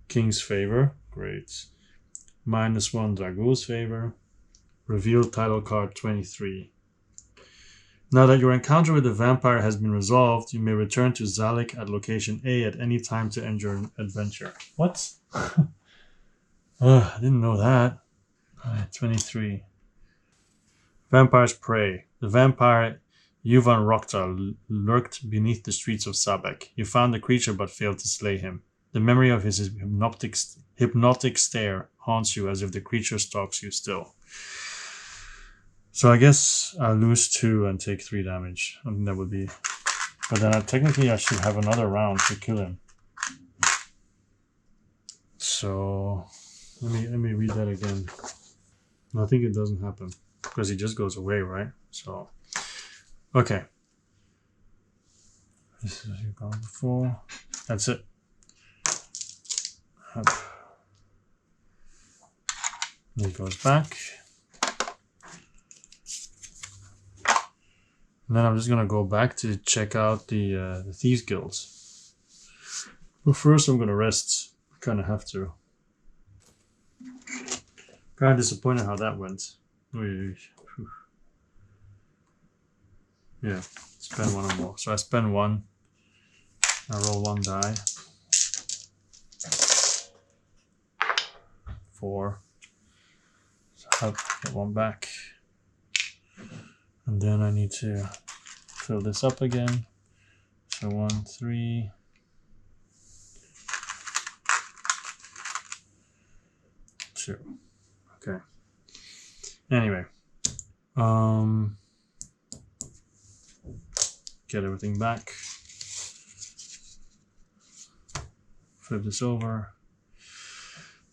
Speaker 1: King's favor. Great. -1 Dragul's favor. Reveal title card 23. Now that your encounter with the vampire has been resolved, you may return to Zalik at location A at any time to end your adventure. What? I didn't know that. 23. Vampire's Prey. The vampire Yuvan Rokta lurked beneath the streets of Sabek. You found the creature but failed to slay him. The memory of his hypnotic stare haunts you as if the creature stalks you still. So I guess I'll lose 2 and take 3 damage. I think that would be... But then technically I should have another round to kill him. So... Let me read that again. I think it doesn't happen. Because he just goes away, right? So... Okay. This is what you've gone before. That's it. He goes back. And then I'm just gonna go back to check out the Thieves Guilds. But first I'm gonna rest. I kinda have to. Kinda disappointed how that went. Yeah, spend 1 or more. So I spend 1. I roll 1 die. 4. So I'll get 1 back. And then I need to fill this up again. So 1, 3. 2. Okay. Anyway. Get everything back. Flip this over.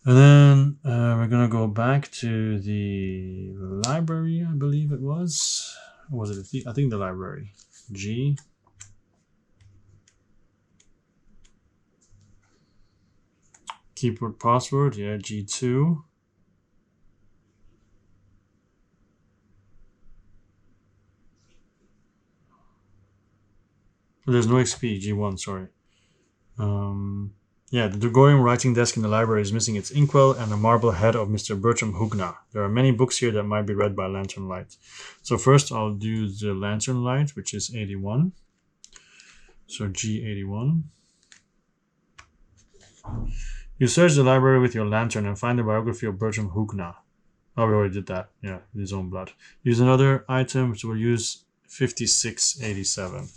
Speaker 1: And then we're gonna go back to the library, I believe it was. Or was it I think the library. G. Keyboard password, yeah, G2. There's no XP, G1, sorry. Yeah, the Dugorian writing desk in the library is missing its inkwell and the marble head of Mr. Bertram Hugna. There are many books here that might be read by lantern light. So first I'll do the lantern light, which is 81. So G81. You search the library with your lantern and find the biography of Bertram Hugna. Oh, we already did that. Yeah, his own blood. Use another item, which will use 5687.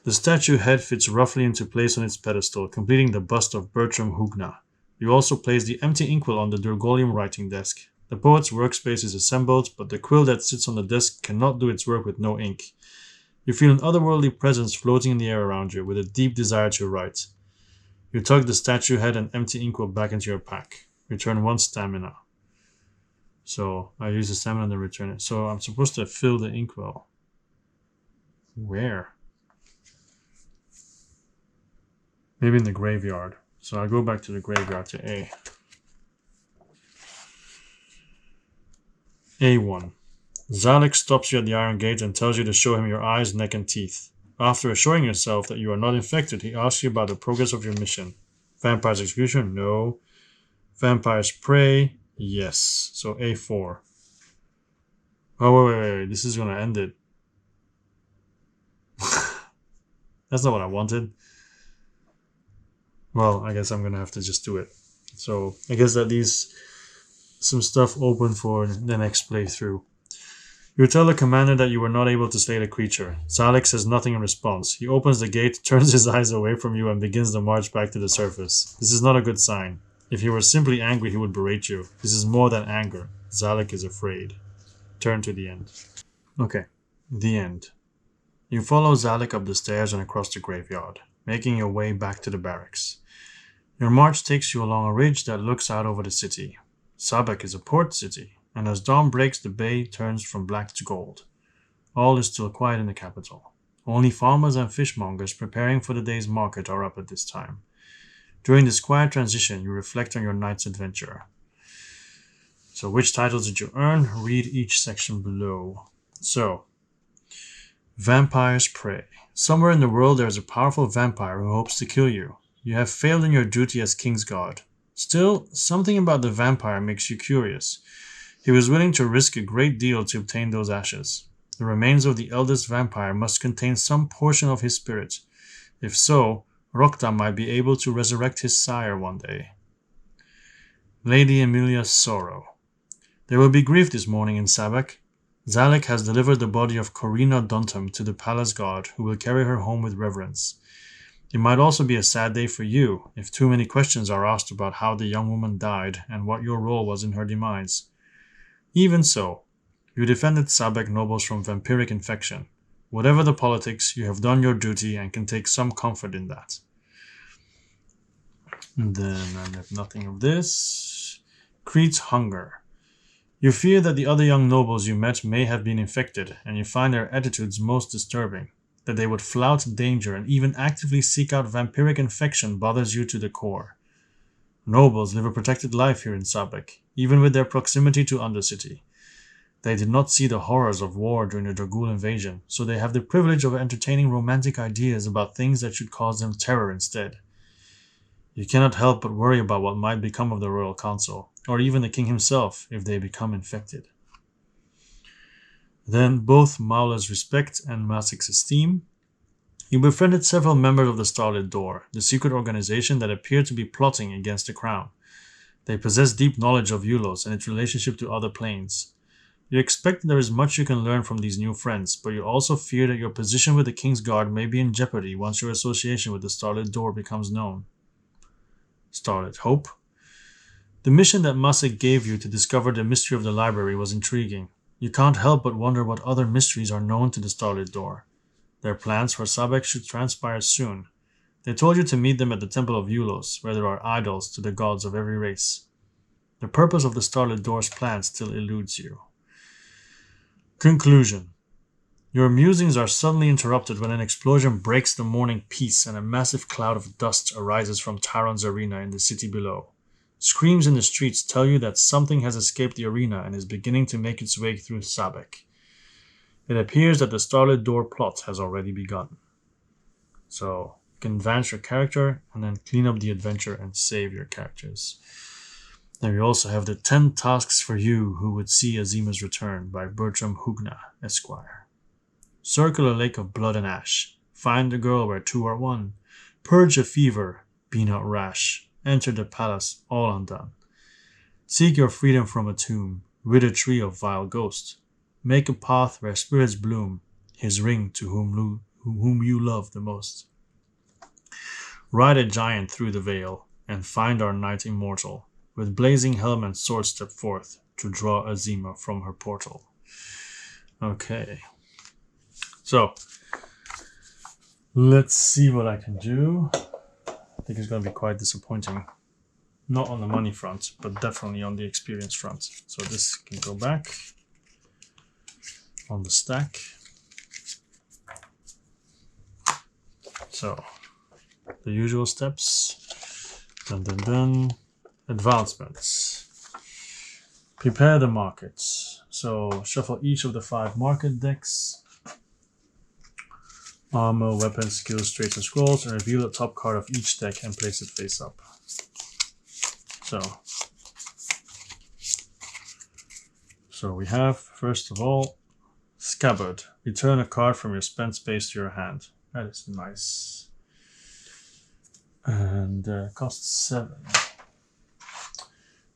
Speaker 1: The statue head fits roughly into place on its pedestal, completing the bust of Bertram Hugna. You also place the empty inkwell on the Durgolium writing desk. The poet's workspace is assembled, but the quill that sits on the desk cannot do its work with no ink. You feel an otherworldly presence floating in the air around you, with a deep desire to write. You tug the statue head and empty inkwell back into your pack. Return 1 stamina. So I use the stamina and then return it. So I'm supposed to fill the inkwell. Where? Maybe in the graveyard. So I'll go back to the graveyard to A. A1. Zalik stops you at the iron gate and tells you to show him your eyes, neck, and teeth. After assuring yourself that you are not infected, he asks you about the progress of your mission. Vampire's execution? No. Vampire's prey? Yes. So A4. Oh, wait. This is going to end it. That's not what I wanted. Well, I guess I'm going to have to just do it. So I guess that leaves some stuff open for the next playthrough. You tell the commander that you were not able to slay the creature. Zalik says nothing in response. He opens the gate, turns his eyes away from you, and begins the march back to the surface. This is not a good sign. If he were simply angry, he would berate you. This is more than anger. Zalik is afraid. Turn to the end. Okay, the end. You follow Zalek up the stairs and across the graveyard, making your way back to the barracks. Your march takes you along a ridge that looks out over the city. Sabek is a port city, and as dawn breaks, the bay turns from black to gold. All is still quiet in the capital. Only farmers and fishmongers preparing for the day's market are up at this time. During this quiet transition, you reflect on your night's adventure. So, which titles did you earn? Read each section below. So, Vampire's Prey. Somewhere in the world there is a powerful vampire who hopes to kill you. You have failed in your duty as King's Guard. Still, something about the vampire makes you curious. He was willing to risk a great deal to obtain those ashes. The remains of the eldest vampire must contain some portion of his spirit. If so, Rokta might be able to resurrect his sire one day. Lady Emilia's Sorrow. There will be grief this morning in Sabek. Zalek has delivered the body of Corina Duntham to the palace guard, who will carry her home with reverence. It might also be a sad day for you, if too many questions are asked about how the young woman died and what your role was in her demise. Even so, you defended Sabek nobles from vampiric infection. Whatever the politics, you have done your duty and can take some comfort in that. And then I have nothing of this. Crete's Hunger. You fear that the other young nobles you met may have been infected, and you find their attitudes most disturbing. That they would flout danger and even actively seek out vampiric infection bothers you to the core. Nobles live a protected life here in Sabek, even with their proximity to Undercity. They did not see the horrors of war during the Dragul invasion, so they have the privilege of entertaining romantic ideas about things that should cause them terror instead. You cannot help but worry about what might become of the Royal Council, or even the king himself, if they become infected. Then both Maula's respect and Masik's esteem. You befriended several members of the Starlit Door, the secret organization that appeared to be plotting against the crown. They possess deep knowledge of Eulos and its relationship to other planes. You expect there is much you can learn from these new friends, but you also fear that your position with the King's Guard may be in jeopardy once your association with the Starlit Door becomes known. Starlit Hope. The mission that Masik gave you to discover the mystery of the library was intriguing. You can't help but wonder what other mysteries are known to the Starlit Door. Their plans for Sabek should transpire soon. They told you to meet them at the Temple of Eulos, where there are idols to the gods of every race. The purpose of the Starlit Door's plan still eludes you. Conclusion. Your musings are suddenly interrupted when an explosion breaks the morning peace and a massive cloud of dust arises from Taron's arena in the city below. Screams in the streets tell you that something has escaped the arena and is beginning to make its way through Sabek. It appears that the Starlit Door plot has already begun. So, you can advance your character and then clean up the adventure and save your characters. Then we also have the 10 Tasks for You Who Would See Azima's Return by Bertram Hugna, Esquire. Circle a lake of blood and ash. Find the girl where two are one. Purge a fever. Be not rash. Enter the palace all undone. Seek your freedom from a tomb. Rid a tree of vile ghost. Make a path where spirits bloom. His ring to whom you love the most. Ride a giant through the veil and find our knight immortal. With blazing helm and sword step forth to draw Azima from her portal. Okay. So, let's see what I can do. I think it's going to be quite disappointing. Not on the money front, but definitely on the experience front. So this can go back on the stack. So, the usual steps. Dun dun dun. Advancements. Prepare the markets. So, shuffle each of the 5 market decks. Armor, weapons, skills, traits, and scrolls, and reveal the top card of each deck and place it face up. So we have, first of all, Scabbard. Return a card from your spent space to your hand. That is nice. And costs 7.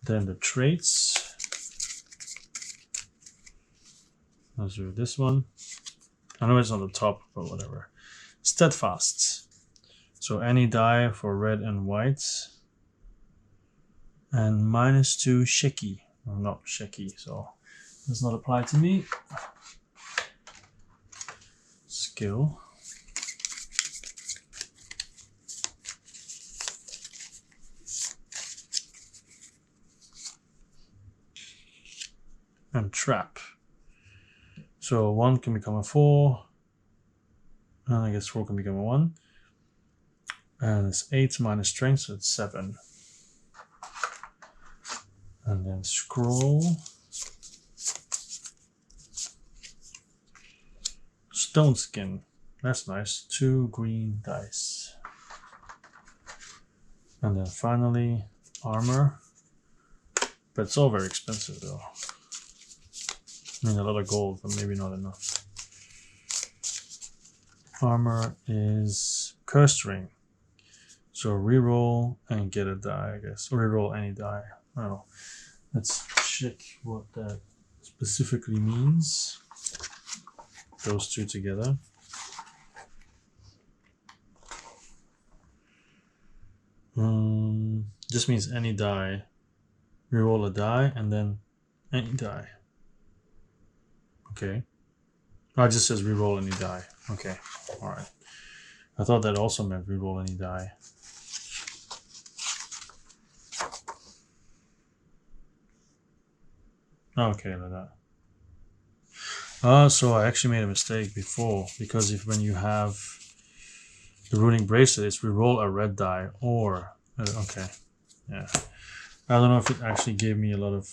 Speaker 1: Then the traits. Let's do this one. I know it's on the top, but whatever. Steadfast. So any die for red and white. And -2 Sheki. Or not Sheki, so Does not apply to me. Skill. And trap. So 1 can become a 4. And I guess 4 can become a 1. And it's 8 minus strength, so it's 7. And then scroll. Stone skin. That's nice. 2 green dice. And then finally, armor. But it's all very expensive though. I mean, a lot of gold, but maybe not enough. Armor is cursed ring. So reroll and get a die, I guess. Or reroll any die. I don't know. Let's check what that specifically means. Those two together. Just means any die. Reroll a die and then any die. Okay. Oh, it just says reroll any die. Okay. Alright. I thought that also meant reroll any die. Okay, like that. So I actually made a mistake before, because when you have the runing bracelet, it's reroll a red die or okay, yeah. I don't know if it actually gave me a lot of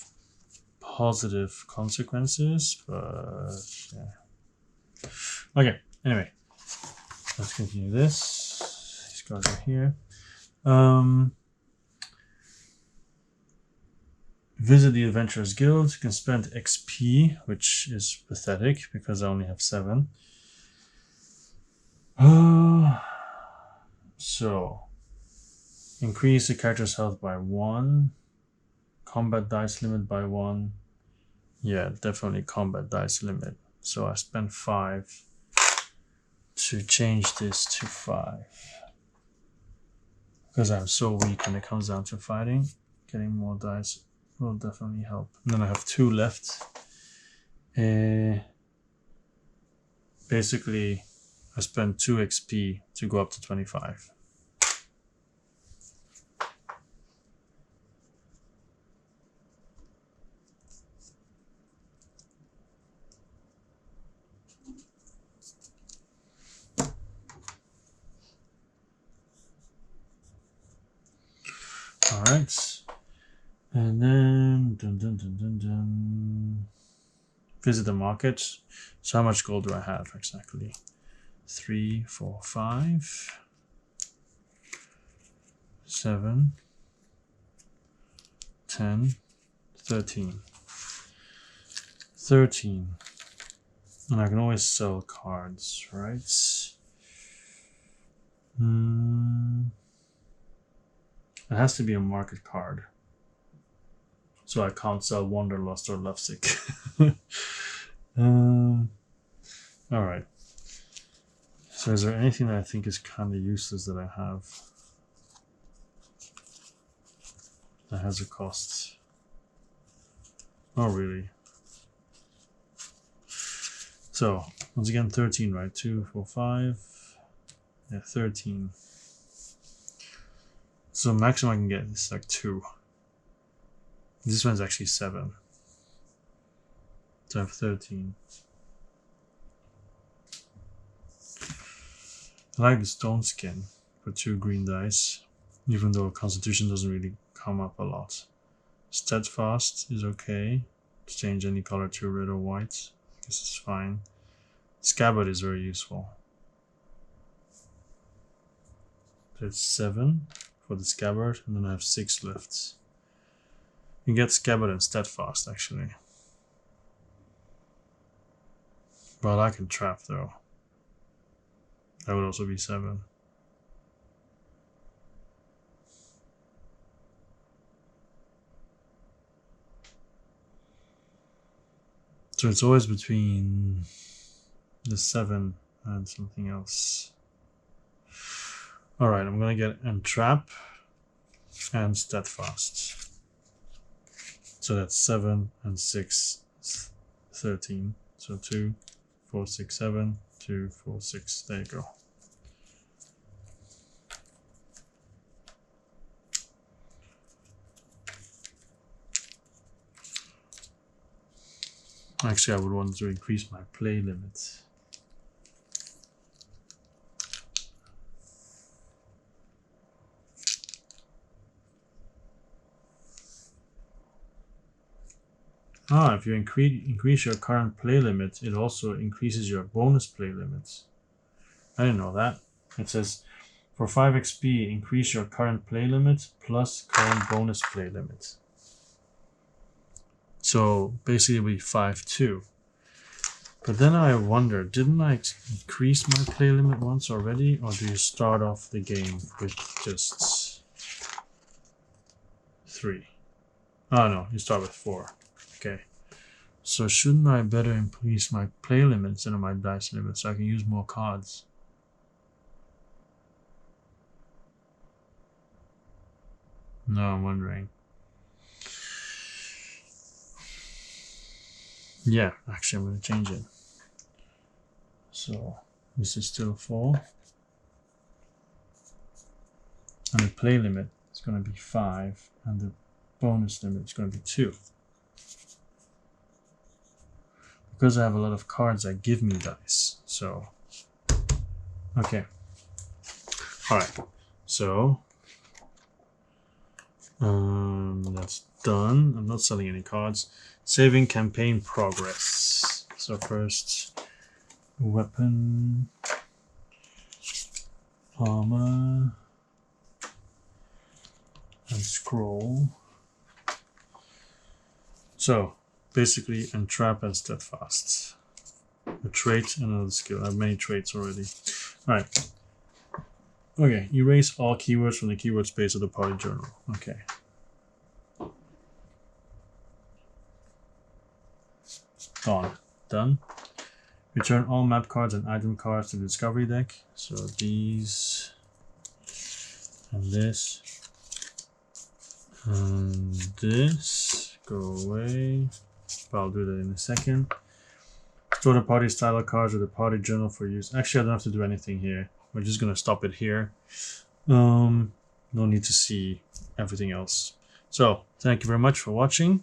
Speaker 1: positive consequences, but yeah. Okay, anyway, let's continue this. These guys are here. Visit the Adventurers Guild. You can spend XP, which is pathetic because I only have 7. So, increase the character's health by 1. Combat dice limit by 1. Yeah, definitely combat dice limit. So I spent 5 to change this to 5. Because I'm so weak when it comes down to fighting. Getting more dice will definitely help. And then I have 2 left. Basically, I spent 2 XP to go up to 25. Alright. And then visit the market. So how much gold do I have exactly? 3, 4, 5, 7, 10, 13. 13. And I can always sell cards, right? It has to be a market card. So I can't sell Wanderlust or Lovesick. Alright. So is there anything that I think is kind of useless that I have? That has a cost? Oh, really? So, once again, 13, right? 2, 4, 5. Yeah, 13. So maximum I can get is like 2. This one's actually 7. So I have 13. I like the stone skin for 2 green dice, even though Constitution doesn't really come up a lot. Steadfast is okay. Change any color to red or white. I guess it's fine. Scabbard is very useful. So it's 7 for the scabbard, and then I have 6 left. You can get scabbard and steadfast actually. But I can trap though. That would also be 7. So it's always between the 7 and something else. Alright, I'm gonna get entrap and steadfast. So that's 7 and 6. 13. So 2, 4, 6, 7, 2, 4, 6. There you go. Actually, I would want to increase my play limit. If you increase your current play limit, it also increases your bonus play limits. I didn't know that. It says, for 5 XP, increase your current play limit plus current bonus play limit. So basically it'll be 5 2. But then I wonder, didn't I increase my play limit once already? Or do you start off the game with just 3? Oh no, you start with 4. Okay. So shouldn't I better increase my play limit instead of my dice limit so I can use more cards? No, I'm wondering. Yeah, actually I'm going to change it. So this is still 4. And the play limit is going to be 5. And the bonus limit is going to be 2. Because I have a lot of cards that give me dice. So, okay. Alright. So, that's done. I'm not selling any cards. Saving campaign progress. So first, weapon, armor, and scroll. So basically, entrap and steadfast. A trait and another skill. I have many traits already. Alright. Okay, erase all keywords from the keyword space of the party journal. Okay. Gone. Done. Return all map cards and item cards to the discovery deck. So these and this and this go away. But I'll do that in a second. Store the party style cards with the party journal for use. Actually, I don't have to do anything here. We're just gonna stop it here. No need to see everything else. So thank you very much for watching,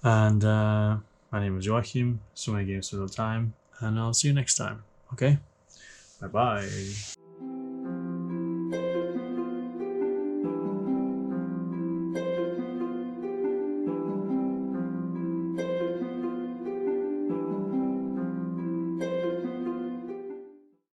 Speaker 1: and my name is Joachim. So many games at a time, and I'll see you next time. Okay, bye bye.